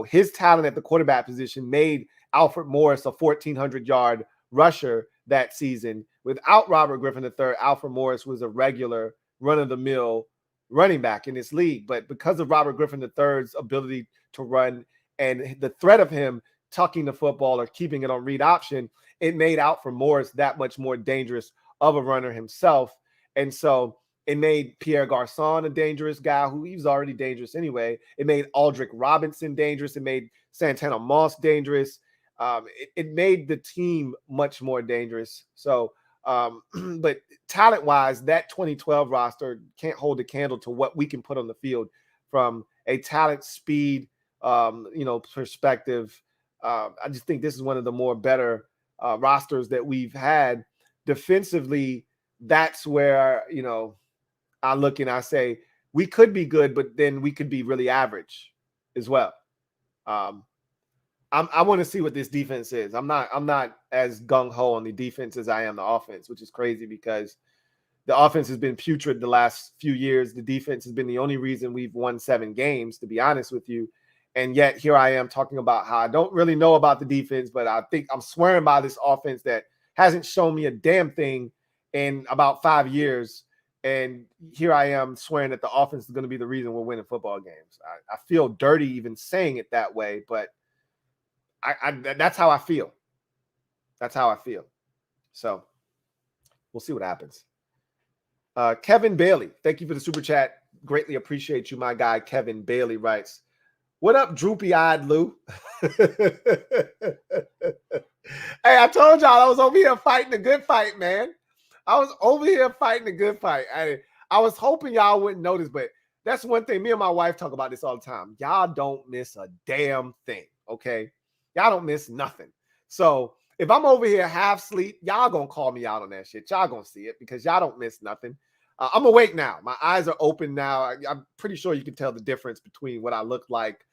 his talent at the quarterback position made Alfred Morris a 1,400-yard rusher that season. Without Robert Griffin III, Alfred Morris was a regular run-of-the-mill running back in this league. But because of Robert Griffin III's ability to run and the threat of him tucking the football or keeping it on read option, it made Alfred Morris that much more dangerous of a runner himself. And so it made Pierre Garçon a dangerous guy who he was already dangerous anyway. It made Aldrick Robinson dangerous. It made Santana Moss dangerous. It made the team much more dangerous. So, but talent-wise, that 2012 roster can't hold a candle to what we can put on the field from a talent, speed, perspective. I just think this is one of the more better rosters that we've had. Defensively, that's where, I look and I say we could be good, but then we could be really average as well. I want to see what this defense is. I'm not as gung-ho on the defense as I am the offense, which is crazy because the offense has been putrid the last few years. The defense has been the only reason we've won 7 games, to be honest with you. And yet here I am talking about how I don't really know about the defense, but I think I'm swearing by this offense that hasn't shown me a damn thing in about 5 years. And here I am swearing that the offense is going to be the reason we're winning football games. I feel dirty even saying it that way, but that's how I feel. That's how I feel. So we'll see what happens. Kevin Bailey, thank you for the super chat. Greatly appreciate you, my guy. Kevin Bailey writes, "What up, droopy-eyed Lou?" Hey, I told y'all I was over here fighting a good fight, man. I was over here fighting a good fight. I was hoping y'all wouldn't notice, but that's one thing. Me and my wife talk about this all the time. Y'all don't miss a damn thing, okay? Y'all don't miss nothing. So if I'm over here half asleep, y'all gonna call me out on that shit. Y'all gonna see it because y'all don't miss nothing. I'm awake now. My eyes are open now. I'm pretty sure you can tell the difference between what I looked like,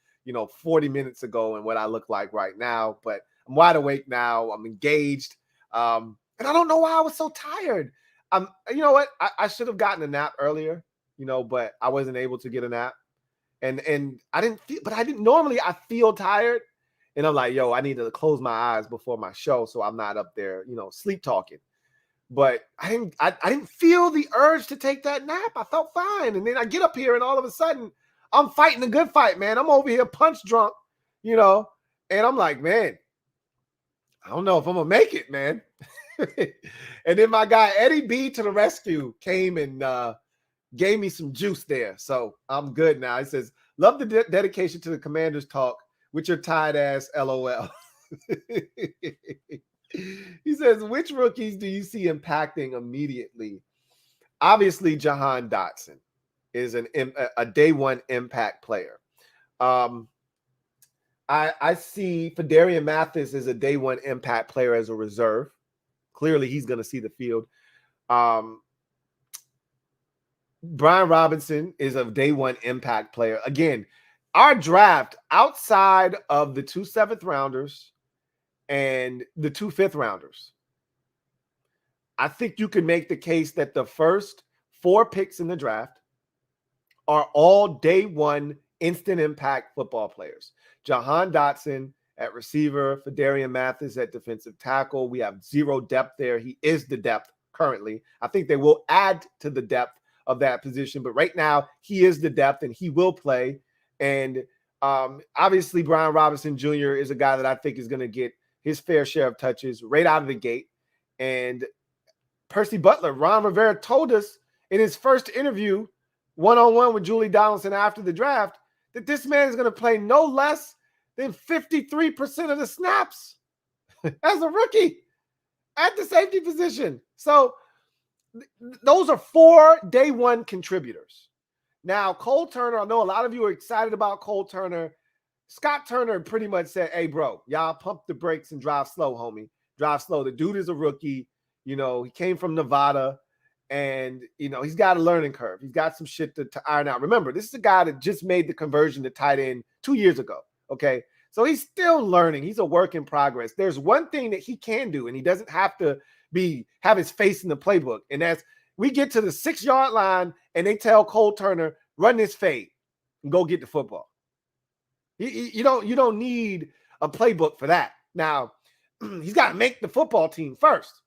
40 minutes ago and what I look like right now. But I'm wide awake now. I'm engaged. And I don't know why I was so tired. You know what? I should have gotten a nap earlier, but I wasn't able to get a nap. And I didn't feel, but I didn't normally I feel tired. And I'm like, yo, I need to close my eyes before my show so I'm not up there, sleep talking. But I didn't feel the urge to take that nap. I felt fine. And then I get up here and all of a sudden I'm fighting a good fight, man. I'm over here punch drunk, and I'm like, man, I don't know if I'm going to make it, man. And then my guy Eddie B to the rescue came and gave me some juice there. So I'm good now. He says, love the dedication to the Commanders talk with your tired ass, LOL. He says, which rookies do you see impacting immediately? Obviously, Jahan Dotson is a day one impact player. I see Fedarian Mathis as a day one impact player as a reserve. Clearly, he's going to see the field. Brian Robinson is a day one impact player. Again, our draft outside of the 2 7th-rounders and the 2 5th-rounders, I think you can make the case that the first 4 picks in the draft are all day one instant impact football players. Jahan Dotson at receiver, Fedarian Mathis at defensive tackle. We have 0 depth there. He is the depth currently. I think they will add to the depth of that position, but right now he is the depth and he will play. And obviously Brian Robinson Jr. is a guy that I think is going to get his fair share of touches right out of the gate. And Percy Butler, Ron Rivera told us in his first interview one-on-one with Julie Donaldson after the draft that this man is going to play no less than 53% of the snaps as a rookie at the safety position. So those are 4 day one contributors. Now, Cole Turner, I know a lot of you are excited about Cole Turner. Scott Turner pretty much said, hey, bro, y'all pump the brakes and drive slow, homie. Drive slow. The dude is a rookie. He came from Nevada. And, he's got a learning curve. He's got some shit to iron out. Remember, this is a guy that just made the conversion to tight end 2 years ago. Okay. So he's still learning. He's a work in progress. There's one thing that he can do, and he doesn't have to have his face in the playbook. And that's we get to the 6-yard line and they tell Cole Turner, run this fade and go get the football. You don't need a playbook for that. Now, he's got to make the football team first.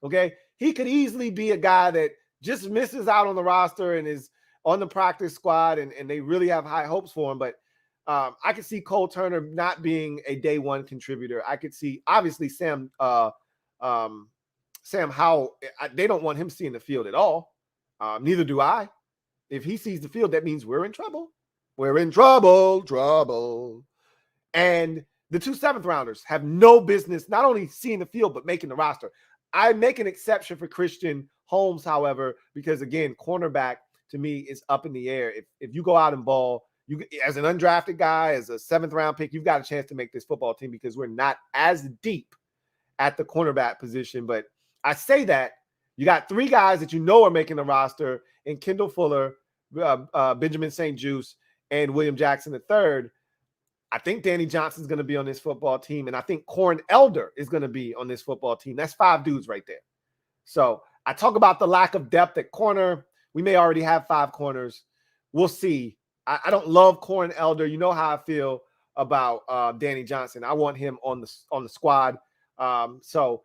Okay, he could easily be a guy that just misses out on the roster and is on the practice squad, and they really have high hopes for him. But I could see Cole Turner not being a day one contributor. I could see, obviously, Sam Howell, they don't want him seeing the field at all. Neither do I. If he sees the field, that means we're in trouble. We're in trouble. And the 2 7th rounders have no business not only seeing the field, but making the roster. I make an exception for Christian Holmes, however, because, again, cornerback to me is up in the air. If you go out and ball, you as an undrafted guy, as a 7th round pick, you've got a chance to make this football team because we're not as deep at the cornerback position. But I say that you got 3 guys that you know are making the roster in Kendall Fuller, Benjamin St-Juste, and William Jackson III. I think Danny Johnson's going to be on this football team, and I think Corn Elder is going to be on this football team. That's 5 dudes right there. So I talk about the lack of depth at corner. We may already have 5 corners. We'll see. I don't love Corn Elder. You know how I feel about Danny Johnson. I want him on the squad. So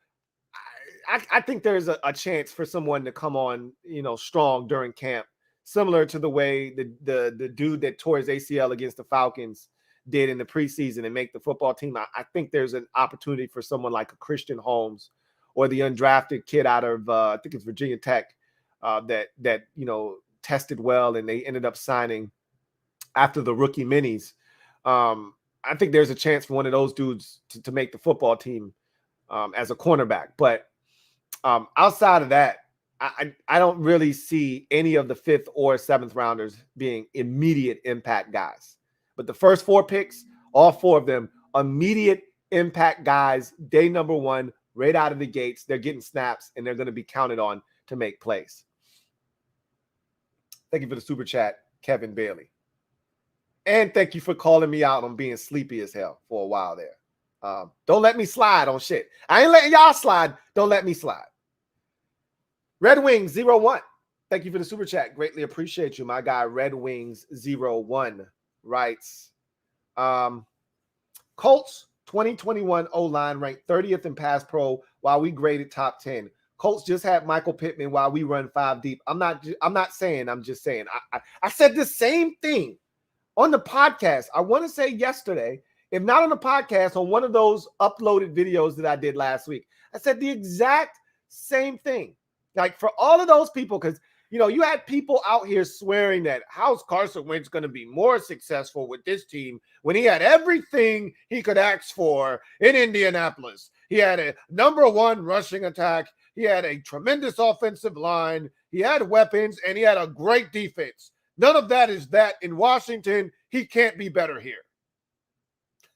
I think there's a chance for someone to come on, strong during camp, similar to the way the dude that tore his ACL against the Falcons did in the preseason and make the football team. I think there's an opportunity for someone like a Christian Holmes or the undrafted kid out of I think it's Virginia Tech that tested well and they ended up signing after the rookie minis. I think there's a chance for one of those dudes to make the football team as a cornerback. But outside of that, I don't really see any of the 5th or 7th rounders being immediate impact guys. But the first 4 picks, all 4 of them, immediate impact guys, day number 1, right out of the gates. They're getting snaps, and they're going to be counted on to make plays. Thank you for the super chat, Kevin Bailey. And thank you for calling me out on being sleepy as hell for a while there. Don't let me slide on shit. I ain't letting y'all slide. Don't let me slide. Red Wings 01. Thank you for the super chat. Greatly appreciate you. My guy, Red Wings 01. Writes, Colts 2021 O-line ranked 30th in pass pro while we graded top 10. Colts just had Michael Pittman while we run 5 deep. I'm not saying, I'm just saying. I said the same thing on the podcast. I want to say yesterday, if not on the podcast, on one of those uploaded videos that I did last week. I said the exact same thing. Like for all of those people, because you had people out here swearing that how's Carson Wentz going to be more successful with this team when he had everything he could ask for in Indianapolis. He had a number 1 rushing attack. He had a tremendous offensive line. He had weapons, and he had a great defense. None of that is that in Washington. He can't be better here.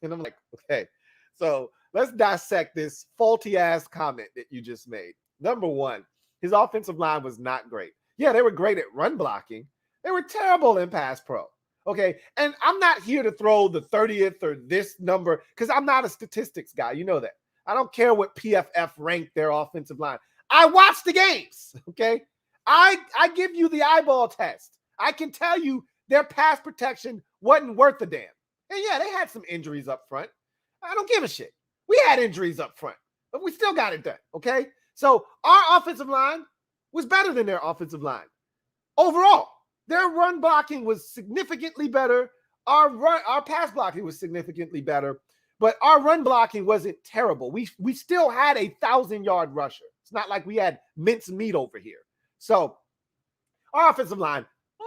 And I'm like, okay, so let's dissect this faulty-ass comment that you just made. Number 1, his offensive line was not great. Yeah, they were great at run blocking. They were terrible in pass pro. Okay, and I'm not here to throw the 30th or this number because I'm not a statistics guy. You know that. I don't care what PFF ranked their offensive line. I watch the games, okay? I give you the eyeball test. I can tell you their pass protection wasn't worth a damn. And yeah, they had some injuries up front. I don't give a shit. We had injuries up front, but we still got it done, okay? So our offensive line was better than their offensive line. Overall, their run blocking was significantly better. Our pass blocking was significantly better, but our run blocking wasn't terrible. We still had a 1,000-yard rusher. It's not like we had minced meat over here. So our offensive line,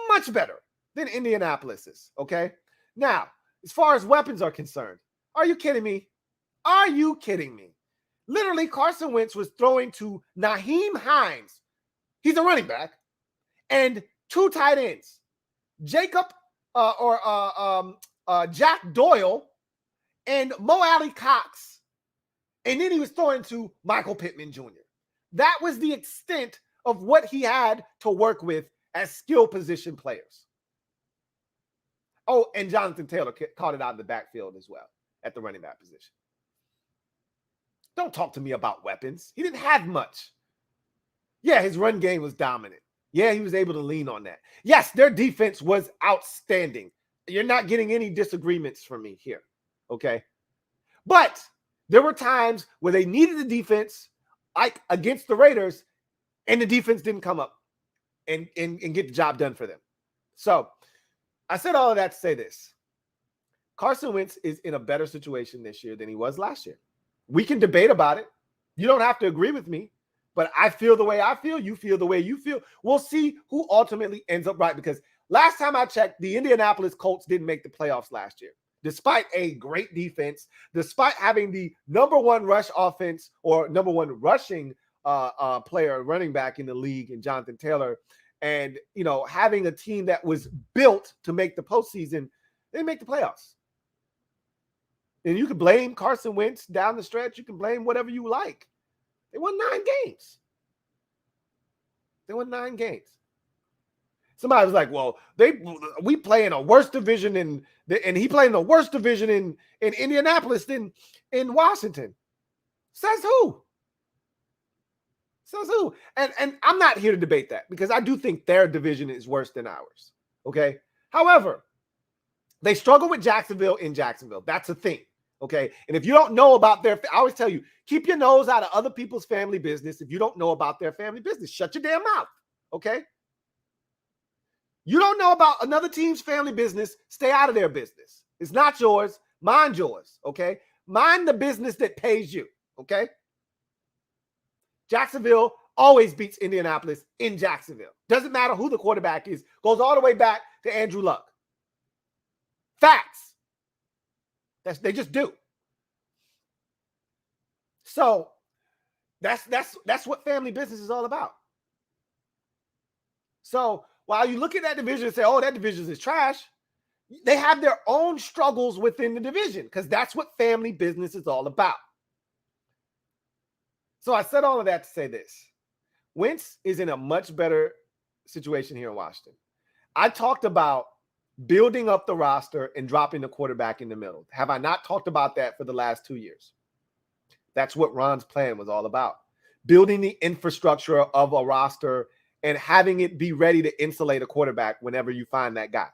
much better than Indianapolis's, okay? Now, as far as weapons are concerned, are you kidding me? Are you kidding me? Literally, Carson Wentz was throwing to Nyheim Hines. He's a running back. And 2 tight ends. Jack Doyle and Mo Alley Cox. And then he was throwing to Michael Pittman Jr. That was the extent of what he had to work with as skill position players. Oh, and Jonathan Taylor caught it out of the backfield as well at the running back position. Don't talk to me about weapons. He didn't have much. Yeah, his run game was dominant. Yeah, he was able to lean on that. Yes, their defense was outstanding. You're not getting any disagreements from me here, okay? But there were times where they needed the defense, like against the Raiders, and the defense didn't come up and get the job done for them. So I said all of that to say this. Carson Wentz is in a better situation this year than he was last year. We can debate about it. You don't have to agree with me, but I feel the way I feel. You feel the way you feel. We'll see who ultimately ends up right, because last time I checked, the Indianapolis Colts didn't make the playoffs last year, despite a great defense, despite having the number one rush offense or number one rushing player, running back in the league in Jonathan Taylor, and, you know, having a team that was built to make the postseason. They didn't make the playoffs. And you can blame Carson Wentz down the stretch. You can blame whatever you like. They won 9 games. They won 9 games. Somebody was like, well, we play in a worse division and he played in a worse division in Indianapolis than in Washington. Says who? Says who? And I'm not here to debate that, because I do think their division is worse than ours. Okay. However, they struggle with Jacksonville in Jacksonville. That's a thing. Okay. And if you don't know about I always tell you, keep your nose out of other people's family business. If you don't know about their family business, shut your damn mouth. Okay. You don't know about another team's family business, stay out of their business. It's not yours. Mind yours. Okay. Mind the business that pays you. Okay. Jacksonville always beats Indianapolis in Jacksonville. Doesn't matter who the quarterback is. Goes all the way back to Andrew Luck. Facts. They just do. So that's what family business is all about. So while you look at that division and say, oh, that division is trash, they have their own struggles within the division, because that's what family business is all about. So I said all of that to say this. Wentz is in a much better situation here in Washington. I talked about building up the roster and dropping the quarterback in the middle. Have I not talked about that for the last 2 years? That's what Ron's plan was all about. Building the infrastructure of a roster and having it be ready to insulate a quarterback whenever you find that guy.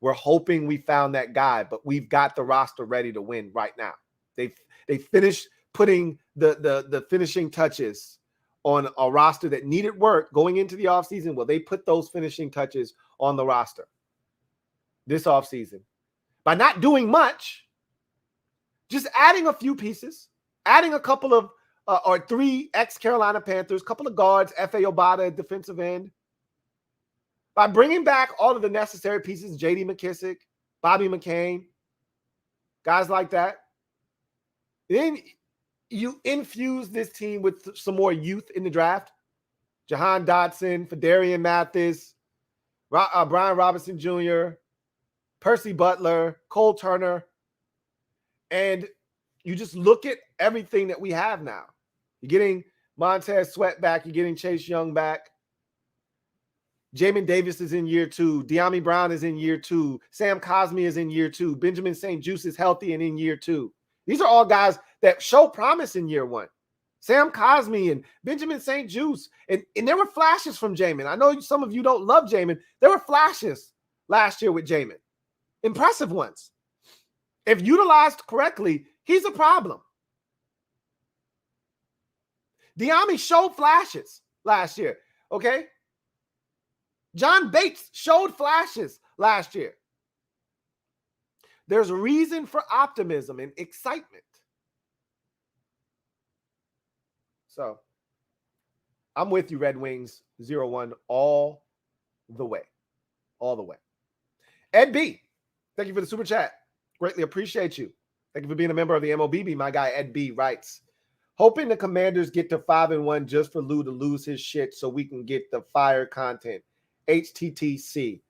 We're hoping we found that guy, but we've got the roster ready to win right now. They finished putting the finishing touches on a roster that needed work going into the offseason. Well, they put those finishing touches on the roster this offseason by not doing much, just adding a few pieces, adding a couple of or 3 ex-Carolina Panthers, couple of guards, F.A. Obata, defensive end, by bringing back all of the necessary pieces, J.D. McKissick, Bobby McCain, guys like that. Then you infuse this team with some more youth in the draft. Jahan Dotson, Fedarian Mathis, Brian Robinson Jr., Percy Butler, Cole Turner. And you just look at everything that we have now. You're getting Montez Sweat back. You're getting Chase Young back. Jamin Davis is in year 2. De'Ami Brown is in year 2. Sam Cosmi is in year 2. Benjamin St. Juste is healthy and in year 2. These are all guys that show promise in year 1. Sam Cosmi and Benjamin St. Juste. And there were flashes from Jamin. I know some of you don't love Jamin. There were flashes last year with Jamin. Impressive ones. If utilized correctly, he's a problem. De'Ami showed flashes last year, okay? John Bates showed flashes last year. There's reason for optimism and excitement. So, I'm with you, Red Wings 0-1 all the way. All the way. Ed B, thank you for the super chat. Greatly appreciate you. Thank you for being a member of the MOBB. My guy Ed B writes, hoping the Commanders get to 5-1 just for Lou to lose his shit so we can get the fire content. HTTC.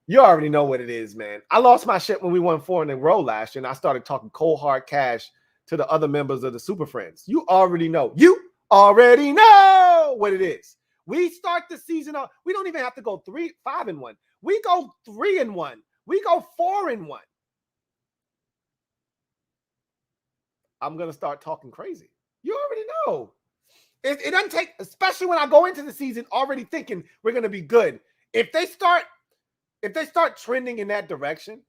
You already know what it is, man. I lost my shit when we won 4 in a row last year, and I started talking cold hard cash to the other members of the Super Friends. You already know. You already know what it is. We start the season off. We don't even have to go 5-1. We go 3-1. We go 4-1. I'm going to start talking crazy. You already know. It doesn't take, especially when I go into the season already thinking we're going to be good. If they start if they start trending in that direction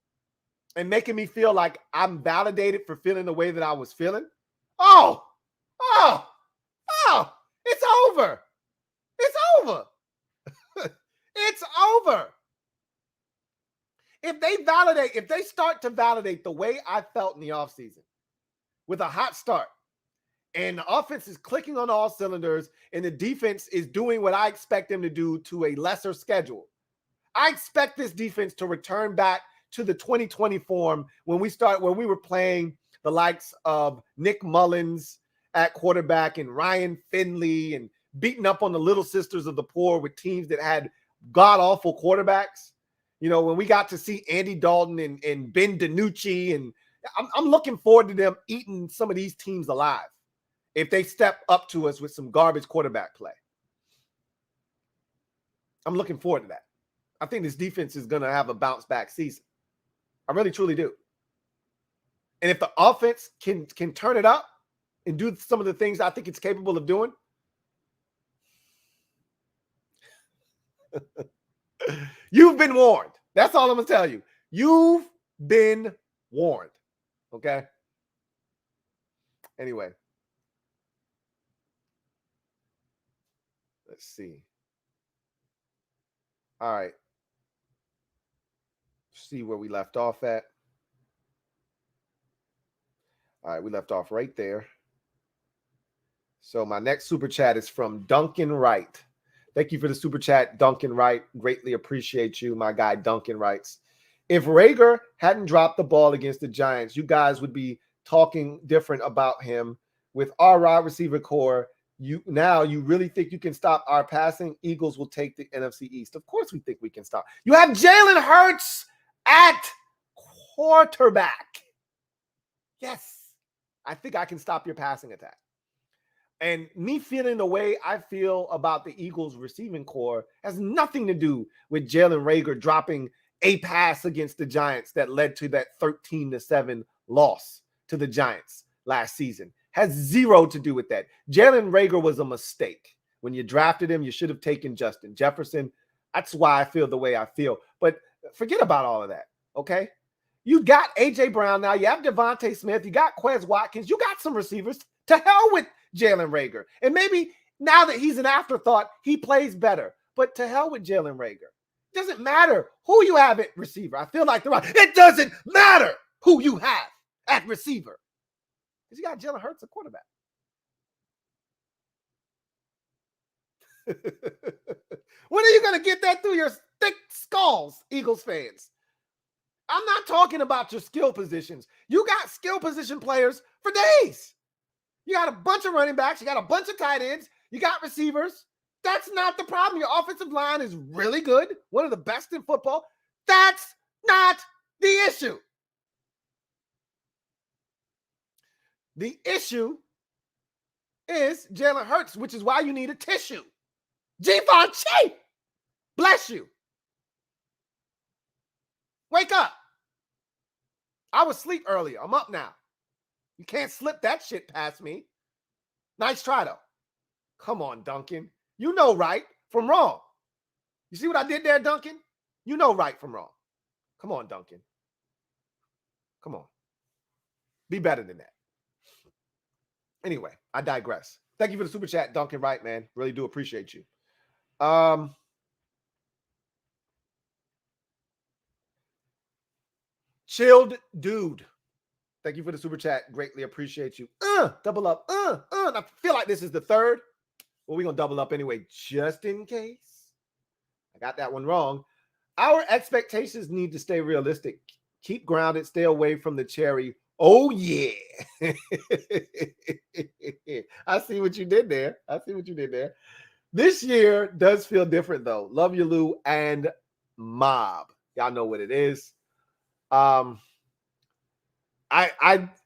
and making me feel like I'm validated for feeling the way that I was feeling, oh, it's over. It's over. It's over. If they start to validate the way I felt in the offseason with a hot start, and the offense is clicking on all cylinders, and the defense is doing what I expect them to do to a lesser schedule, I expect this defense to return back to the 2020 form when we were playing the likes of Nick Mullins at quarterback and Ryan Finley and beating up on the little sisters of the poor with teams that had god-awful quarterbacks. You know, when we got to see Andy Dalton and Ben DiNucci, and I'm looking forward to them eating some of these teams alive if they step up to us with some garbage quarterback play. I'm looking forward to that. I think this defense is going to have a bounce back season. I really, truly do. And if the offense can turn it up and do some of the things I think it's capable of doing, you've been warned. That's all I'm going to tell you. You've been warned. Okay? Anyway. Let's see. All right. See where we left off at. All right, we left off right there. So my next super chat is from Duncan Wright. Thank you for the super chat, Duncan Wright. Greatly appreciate you. My guy Duncan writes, if Rager hadn't dropped the ball against the Giants, you guys would be talking different about him. With our wide receiver core, you really think you can stop our passing? Eagles will take the NFC East. Of course we think we can stop. You have Jalen Hurts at quarterback. Yes, I think I can stop your passing attack. And me feeling the way I feel about the Eagles receiving core has nothing to do with Jalen Reagor dropping a pass against the Giants that led to that 13-7 loss to the Giants last season. Has zero to do with that. Jalen Reagor was a mistake. When you drafted him, you should have taken Justin Jefferson. That's why I feel the way I feel. But forget about all of that, okay? You got A.J. Brown now. You have Devontae Smith. You got Quez Watkins. You got some receivers. To hell with Jalen Reagor. And maybe now that he's an afterthought, he plays better. But to hell with Jalen Reagor. It doesn't matter who you have at receiver. I feel like it doesn't matter who you have at receiver. Because you got Jalen Hurts at quarterback. When are you going to get that through your thick skulls, Eagles fans? I'm not talking about your skill positions. You got skill position players for days. You got a bunch of running backs. You got a bunch of tight ends. You got receivers. That's not the problem. Your offensive line is really good. One of the best in football. That's not the issue. The issue is Jalen Hurts, which is why you need a tissue. Givenchy, bless you. Wake up. I was asleep earlier. I'm up now. You can't slip that shit past me. Nice try, though. Come on, Duncan. You know right from wrong. You see what I did there, Duncan? You know right from wrong. Come on, Duncan. Come on. Be better than that. Anyway, I digress. Thank you for the super chat, Duncan Wright, man. Really do appreciate you. Chilled Dude. Thank you for the super chat. Greatly appreciate you. Double up. I feel like this is the third. Well, we're going to double up anyway, just in case. I got that one wrong. Our expectations need to stay realistic. Keep grounded. Stay away from the cherry. Oh, yeah. I see what you did there. This year does feel different, though. Love you, Lou, and Mob. Y'all know what it is.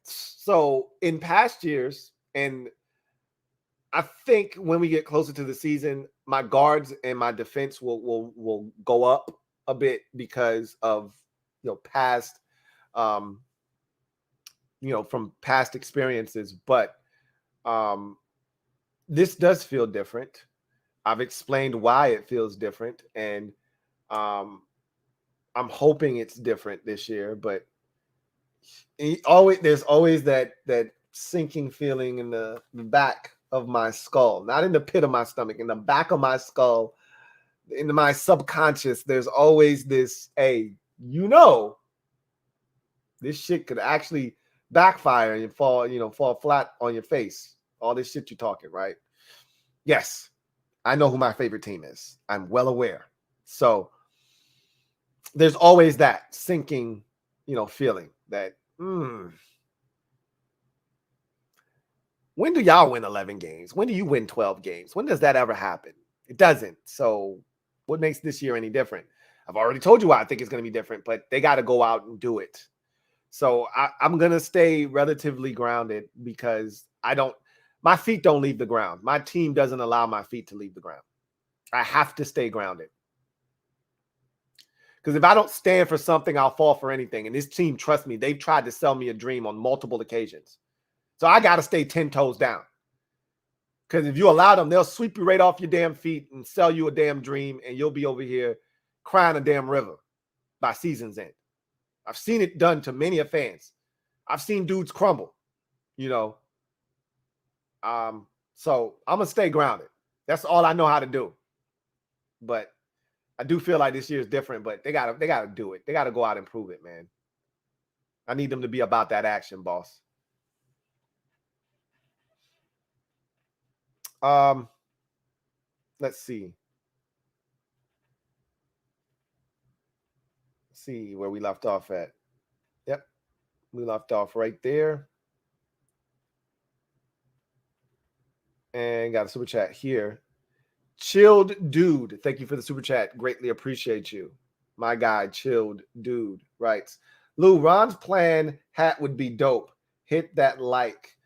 So in past years, and I think when we get closer to the season, my guards and my defense will go up a bit because of past from past experiences. But this does feel different. I've explained why it feels different, and I'm hoping it's different this year, but there's always that sinking feeling in the back of my skull, not in the pit of my stomach, in the back of my skull, in my subconscious. There's always this, hey, this shit could actually backfire and fall flat on your face. All this shit you're talking, right? Yes, I know who my favorite team is. I'm well aware. So there's always that sinking, feeling that, when do y'all win 11 games? When do you win 12 games? When does that ever happen? It doesn't. So what makes this year any different? I've already told you why I think it's going to be different, but they got to go out and do it. So I'm going to stay relatively grounded because my feet don't leave the ground. My team doesn't allow my feet to leave the ground. I have to stay grounded. Because if I don't stand for something, I'll fall for anything. And this team, trust me, they've tried to sell me a dream on multiple occasions. So I got to stay 10 toes down. Because if you allow them, they'll sweep you right off your damn feet and sell you a damn dream, and you'll be over here crying a damn river by season's end. I've seen it done to many of fans. I've seen dudes crumble, So I'm going to stay grounded. That's all I know how to do. But I do feel like this year is different, but they gotta do it. They gotta go out and prove it, man. I need them to be about that action, boss. Let's see. See where we left off at. Yep, we left off right there. And got a super chat here. Chilled Dude, thank you for the super chat. Greatly appreciate you. My guy, Chilled Dude, writes, Lou, Ron's plan hat would be dope. Hit that like.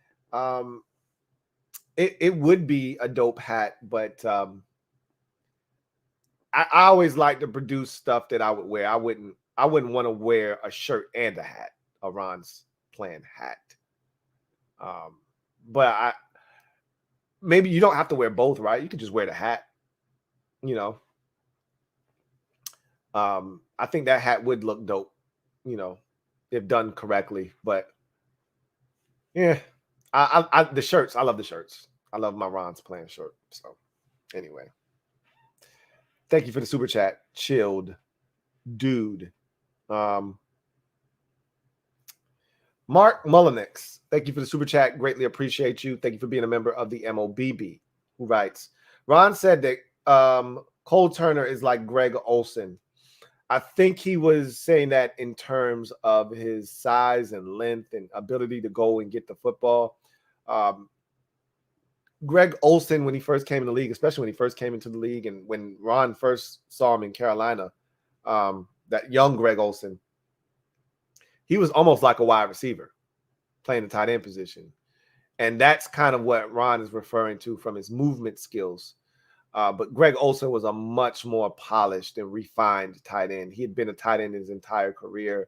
It would be a dope hat, but I always like to produce stuff that I would wear. I wouldn't want to wear a shirt and a hat, a Ron's plan hat. But maybe you don't have to wear both, right? You could just wear the hat. I think that hat would look dope, if done correctly. But yeah, the shirts. I love the shirts. I love my Ron's plan shirt. So anyway, thank you for the super chat, Chilled Dude. Mark Mullenix, thank you for the super chat. Greatly appreciate you. Thank you for being a member of the MOBB, who writes, Ron said that Cole Turner is like Greg Olsen. I think he was saying that in terms of his size and length and ability to go and get the football. Greg Olsen, when he first came in the league, especially when he first came into the league and when Ron first saw him in Carolina, that young Greg Olsen, he was almost like a wide receiver playing the tight end position. And that's kind of what Ron is referring to from his movement skills. But Greg Olsen was a much more polished and refined tight end. He had been a tight end his entire career.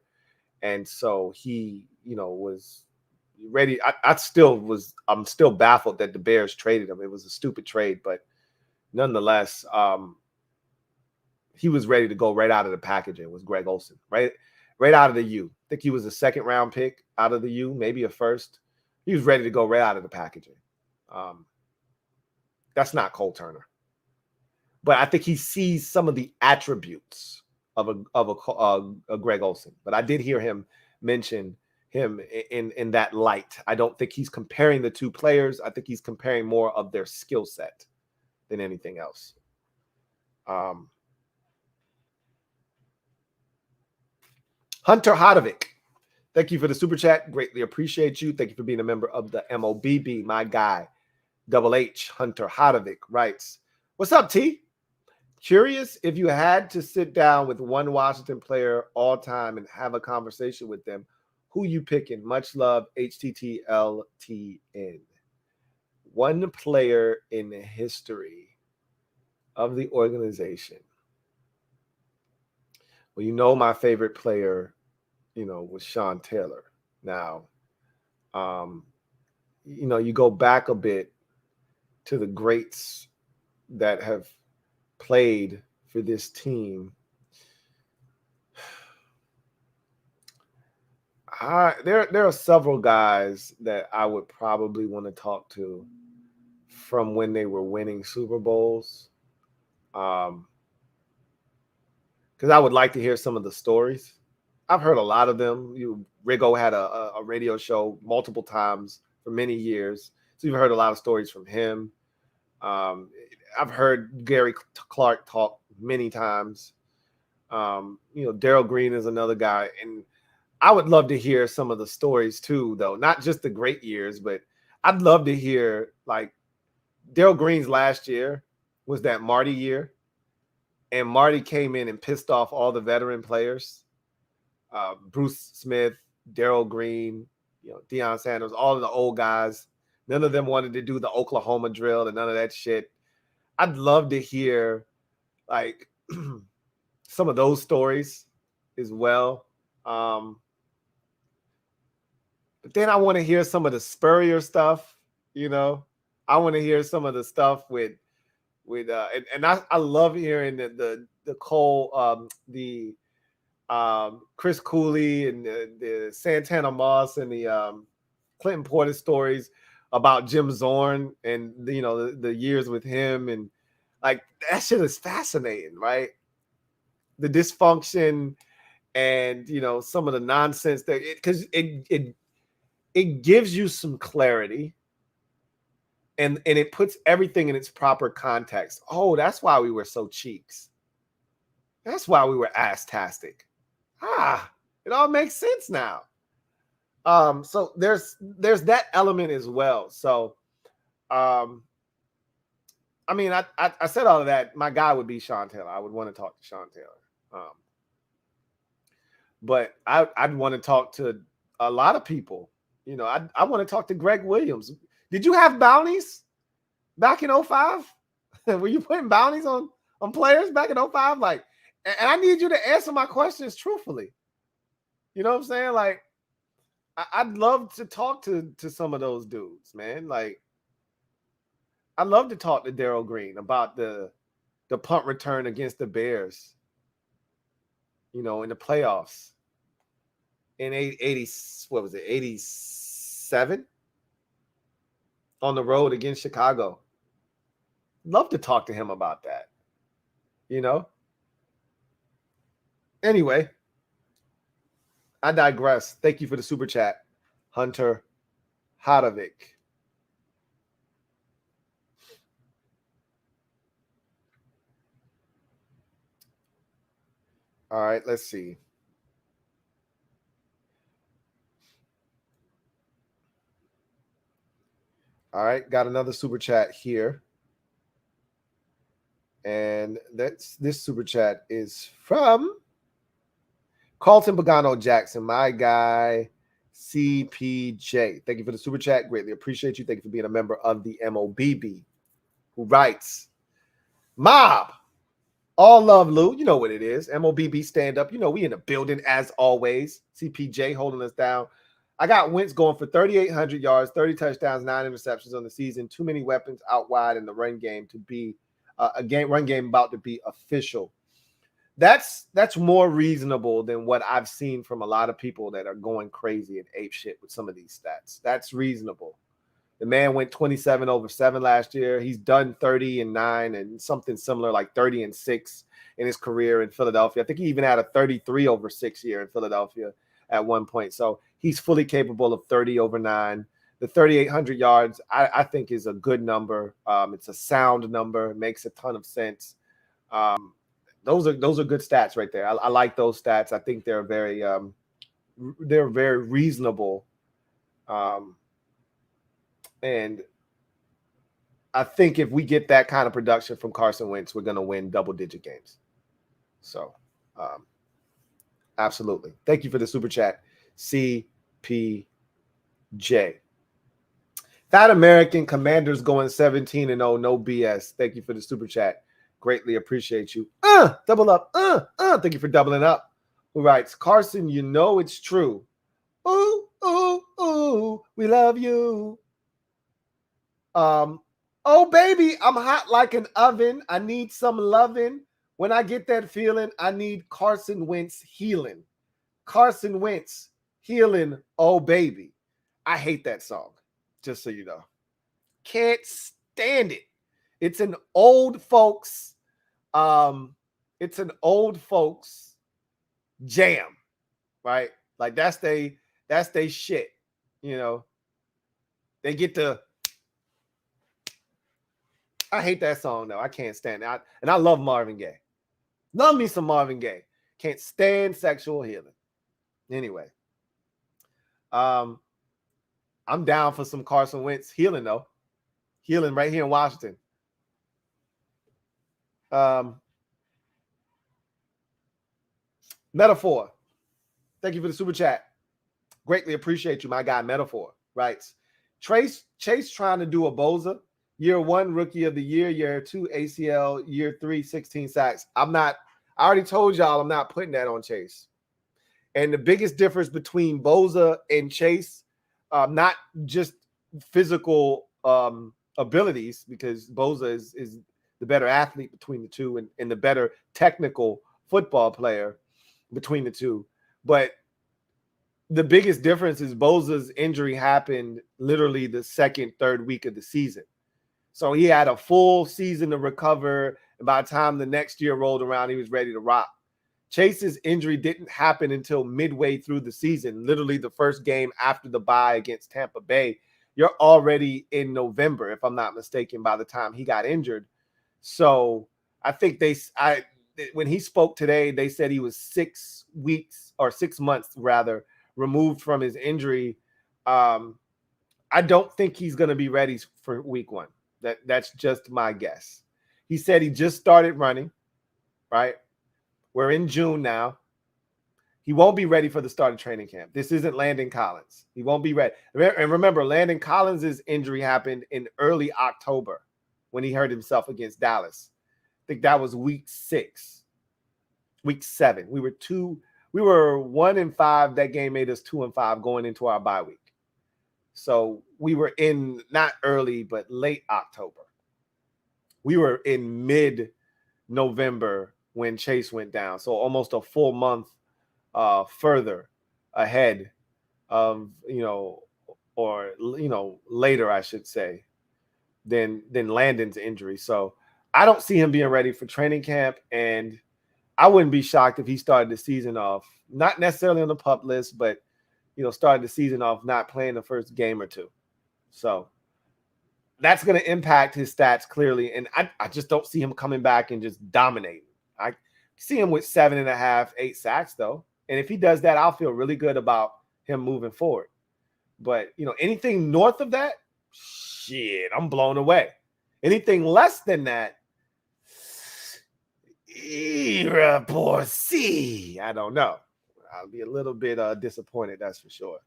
And so he, was ready. I'm still baffled that the Bears traded him. It was a stupid trade, but nonetheless, he was ready to go right out of the packaging. Was Greg Olsen, right out of the U. I think he was a second round pick out of the U, maybe a first. He was ready to go right out of the packaging. That's not Cole Turner, but I think he sees some of the attributes of a Greg Olsen. But I did hear him mention him in that light. I don't think he's comparing the two players. I think he's comparing more of their skill set than anything else. Hunter Hodovic, thank you for the super chat. Greatly appreciate you. Thank you for being a member of the MOBB. My guy, Double H, Hunter Hodovic, writes, what's up, T? Curious if you had to sit down with one Washington player all time and have a conversation with them, who you picking? Much love, HTTLTN. One player in the history of the organization. Well, my favorite player, was Sean Taylor. Now, you go back a bit to the greats that have played for this team. There are several guys that I would probably want to talk to from when they were winning Super Bowls. Because I would like to hear some of the stories. I've heard a lot of them. Rigo had a radio show multiple times for many years, so you've heard a lot of stories from him. I've heard Gary Clark talk many times. Darrell Green is another guy, and I would love to hear some of the stories too, though, not just the great years, but I'd love to hear, like, Darrell Green's last year was that Marty year, and Marty came in and pissed off all the veteran players. Bruce Smith, Darrell Green, Deion Sanders, all of the old guys. None of them wanted to do the Oklahoma drill and none of that shit. I'd love to hear, like, some of those stories as well. But then I want to hear some of the Spurrier stuff, I want to hear some of the stuff with and I love hearing the Cole, the Chris Cooley and the Santana Moss and the Clinton Porter stories about Jim Zorn and the years with him, and like that shit is fascinating, right? The dysfunction and some of the nonsense that because it gives you some clarity and it puts everything in its proper context. Oh, that's why we were so cheeks. That's why we were ass-tastic. It all makes sense now. So there's that element as well. So I mean, I said all of that. My guy would be Sean Taylor. I would want to talk to Sean Taylor. But I'd want to talk to a lot of people. I want to talk to Greg Williams. Did you have bounties back in 2005? Were you putting bounties on players back in 2005? Like, and I need you to answer my questions truthfully. You know what I'm saying? Like, I'd love to talk to some of those dudes, man. Like, I'd love to talk to Darrell Green about the punt return against the Bears, in the playoffs in 87 on the road against Chicago. Love to talk to him about that, Anyway, I digress. Thank you for the super chat, Hunter Hadovic. All right, let's see. All right, got another super chat here. And this super chat is from Carlton Pagano Jackson, my guy, CPJ. Thank you for the super chat. Greatly appreciate you. Thank you for being a member of the MOBB, who writes, Mob, all love, Lou. You know what it is. MOBB stand up. We in the building as always. CPJ holding us down. I got Wentz going for 3,800 yards, 30 touchdowns, 9 interceptions on the season. Too many weapons out wide in the run game to be run game about to be official. That's more reasonable than what I've seen from a lot of people that are going crazy and ape shit with some of these stats. That's reasonable. The man went 27-7 last year. He's done 30-9 and something similar, like 30-6 in his career in Philadelphia. I think he even had a 33-6 year in Philadelphia at one point. So he's fully capable of 30-9. The 3,800 yards, I think, is a good number. It's a sound number. It makes a ton of sense. Those are good stats right there. I like those stats. I think they're very reasonable. And I think if we get that kind of production from Carson Wentz, we're going to win double-digit games. So, absolutely. Thank you for the super chat, CPJ. Fat American, Commanders going 17-0, no BS. Thank you for the super chat. Greatly appreciate you. Double up. Thank you for doubling up. Who writes, Carson, it's true. Ooh, ooh, ooh, we love you. Oh, baby, I'm hot like an oven. I need some loving. When I get that feeling, I need Carson Wentz healing. Carson Wentz Healing, oh baby. I hate that song, just so you know. Can't stand it. It's an old folks, jam, right? Like that's they shit, you know. They get to. I hate that song though. I can't stand it. And I love Marvin Gaye. Love me some Marvin Gaye. Can't stand Sexual Healing. Anyway, I'm down for some Carson Wentz healing though. Healing right here in Washington. Metaphor. Thank you for the super chat. Greatly appreciate you, my guy. Metaphor writes, Chase trying to do a Boza. Year 1, rookie of the year. Year 2, ACL. Year 3, 16 sacks. I already told y'all I'm not putting that on Chase. And the biggest difference between Boza and Chase, not just physical abilities, because Boza is the better athlete between the two and the better technical football player between the two. But the biggest difference is Boza's injury happened literally the second, third week of the season. So he had a full season to recover. And by the time the next year rolled around, he was ready to rock. Chase's injury didn't happen until midway through the season, literally the first game after the bye against Tampa Bay. You're already in November, if I'm not mistaken, by the time he got injured. So I think when he spoke today, they said he was 6 weeks or 6 months rather removed from his injury. I don't think he's going to be ready for week 1. That's just my guess. He said he just started running, right? We're in June now. He won't be ready for the start of training camp. This isn't Landon Collins. He won't be ready. And remember, Landon Collins' injury happened in early October when he hurt himself against Dallas. I think that was week 6, week 7. We were 1-5. That game made us 2-5 going into our bye week. So we were in not early, but late October. We were in mid-November when Chase went down. So almost a full month further ahead of, later, I should say, than Landon's injury. So I don't see him being ready for training camp. And I wouldn't be shocked if he started the season off, not necessarily on the PUP list, but started the season off not playing the first game or two. So that's going to impact his stats clearly. And I just don't see him coming back and just dominating. I see him with 7.5, 8 sacks, though. And if he does that, I'll feel really good about him moving forward. But, anything north of that, shit, I'm blown away. Anything less than that, I don't know. I'll be a little bit disappointed, that's for sure.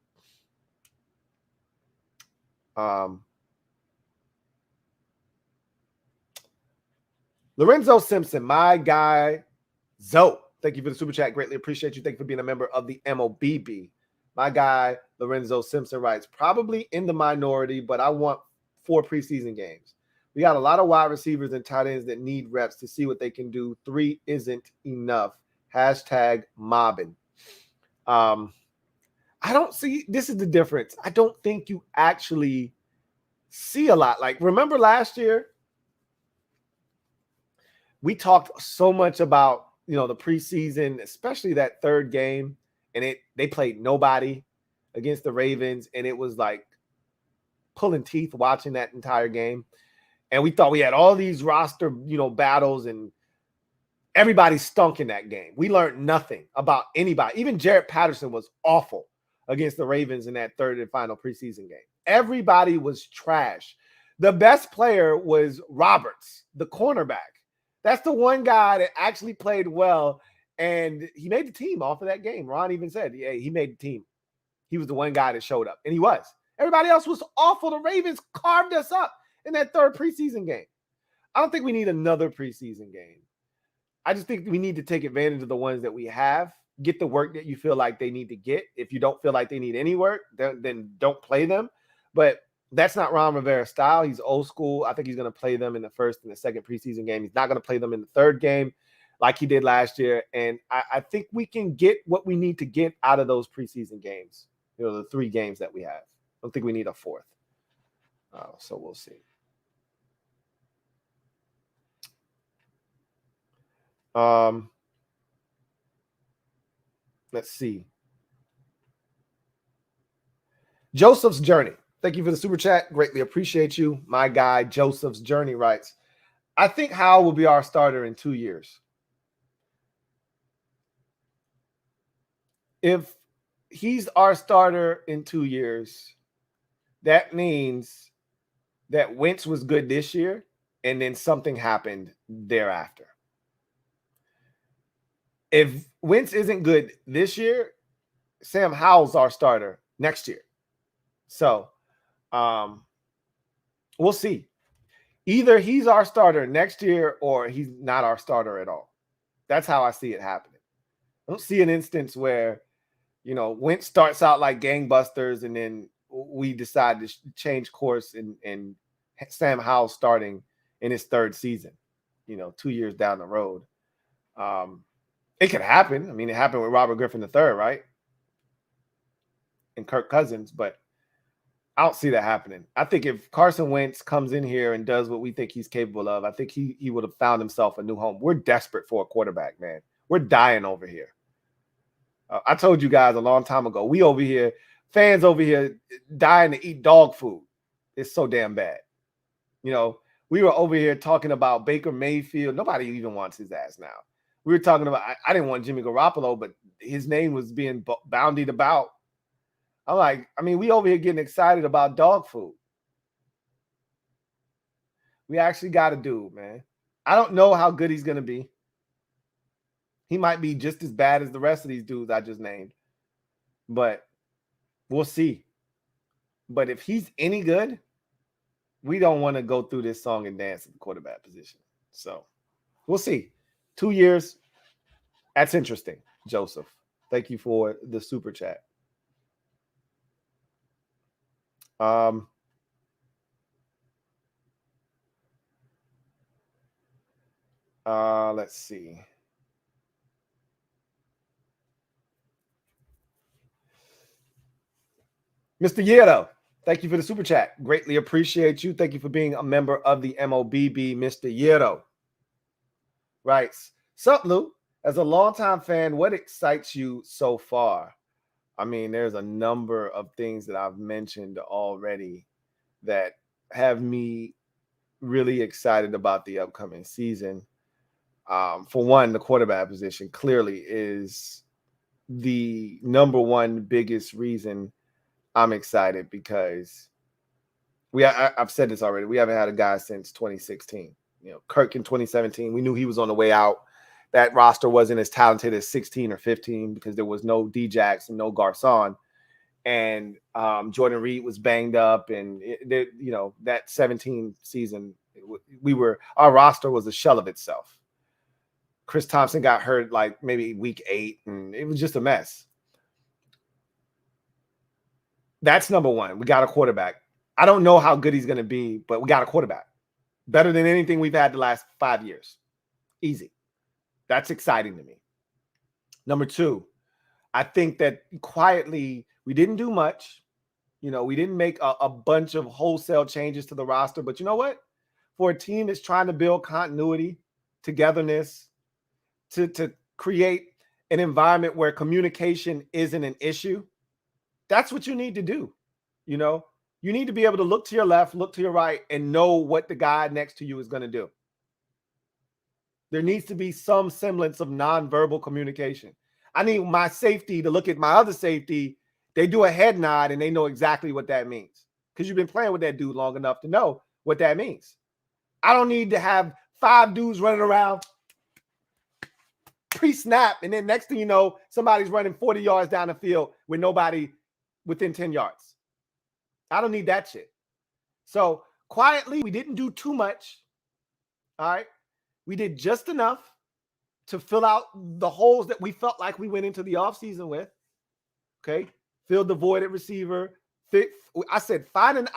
Lorenzo Simpson, my guy, Zoe. Thank you for the super chat. Greatly appreciate you. Thank you for being a member of the MOBB. My guy, Lorenzo Simpson, writes, probably in the minority, but I want 4 preseason games. We got a lot of wide receivers and tight ends that need reps to see what they can do. 3 isn't enough. Hashtag mobbing. I don't see, this is the difference. I don't think you actually see a lot. Like, remember last year, we talked so much about, the preseason, especially that third game, and they played nobody against the Ravens, and it was like pulling teeth watching that entire game. And we thought we had all these roster, battles, and everybody stunk in that game. We learned nothing about anybody. Even Jared Patterson was awful against the Ravens in that third and final preseason game. Everybody was trash. The best player was Roberts, the cornerback. That's the one guy that actually played well, and he made the team off of that game. Ron even said, yeah, he made the team. He was the one guy that showed up, and he was. Everybody else was awful. The Ravens carved us up in that third preseason game. I don't think we need another preseason game. I just think we need to take advantage of the ones that we have, get the work that you feel like they need to get. If you don't feel like they need any work, then don't play them. But that's not Ron Rivera's style. He's old school. I think he's going to play them in the first and the second preseason game. He's not going to play them in the third game like he did last year. And I think we can get what we need to get out of those preseason games. the 3 games that we have. I don't think we need a 4th. So we'll see. Let's see. Joseph's Journey. Thank you for the super chat. Greatly appreciate you. My guy, Joseph's Journey, writes, I think Howell will be our starter in 2 years. If he's our starter in 2 years, that means that Wentz was good this year and then something happened thereafter. If Wentz isn't good this year, Sam Howell's our starter next year. So we'll see. Either he's our starter next year or he's not our starter at all. That's how I see it happening. I don't see an instance where, Wentz starts out like gangbusters and then we decide to change course and Sam Howell starting in his 3rd season, 2 years down the road. It could happen. I mean, it happened with Robert Griffin III, right? And Kirk Cousins, but I don't see that happening. I think if Carson Wentz comes in here and does what we think he's capable of, I think he would have found himself a new home. We're desperate for a quarterback, man. We're dying over here. I told you guys a long time ago, we over here, fans over here dying to eat dog food. It's so damn bad. We were over here talking about Baker Mayfield. Nobody even wants his ass now. We were talking about, I didn't want Jimmy Garoppolo, but his name was being boundied about. I'm like, we over here getting excited about dog food. We actually got a dude, man. I don't know how good he's going to be. He might be just as bad as the rest of these dudes I just named. But we'll see. But if he's any good, we don't want to go through this song and dance at the quarterback position. So we'll see. 2 years. That's interesting, Joseph. Thank you for the super chat. Let's see. Mr. Yero, thank you for the super chat. Greatly appreciate you. Thank you for being a member of the MOBB, Mr. Yero. Writes, sup, Lou? As a longtime fan, what excites you so far? There's a number of things that I've mentioned already that have me really excited about the upcoming season. For one, the quarterback position clearly is the number one biggest reason I'm excited because I've said this already. We haven't had a guy since 2016. Kirk in 2017, we knew he was on the way out. That roster wasn't as talented as 16 or 15 because there was no D-Jax and no Garcon. And Jordan Reed was banged up. And, that 17 season, our roster was a shell of itself. Chris Thompson got hurt like maybe week 8, and it was just a mess. That's number one. We got a quarterback. I don't know how good he's going to be, but we got a quarterback. Better than anything we've had the last 5 years. Easy. That's exciting to me. Number 2, I think that quietly we didn't do much. We didn't make a bunch of wholesale changes to the roster. But you know what? For a team that's trying to build continuity, togetherness, to create an environment where communication isn't an issue, that's what you need to do. You need to be able to look to your left, look to your right, and know what the guy next to you is going to do. There needs to be some semblance of nonverbal communication. I need my safety to look at my other safety. They do a head nod, and they know exactly what that means because you've been playing with that dude long enough to know what that means. I don't need to have 5 dudes running around pre-snap, and then next thing you know, somebody's running 40 yards down the field with nobody within 10 yards. I don't need that shit. So quietly, we didn't do too much. All right. We did just enough to fill out the holes that we felt like we went into the offseason with. Okay. Filled the void at receiver. I said, find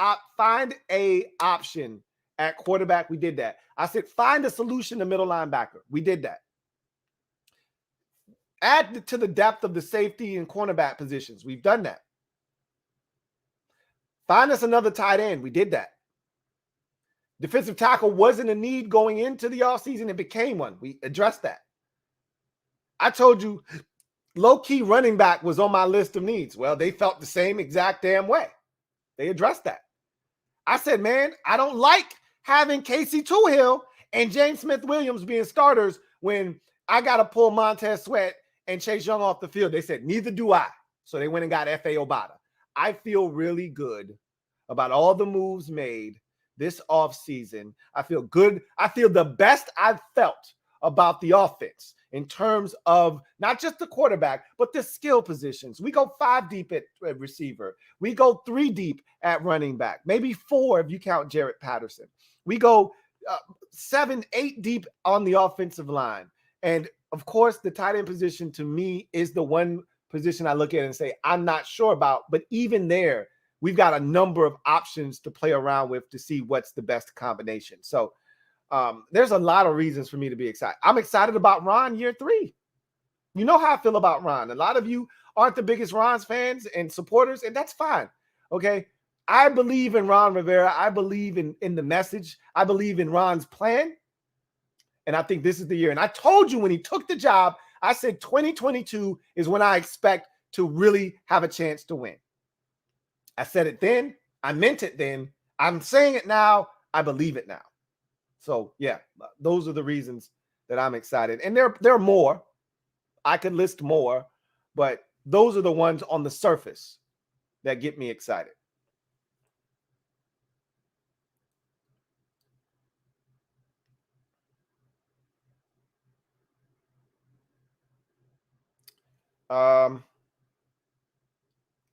a option at quarterback. We did that. I said, find a solution to middle linebacker. We did that. Add to the depth of the safety and cornerback positions. We've done that. Find us another tight end. We did that. Defensive tackle wasn't a need going into the offseason. It became one. We addressed that. I told you low-key running back was on my list of needs. Well, they felt the same exact damn way. They addressed that. I said, man, I don't like having Casey Toohill and James Smith-Williams being starters when I got to pull Montez Sweat and Chase Young off the field. They said, neither do I. So they went and got F.A. Obata. I feel really good about all the moves made this offseason. I feel good. I feel the best I've felt about the offense in terms of not just the quarterback, but the skill positions. We go 5 deep at receiver. We go 3 deep at running back, maybe 4 if you count Jarrett Patterson. We go 7, 8 deep on the offensive line. And of course, the tight end position to me is the one position I look at and say, I'm not sure about, but even there, we've got a number of options to play around with to see what's the best combination. So there's a lot of reasons for me to be excited. I'm excited about Ron year 3. You know how I feel about Ron. A lot of you aren't the biggest Ron's fans and supporters, and that's fine. Okay. I believe in Ron Rivera. I believe in the message. I believe in Ron's plan. And I think this is the year. And I told you when he took the job, I said 2022 is when I expect to really have a chance to win. I said it then. I meant it then. I'm saying it now. I believe it now. So, yeah, those are the reasons that I'm excited. And there are more. I could list more, but those are the ones on the surface that get me excited.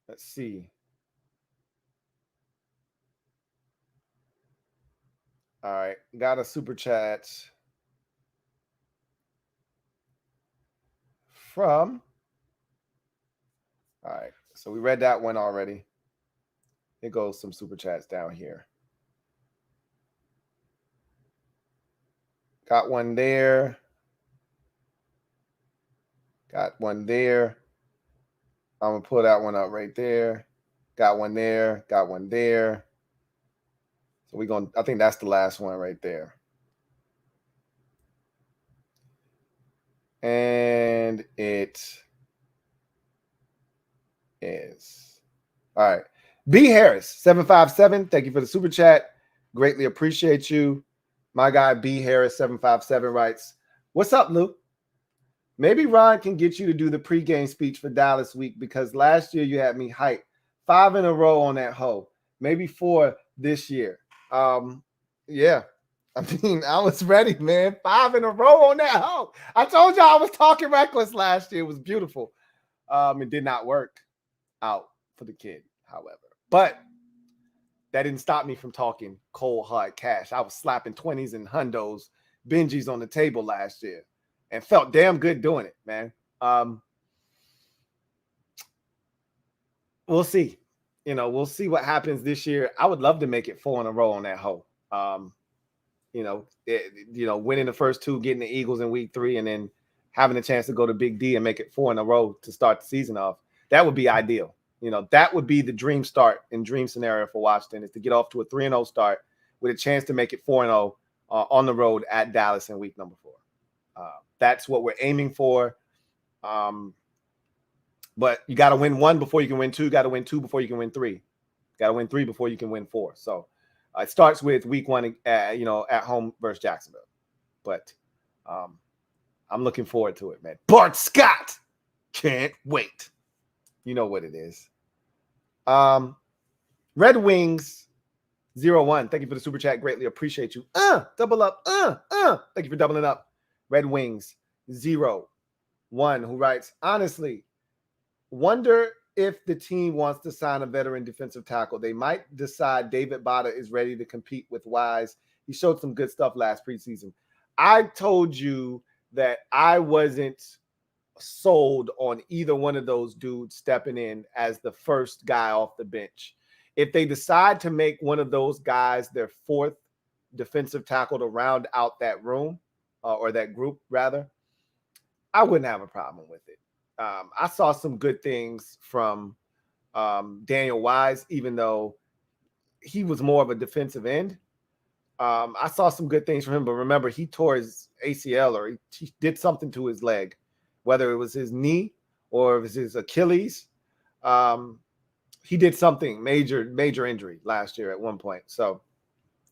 Let's see. All right, got a super chat from. All right, so we read that one already. It goes some super chats down here. Got one there. Got one there. I'm gonna pull that one up right there. Got one there. Got one there. So we're going, I think that's the last one right there. And it is. All right. B Harris, 757. Thank you for the super chat. Greatly appreciate you. My guy B Harris, 757 writes, what's up, Lou? Maybe Ron can get you to do the pregame speech for Dallas week because last year you had me hyped 5 in a row on that hoe. Maybe 4 this year. Yeah. I mean, I was ready, man. 5 in a row on that hoe. I told y'all I was talking reckless last year. It was beautiful. It did not work out for the kid, however. But that didn't stop me from talking cold hard cash. I was slapping 20s and hundos, Benjis on the table last year and felt damn good doing it, man. We'll see. We'll see what happens this year. I would love to make it 4 in a row on that hoe. Winning the first 2, getting the Eagles in week 3, and then having a chance to go to Big D and make it 4 in a row to start the season off. That would be ideal. That would be the dream start and dream scenario for Washington, is to get off to a 3-0 start with a chance to make it 4-0 on the road at Dallas in week number 4. That's what we're aiming for. But you got to win 1 before you can win 2. You got to win 2 before you can win 3. You got to win 3 before you can win 4. So it starts with week 1, at home versus Jacksonville. But I'm looking forward to it, man. Bart Scott, can't wait. You know what it is. Red Wings 01. Thank you for the super chat. Greatly appreciate you. Double up. Thank you for doubling up. Red Wings 01, who writes, honestly, wonder if the team wants to sign a veteran defensive tackle. They might decide David Bada is ready to compete with Wise. He showed some good stuff last preseason. I told you that I wasn't sold on either one of those dudes stepping in as the first guy off the bench. If they decide to make one of those guys their 4th defensive tackle to round out that room, or that group rather, I wouldn't have a problem with it. I saw some good things from Daniel Wise, even though he was more of a defensive end. I saw some good things from him, but remember, he tore his ACL or he did something to his leg, whether it was his knee or it was his Achilles. He did something major injury last year at one point. So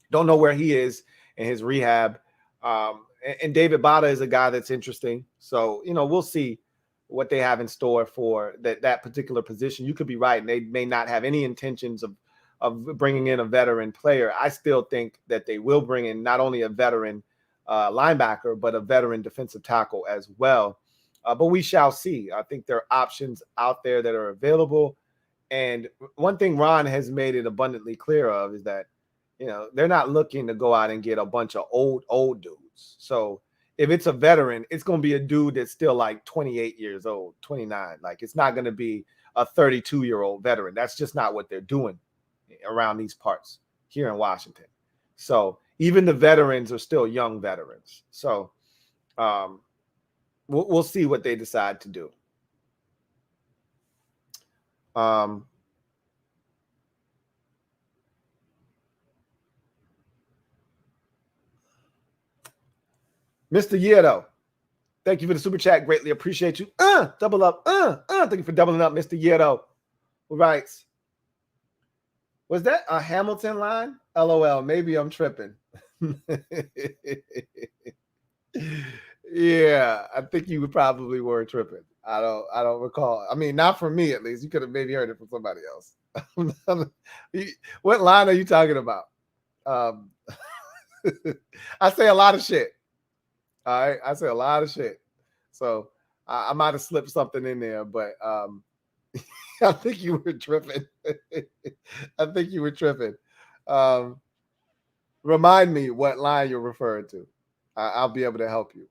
don't know where he is in his rehab. And David Bada is a guy that's interesting. So, we'll see what they have in store for that particular position. You could be right. And they may not have any intentions of bringing in a veteran player. I still think that they will bring in not only a veteran linebacker, but a veteran defensive tackle as well. But we shall see. I think there are options out there that are available. And one thing Ron has made it abundantly clear of is that, they're not looking to go out and get a bunch of old dudes. So if it's a veteran, it's going to be a dude that's still like 28 years old, 29. Like, it's not going to be a 32-year-old veteran. That's just not what they're doing around these parts here in Washington. So even the veterans are still young veterans. So we'll see what they decide to do. Mr. Yeto, thank you for the super chat. Greatly appreciate you. Double up. Thank you for doubling up, Mr. Yeto. All right. Was that a Hamilton line? LOL. Maybe I'm tripping. Yeah, I think you probably were tripping. I don't recall. I mean, not for me at least. You could have maybe heard it from somebody else. What line are you talking about? I say a lot of shit. All right, I say a lot of shit. So I might have slipped something in there, but I think you were tripping. I think you were tripping. Remind me what line you're referring to. I'll be able to help you.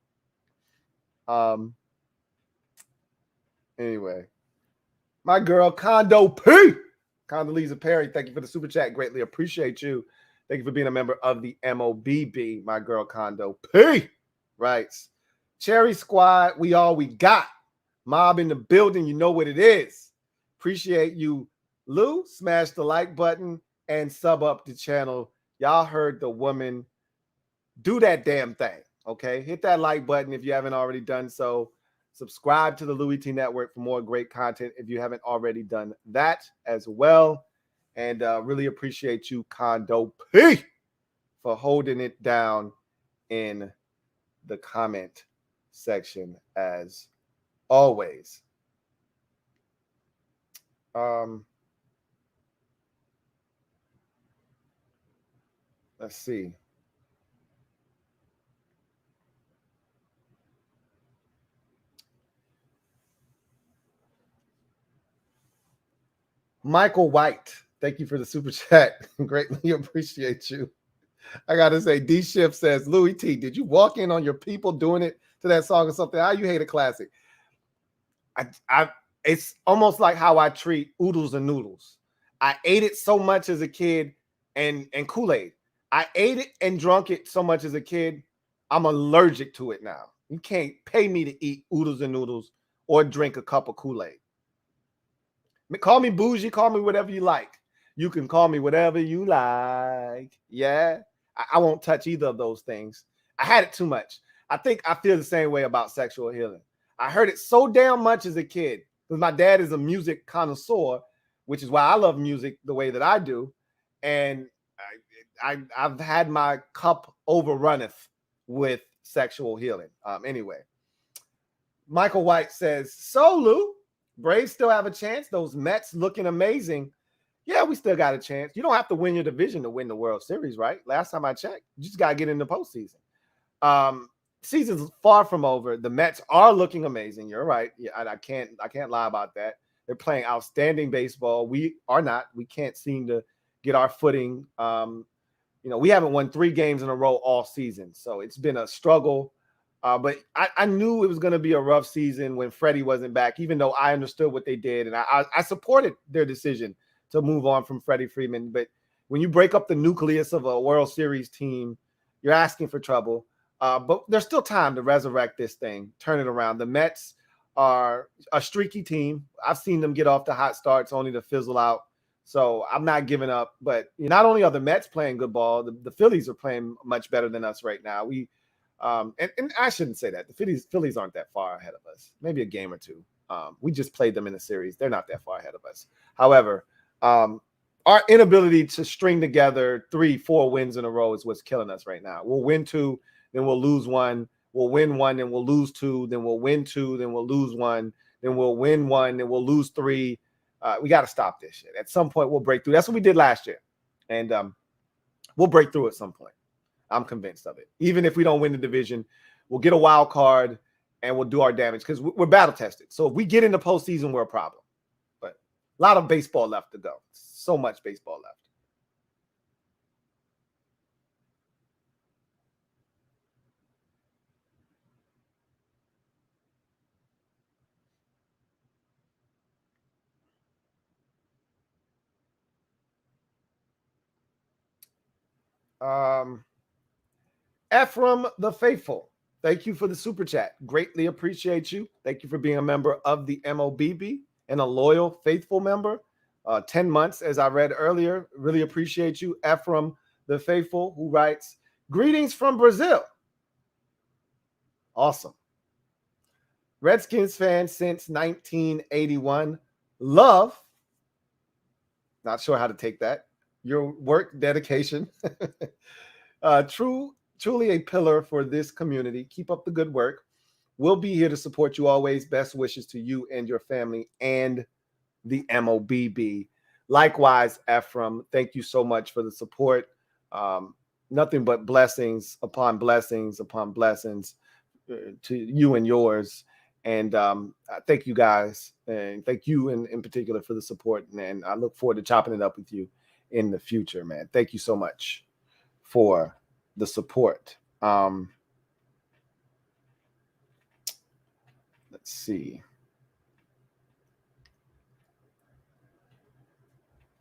Anyway, my girl Condo P. Condoleezza Perry, thank you for the super chat. Greatly appreciate you. Thank you for being a member of the MOBB, my girl Condo P. Right. Cherry Squad, we got. Mob in the building, you know what it is. Appreciate you, Lou. Smash the like button and sub up the channel. Y'all heard the woman. Do that damn thing, okay? Hit that like button if you haven't already done so. Subscribe to the Louie T Network for more great content if you haven't already done that as well. And really appreciate you, Condo P, for holding it down in the comment section as always. Let's see. Michael White, thank you for the super chat. Greatly appreciate you. I gotta say, D Shift says, Louie T, did you walk in on your people doing it to that song or something? How you hate a classic? It's almost like how I treat oodles and noodles. I ate it so much as a kid, and Kool-Aid. I ate it and drunk it so much as a kid, I'm allergic to it now. You can't pay me to eat oodles and noodles or drink a cup of Kool-Aid. Call me bougie, call me whatever you like. You can call me whatever you like. Yeah. I won't touch either of those things. I had it too much. I think I feel the same way about sexual healing. I heard it so damn much as a kid because my dad is a music connoisseur, which is why I love music the way that I do. And I've had my cup overrunneth with sexual healing. Anyway, Michael White says, so Lou, Braves still have a chance. Those Mets looking amazing. Yeah, we still got a chance. You don't have to win your division to win the World Series, right? Last time I checked, you just got to get in the postseason. Season's far from over. The Mets are looking amazing. You're right. Yeah, I can't lie about that. They're playing outstanding baseball. We are not. We can't seem to get our footing. We haven't won 3 games in a row all season, so it's been a struggle. But I knew it was going to be a rough season when Freddie wasn't back, even though I understood what they did, and I supported their decision to move on from Freddie Freeman. But when you break up the nucleus of a World Series team, you're asking for trouble. But there's still time to resurrect this thing, turn it around. The Mets are a streaky team. I've seen them get off to hot starts only to fizzle out So I'm not giving up. But not only are the Mets playing good ball, the Phillies are playing much better than us right now. And I shouldn't say that. The Phillies aren't that far ahead of us. Maybe a game or two. We just played them in a series. They're not that far ahead of us. However, our inability to string together 3-4 wins in a row is what's killing us right now. We'll win 2, then we'll lose 1. We'll win 1, then we'll lose 2. Then we'll win 2, then we'll lose 1. Then we'll win 1, then we'll lose 3. We got to stop this shit. At some point, we'll break through. That's what we did last year. And we'll break through at some point. I'm convinced of it. Even if we don't win the division, we'll get a wild card and we'll do our damage because we're battle tested. So if we get in the postseason, we're a problem. But a lot of baseball left to go. So much baseball left. Ephraim the Faithful, thank you for the super chat. Greatly appreciate you. Thank you for being a member of the MOBB and a loyal, faithful member. 10 months, as I read earlier. Really appreciate you, Ephraim the Faithful, who writes, greetings from Brazil. Awesome. Redskins fan since 1981. Love. Not sure how to take that. Your work, dedication. Truly a pillar for this community. Keep up the good work. We'll be here to support you always. Best wishes to you and your family and the MOBB. Likewise, Ephraim, thank you so much for the support. Nothing but blessings upon blessings upon blessings to you and yours. And thank you guys. And thank you in particular for the support. And I look forward to chopping it up with you in the future, man. Thank you so much for the support. Let's see.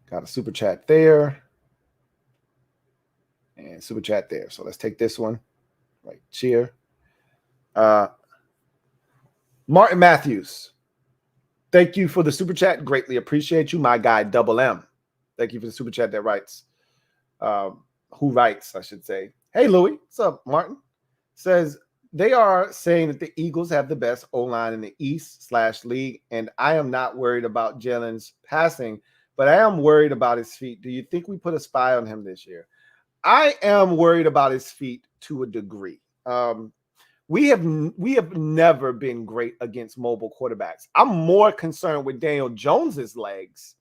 Got a super chat there. And super chat there. So let's take this one. Right, cheer. Martin Matthews. Thank you for the super chat. Greatly appreciate you. My guy, Double M. Thank you for the super chat that writes. Who writes, I should say. Hey, Louie. What's up, Martin? Says, they are saying that the Eagles have the best O-line in the East/league, and I am not worried about Jalen's passing, but I am worried about his feet. Do you think we put a spy on him this year? I am worried about his feet to a degree. We have never been great against mobile quarterbacks. I'm more concerned with Daniel Jones's legs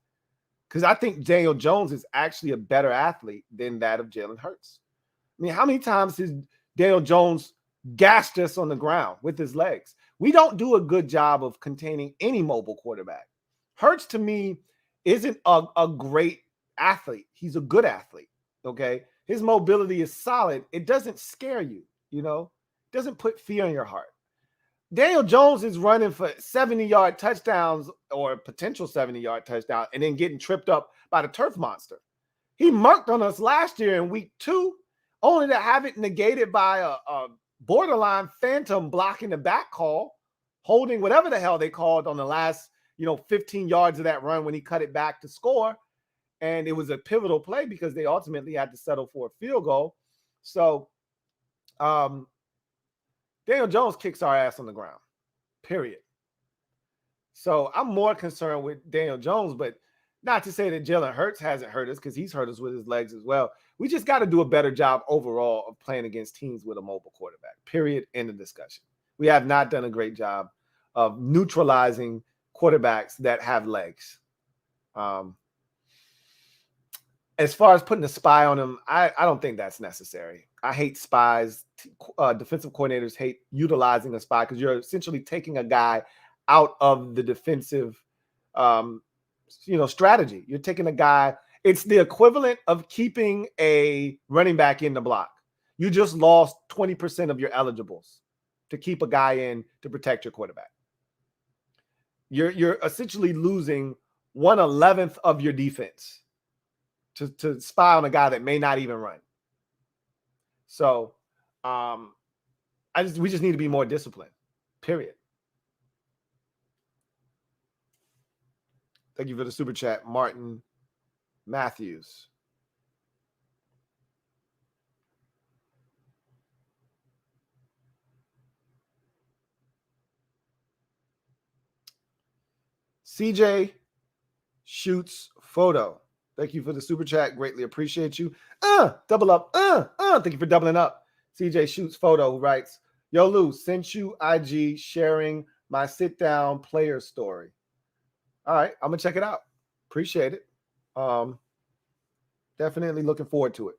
because I think Daniel Jones is actually a better athlete than that of Jalen Hurts. I mean, how many times has Daniel Jones gashed us on the ground with his legs? We don't do a good job of containing any mobile quarterback. Hurts, to me, isn't a great athlete. He's a good athlete, okay? His mobility is solid. It doesn't scare you, you know? It doesn't put fear in your heart. Daniel Jones is running for 70-yard touchdowns or potential 70-yard touchdown and then getting tripped up by the turf monster. He murked on us last year in week 2, only to have it negated by a borderline phantom blocking the back call, holding whatever the hell they called on the last, 15 yards of that run when he cut it back to score. And it was a pivotal play because they ultimately had to settle for a field goal. So Daniel Jones kicks our ass on the ground, period. So I'm more concerned with Daniel Jones, but not to say that Jalen Hurts hasn't hurt us because he's hurt us with his legs as well. We just got to do a better job overall of playing against teams with a mobile quarterback, period, end of discussion. We have not done a great job of neutralizing quarterbacks that have legs. As far as putting a spy on him, I don't think that's necessary. I hate spies. Defensive coordinators hate utilizing a spy because you're essentially taking a guy out of the defensive, strategy. You're taking a guy. It's the equivalent of keeping a running back in the block. You just lost 20% of your eligibles to keep a guy in to protect your quarterback. You're essentially losing 1/11 of your defense to spy on a guy that may not even run. So we just need to be more disciplined, period. Thank you for the super chat, Martin Matthews. CJ Shoots Photo. Thank you for the super chat. Greatly appreciate you. Double up. Thank you for doubling up. CJ Shoots Photo who writes, yo, Lou, sent you IG sharing my sit-down player story. All right, I'm going to check it out. Appreciate it. Definitely looking forward to it.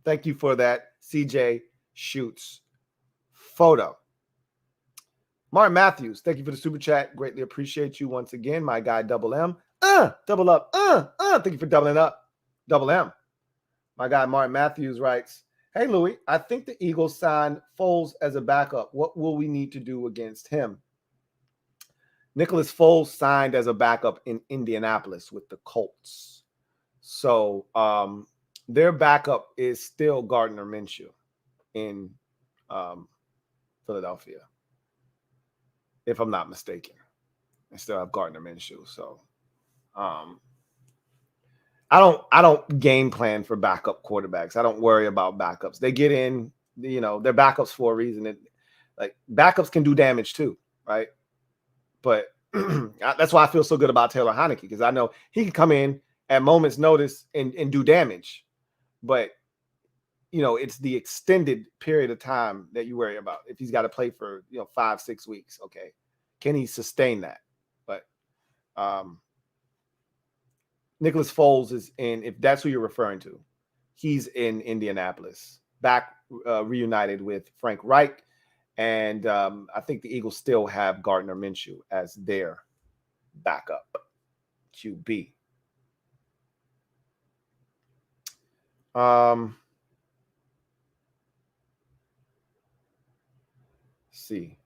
Thank you for that, CJ Shoots Photo. Martin Matthews, thank you for the super chat. Greatly appreciate you once again. My guy, Double M. Double up. Thank you for doubling up. Double M. My guy, Martin Matthews writes, hey, Louie, I think the Eagles signed Foles as a backup. What will we need to do against him? Nicholas Foles signed as a backup in Indianapolis with the Colts. So their backup is still Gardner Minshew in Philadelphia, if I'm not mistaken. They still have Gardner Minshew. So I don't game plan for backup quarterbacks. I don't worry about backups. They get in, they're backups for a reason. Like backups can do damage too, right? But that's why I feel so good about Taylor Heinicke, because I know he can come in at moment's notice and do damage. But it's the extended period of time that you worry about. If he's got to play for 5-6 weeks, okay, can he sustain that? But Nicholas Foles is in, if that's who you're referring to, he's in Indianapolis, back reunited with Frank Reich. And I think the Eagles still have Gardner Minshew as their backup QB. Let's see.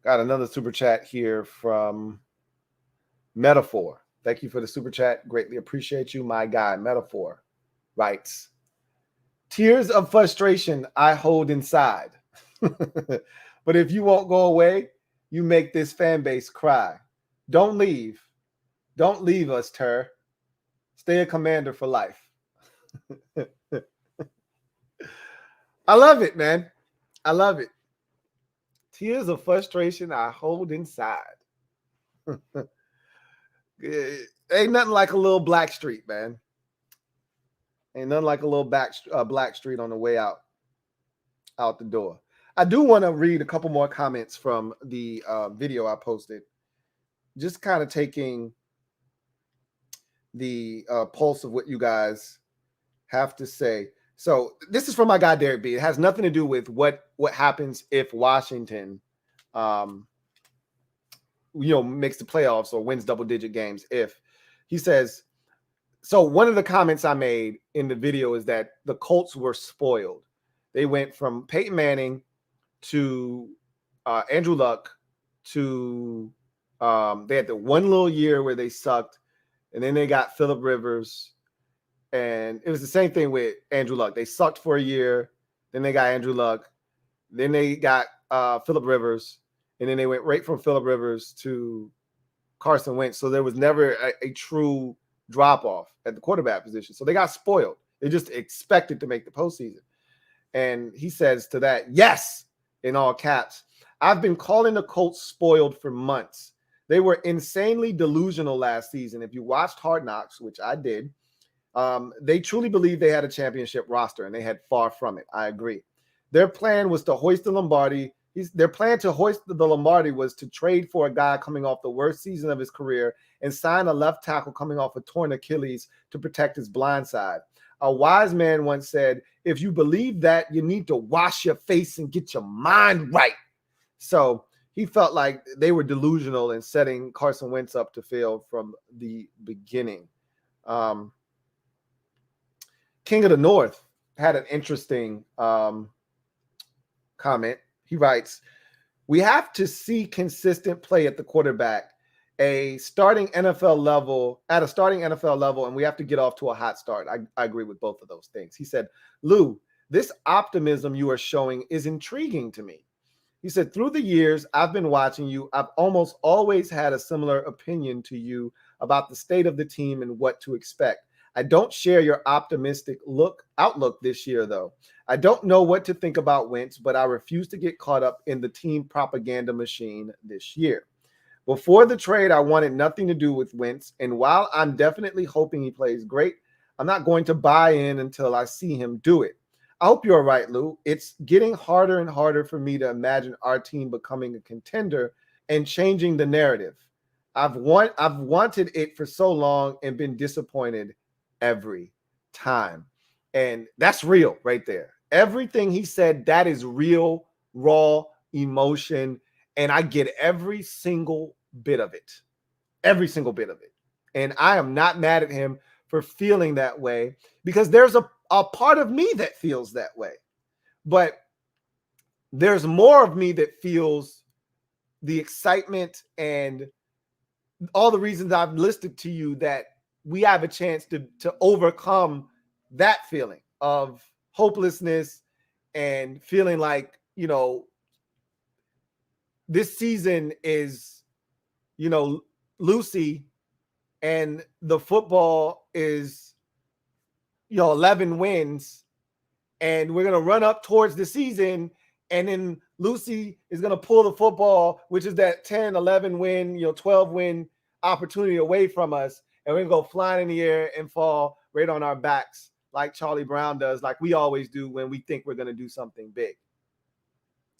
Got another super chat here from Metaphor. Thank you for the super chat. Greatly appreciate you. My guy, Metaphor, writes, tears of frustration I hold inside. But if you won't go away, you make this fan base cry. Don't leave. Don't leave us, Ter. Stay a Commander for life. I love it, man. I love it. Tears of frustration I hold inside. Ain't nothing like a little Black Street, man. Ain't nothing like a little Black Street on the way out the door. I do want to read a couple more comments from the video I posted, just kind of taking the pulse of what you guys have to say. So this is from my guy Derek B. It has nothing to do with what happens if Washington makes the playoffs or wins double-digit games. If he says, so one of the comments I made in the video is that the Colts were spoiled. They went from Peyton Manning to Andrew Luck to they had the one little year where they sucked, and then they got Phillip Rivers, and it was the same thing with Andrew Luck. They sucked for a year, then they got Andrew Luck, then they got Phillip Rivers, and then they went right from Phillip Rivers to Carson Wentz. So there was never a true drop-off at the quarterback position. So they got spoiled. They just expected to make the postseason. And he says to that, yes, in all caps, I've been calling the Colts spoiled for months. They were insanely delusional last season. If you watched Hard Knocks, which I did, they truly believed they had a championship roster, and they had far from it. I agree. Their plan was to hoist the Lombardi. Their plan to hoist the Lombardi was to trade for a guy coming off the worst season of his career and sign a left tackle coming off a torn Achilles to protect his blind side. A wise man once said, if you believe that, you need to wash your face and get your mind right. So he felt like they were delusional in setting Carson Wentz up to fail from the beginning. King of the North had an interesting comment. He writes, we have to see consistent play at the quarterback, a starting NFL level, and we have to get off to a hot start. I agree with both of those things. He said, Lou, this optimism you are showing is intriguing to me. He said, through the years I've been watching you, I've almost always had a similar opinion to you about the state of the team and what to expect. I don't share your optimistic outlook this year, though. I don't know what to think about Wentz, but I refuse to get caught up in the team propaganda machine this year. Before the trade, I wanted nothing to do with Wentz, and while I'm definitely hoping he plays great, I'm not going to buy in until I see him do it. I hope you're right, Lou. It's getting harder and harder for me to imagine our team becoming a contender and changing the narrative. I've wanted it for so long and been disappointed every time. And that's real right there. Everything he said, that is real, raw emotion. And I get every single bit of it. Every single bit of it. And I am not mad at him for feeling that way, because there's a part of me that feels that way. But there's more of me that feels the excitement and all the reasons I've listed to you, that we have a chance to overcome that feeling of hopelessness and feeling like, this season is, Lucy, and the football is, 11 wins, and we're going to run up towards the season, and then Lucy is going to pull the football, which is that 10, 11 win, 12 win opportunity away from us, and we're going to go flying in the air and fall right on our backs like Charlie Brown does, like we always do when we think we're going to do something big.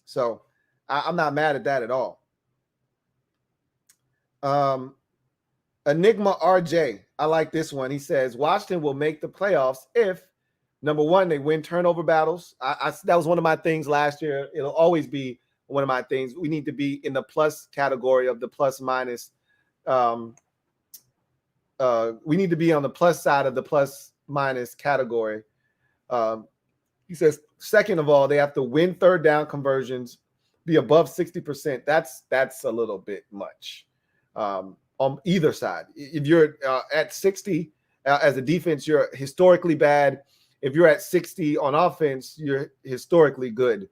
So I'm not mad at that at all. Enigma RJ, I like this one. He says, Washington will make the playoffs if, number one, they win turnover battles. That was one of my things last year. It'll always be one of my things. We need to be in the plus category of the plus minus. We need to be on the plus side of the plus minus category. He says, second of all, they have to win third down conversions, be above 60%. That's a little bit much on either side. If you're at 60 as a defense, you're historically bad. If you're at 60 on offense, you're historically good.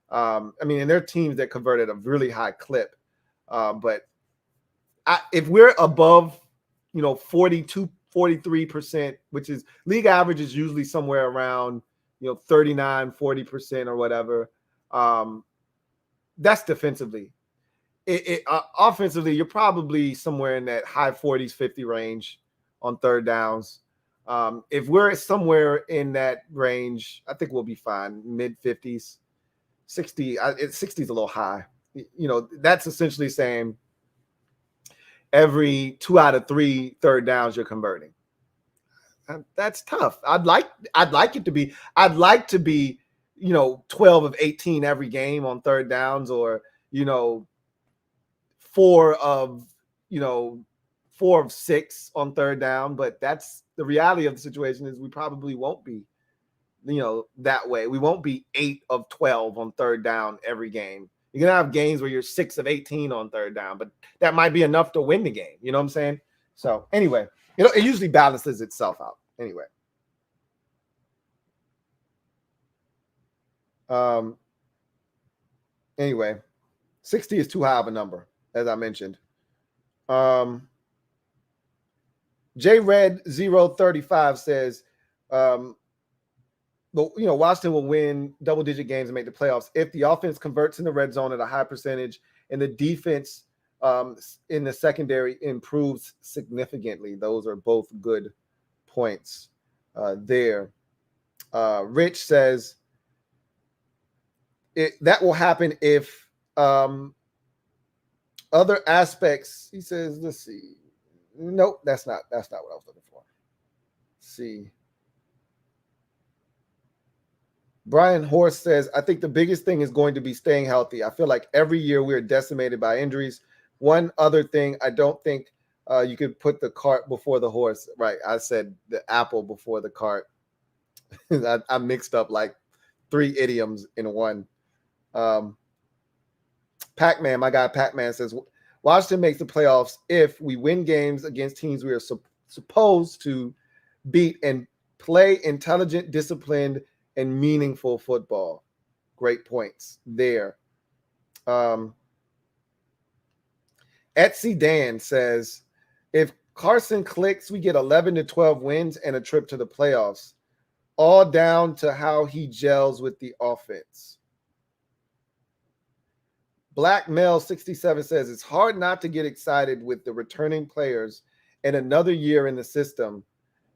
And there are teams that convert at a really high clip. But if we're above, 42, 43%, which is league average is usually somewhere around, 39, 40% or whatever. That's defensively. Offensively, you're probably somewhere in that high 40s, 50 range on third downs. If we're somewhere in that range, I think we'll be fine. Mid 50s, 60. 60 is a little high. That's essentially saying every 2 out of 3 third downs you're converting. That's tough. I'd like it to be. I'd like to be, 12 of 18 every game on third downs, or 4 of 6 on third down. But that's the reality of the situation, is we probably won't be, that way. We won't be 8 of 12 on third down every game. You're gonna have games where you're 6 of 18 on third down, but that might be enough to win the game. You know what I'm saying? So anyway, it usually balances itself out. Anyway. Anyway, 60 is too high of a number, as I mentioned. JRed035 says, Washington will win double-digit games and make the playoffs if the offense converts in the red zone at a high percentage and the defense in the secondary improves significantly. Those are both good points there. Rich says that will happen if other aspects. He says, let's see. Nope, that's not what I was looking for. Let's see. Brian Horst says, I think the biggest thing is going to be staying healthy. I feel like every year we are decimated by injuries. One other thing, I don't think you could put the cart before the horse. Right, I said the apple before the cart. I mixed up like 3 idioms in one. Pac-Man, my guy Pac-Man says, Washington makes the playoffs if we win games against teams we are supposed to beat and play intelligent, disciplined, and meaningful football. Great points there. Etsy Dan says, if Carson clicks, we get 11 to 12 wins and a trip to the playoffs, all down to how he gels with the offense. Black Male 67 says it's hard not to get excited with the returning players and another year in the system.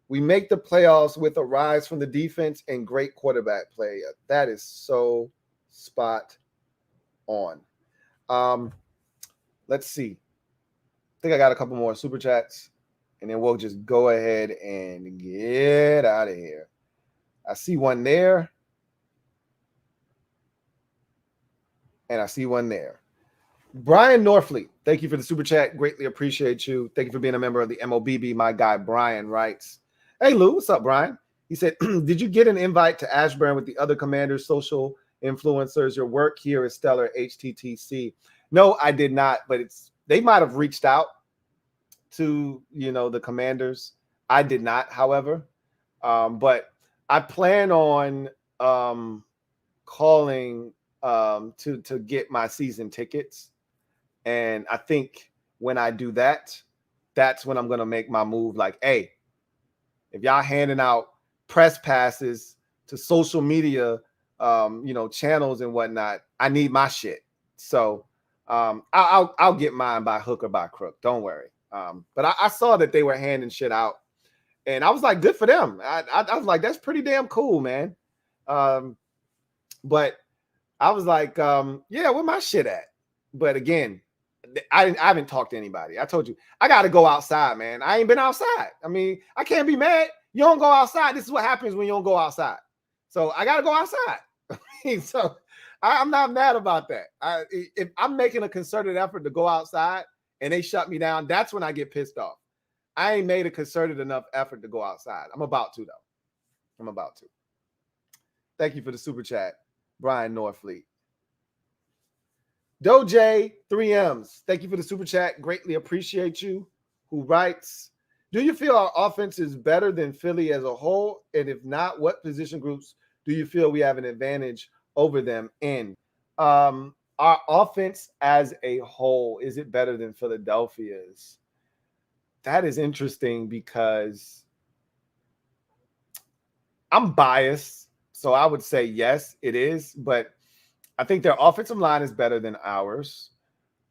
We make the playoffs with a rise from the defense and great quarterback play. That is so spot on. Let's see. I think I got a couple more super chats, and then we'll just go ahead and get out of here. I see one there, and I see one there. Brian Norfleet, thank you for the super chat. Greatly appreciate you. Thank you for being a member of the MOBB. My guy Brian writes, "Hey Lou, what's up, Brian?" He said, "Did you get an invite to Ashburn with the other Commanders social influencers? Your work here is stellar. HTTC." No, I did not, but they might have reached out to the Commanders. I did not, however, but I plan on calling to get my season tickets, and I think when I do that, that's when I'm gonna make my move. Like, hey, if y'all handing out press passes to social media, channels and whatnot, I need my shit. So I'll get mine by hook or by crook. Don't worry. But I saw that they were handing shit out, and I was like, good for them. I was like, that's pretty damn cool, man. But I was like, yeah, where my shit at? But again, I haven't talked to anybody. I told you, I got to go outside, man. I ain't been outside. I mean, I can't be mad. You don't go outside. This is what happens when you don't go outside. So I got to go outside. So I'm not mad about that. If I'm making a concerted effort to go outside and they shut me down, that's when I get pissed off. I ain't made a concerted enough effort to go outside. I'm about to, though. I'm about to. Thank you for the super chat, Brian Norfleet. Doje 3Ms, thank you for the super chat. Greatly appreciate you. Who writes, do you feel our offense is better than Philly as a whole? And if not, what position groups do you feel we have an advantage over them in? Our offense as a whole, is it better than Philadelphia's? That is interesting because I'm biased. So I would say yes, it is. But I think their offensive line is better than ours.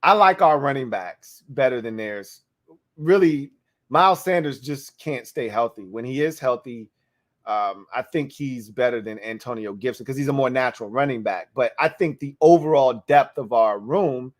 I like our running backs better than theirs. Really, Miles Sanders just can't stay healthy. When he is healthy, I think he's better than Antonio Gibson because he's a more natural running back. But I think the overall depth of our room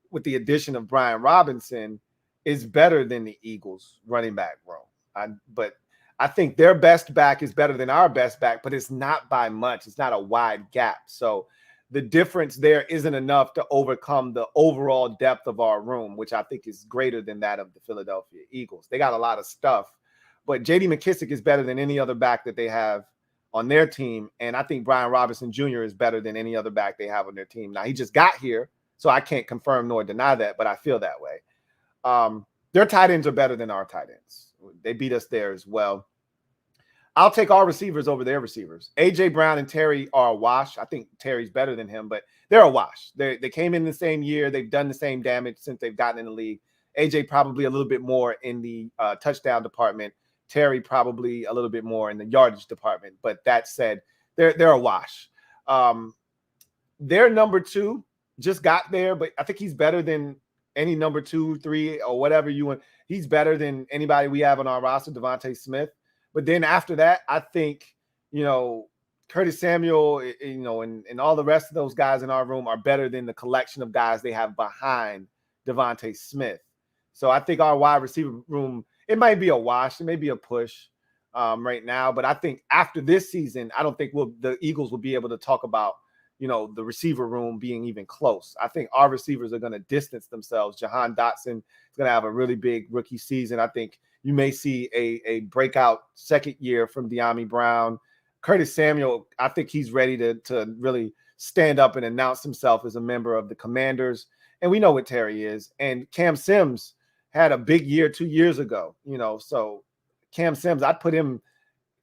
with the addition of Brian Robinson is better than the Eagles' running back room. But I think their best back is better than our best back, but it's not by much. It's not a wide gap. So the difference there isn't enough to overcome the overall depth of our room, which I think is greater than that of the Philadelphia Eagles. They got a lot of stuff, but J.D. McKissick is better than any other back that they have on their team. And I think Brian Robinson Jr. is better than any other back they have on their team. Now, he just got here, so I can't confirm nor deny that, but I feel that way. Their tight ends are better than our tight ends. They beat us there as well. I'll take our receivers over their receivers. A.J. Brown and Terry are a wash. I think Terry's better than him, but they're a wash. They came in the same year. They've done the same damage since they've gotten in the league. A.J. probably a little bit more in the touchdown department. Terry probably a little bit more in the yardage department. But that said, they're a wash. Their number two just got there, but I think he's better than any number 2, 3, or whatever you want. He's better than anybody we have on our roster, Devontae Smith. But then after that, I think, Curtis Samuel, and all the rest of those guys in our room are better than the collection of guys they have behind Devontae Smith. So I think our wide receiver room, it might be a wash. It may be a push right now. But I think after this season, I don't think the Eagles will be able to talk about, the receiver room being even close. I think our receivers are going to distance themselves. Jahan Dotson is going to have a really big rookie season. I think you may see a breakout second year from De'Ami Brown. Curtis Samuel, I think he's ready to really stand up and announce himself as a member of the Commanders. And we know what Terry is. And Cam Sims had a big year 2 years ago, so Cam Sims, I'd put him,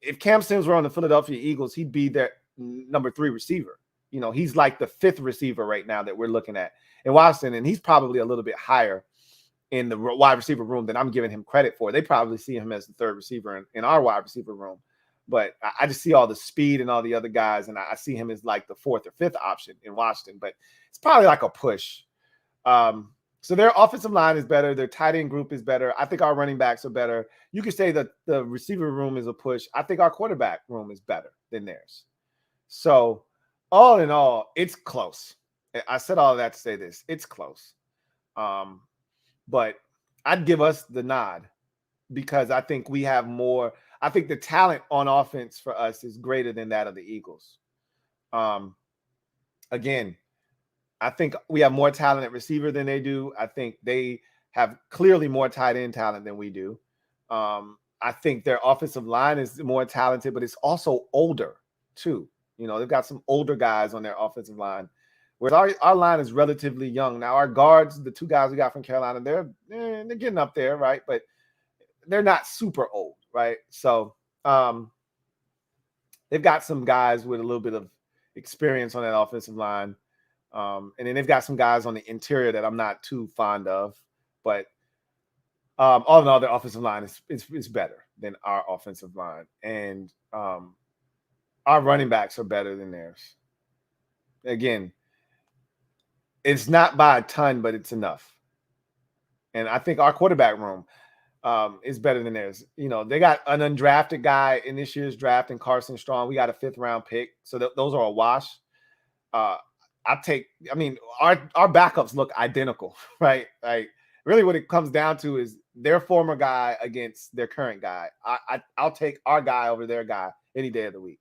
if Cam Sims were on the Philadelphia Eagles, he'd be their number 3 receiver. He's like the 5th receiver right now that we're looking at in Washington, and he's probably a little bit higher in the wide receiver room than I'm giving him credit for. They probably see him as the third receiver in our wide receiver room. But I just see all the speed and all the other guys, and I see him as like the fourth or fifth option in Washington. But it's probably like a push. So their offensive line is better. Their tight end group is better. I think our running backs are better. You could say that the receiver room is a push. I think our quarterback room is better than theirs. So all in all, it's close. I said all of that to say this. It's close. But I'd give us the nod because I think we have more. I think the talent on offense for us is greater than that of the Eagles. Again, I think we have more talent at receiver than they do. I think they have clearly more tight end talent than we do. I think their offensive line is more talented, but it's also older too. You know, they've got some older guys on their offensive line, whereas our line is relatively young. Now, our guards, the two guys we got from Carolina, they're getting up there, right? But they're not super old, right? So they've got some guys with a little bit of experience on that offensive line. And then they've got some guys on the interior that I'm not too fond of. But all in all, their offensive line is better than our offensive line. And our running backs are better than theirs. Again, it's not by a ton, but it's enough. And I think our quarterback room is better than theirs. You know, they got an undrafted guy in this year's draft in Carson Strong. We got a 5th round pick. So those are a wash. Our backups look identical, right? Like really what it comes down to is their former guy against their current guy. I'll take our guy over their guy any day of the week.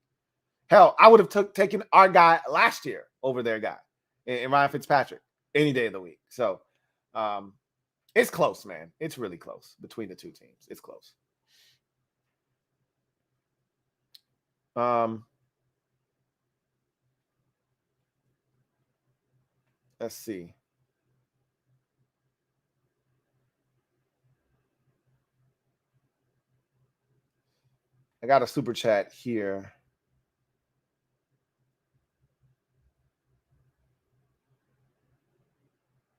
Hell, I would have taken our guy last year over their guy in Ryan Fitzpatrick any day of the week. So it's close, man. It's really close between the two teams. It's close. Let's see. I got a super chat here.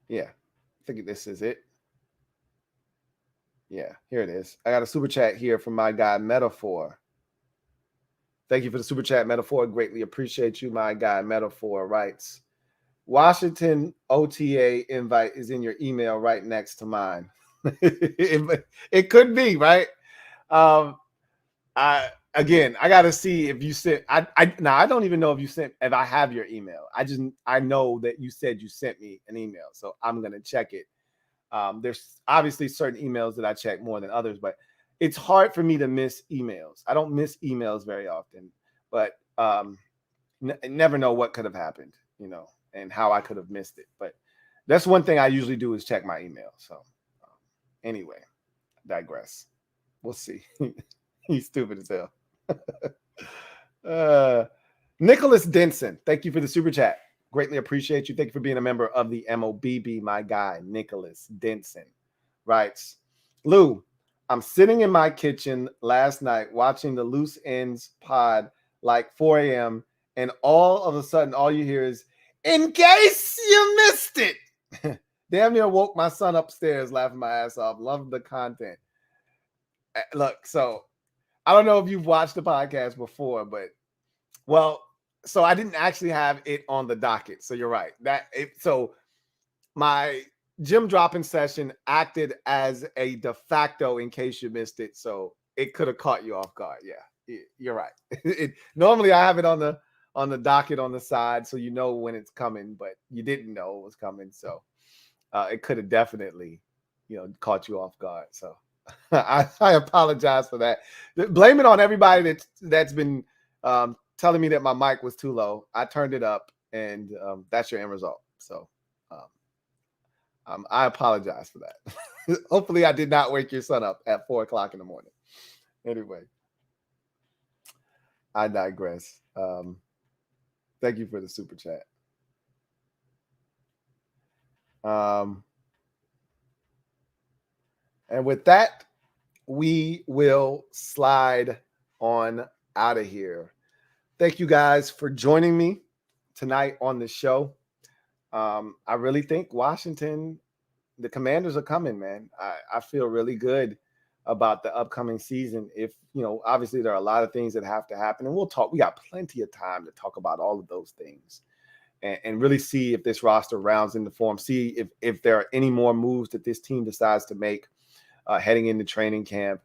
Yeah, I think this is it. Yeah, here it is. I got a super chat here from my guy, Metaphor. Thank you for the super chat, Metaphor. Greatly appreciate you. My guy, Metaphor, writes, Washington OTA invite is in your email right next to mine. It could be, right? I got to see if you sent. Now I don't even know if I have your email. I know that you said you sent me an email, so I'm gonna check it. There's obviously certain emails that I check more than others, but it's hard for me to miss emails. I don't miss emails very often, but never know what could have happened, you know, and how I could have missed it. But that's one thing I usually do is check my email. So anyway, digress. We'll see. He's stupid as hell. Nicholas Denson, thank you for the super chat. Greatly appreciate you. Thank you for being a member of the MOBB. My guy, Nicholas Denson, writes, Lou, I'm sitting in my kitchen last night watching the Loose Ends pod like 4 a.m. and all of a sudden, all you hear is, in case you missed it. Damn near woke my son upstairs laughing my ass off. Love the content. Look, so I don't know if you've watched the podcast before, but so I didn't actually have it on the docket. So you're right. So my gym dropping session acted as a de facto in case you missed it. So it could have caught you off guard. Yeah, you're right. Normally I have it on the docket on the side, so you know when it's coming, but you didn't know it was coming. So it could have definitely, caught you off guard. So I apologize for that. Blame it on everybody that's been telling me that my mic was too low. I turned it up, and that's your end result. So I apologize for that. Hopefully, I did not wake your son up at 4 o'clock in the morning. Anyway, I digress. Thank you for the super chat. And with that, we will slide on out of here. Thank you guys for joining me tonight on the show. I really think Washington the Commanders are coming, man. I feel really good about the upcoming season. If, obviously there are a lot of things that have to happen, and we'll talk. We got plenty of time to talk about all of those things and really see if this roster rounds into form, see if there are any more moves that this team decides to make heading into training camp.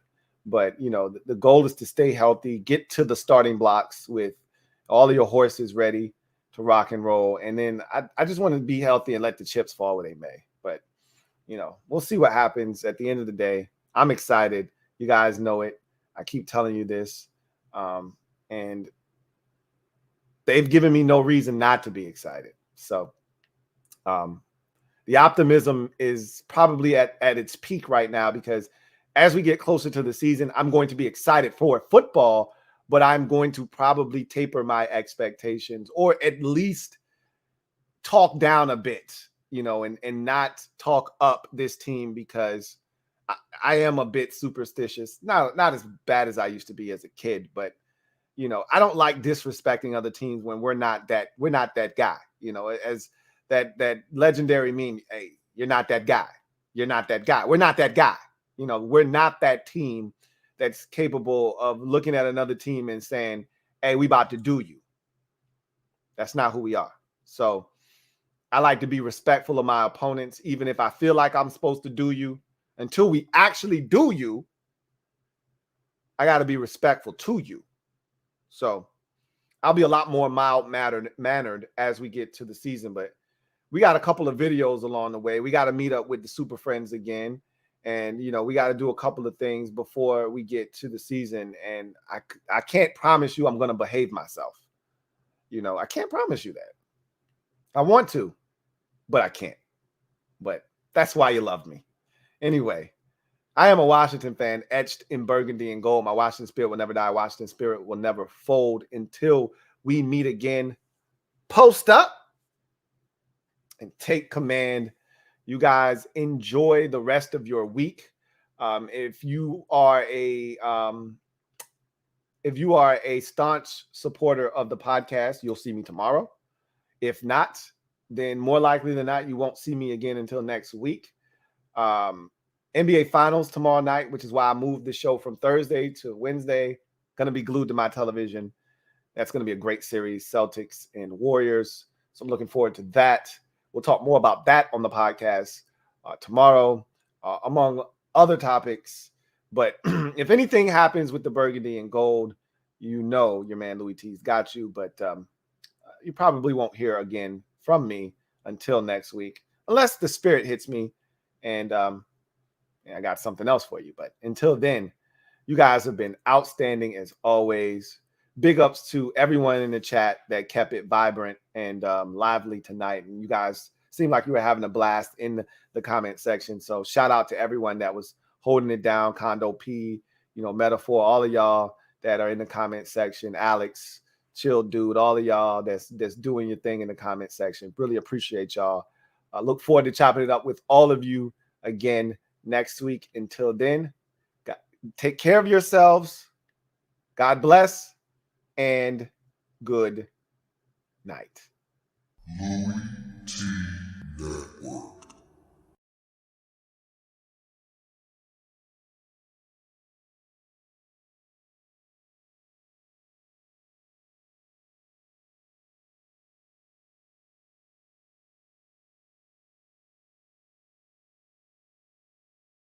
But, the goal is to stay healthy, get to the starting blocks with all of your horses ready to rock and roll. And then I just want to be healthy and let the chips fall where they may. But, we'll see what happens at the end of the day. I'm excited. You guys know it. I keep telling you this. And they've given me no reason not to be excited. So the optimism is probably at its peak right now, because as we get closer to the season, I'm going to be excited for football, but I'm going to probably taper my expectations, or at least talk down a bit, and not talk up this team, because I am a bit superstitious. Not as bad as I used to be as a kid, but I don't like disrespecting other teams when we're not that guy. As that legendary meme, hey, you're not that guy. You're not that guy. We're not that guy. We're not that team that's capable of looking at another team and saying, hey, we about to do you. That's not who we are. So I like to be respectful of my opponents, even if I feel like I'm supposed to do you. Until we actually do you, I got to be respectful to you. So I'll be a lot more mild-mannered as we get to the season. But we got a couple of videos along the way. We got to meet up with the Super Friends again. And, we got to do a couple of things before we get to the season. And I can't promise you I'm going to behave myself. I can't promise you that. I want to, but I can't. But that's why you love me. Anyway, I am a Washington fan, etched in burgundy and gold. My Washington spirit will never die. Washington spirit will never fold until we meet again. Post up and take command. You guys enjoy the rest of your week. If you are a staunch supporter of the podcast, you'll see me tomorrow. If not, then more likely than not, you won't see me again until next week. NBA Finals tomorrow night, which is why I moved the show from Thursday to Wednesday. Going to be glued to my television. That's going to be a great series, Celtics and Warriors. So I'm looking forward to that. We'll talk more about that on the podcast tomorrow, among other topics. But if anything happens with the burgundy and gold, your man Louie T's got you. But you probably won't hear again from me until next week, unless the spirit hits me and I got something else for you. But until then, you guys have been outstanding as always. Big ups to everyone in the chat that kept it vibrant and lively tonight. And you guys seemed like you were having a blast in the comment section. So shout out to everyone that was holding it down. Condo P, Metaphor, all of y'all that are in the comment section. Alex, Chill Dude, all of y'all that's doing your thing in the comment section. Really appreciate y'all. I look forward to chopping it up with all of you again next week. Until then, take care of yourselves. God bless and good night. Louie T Network.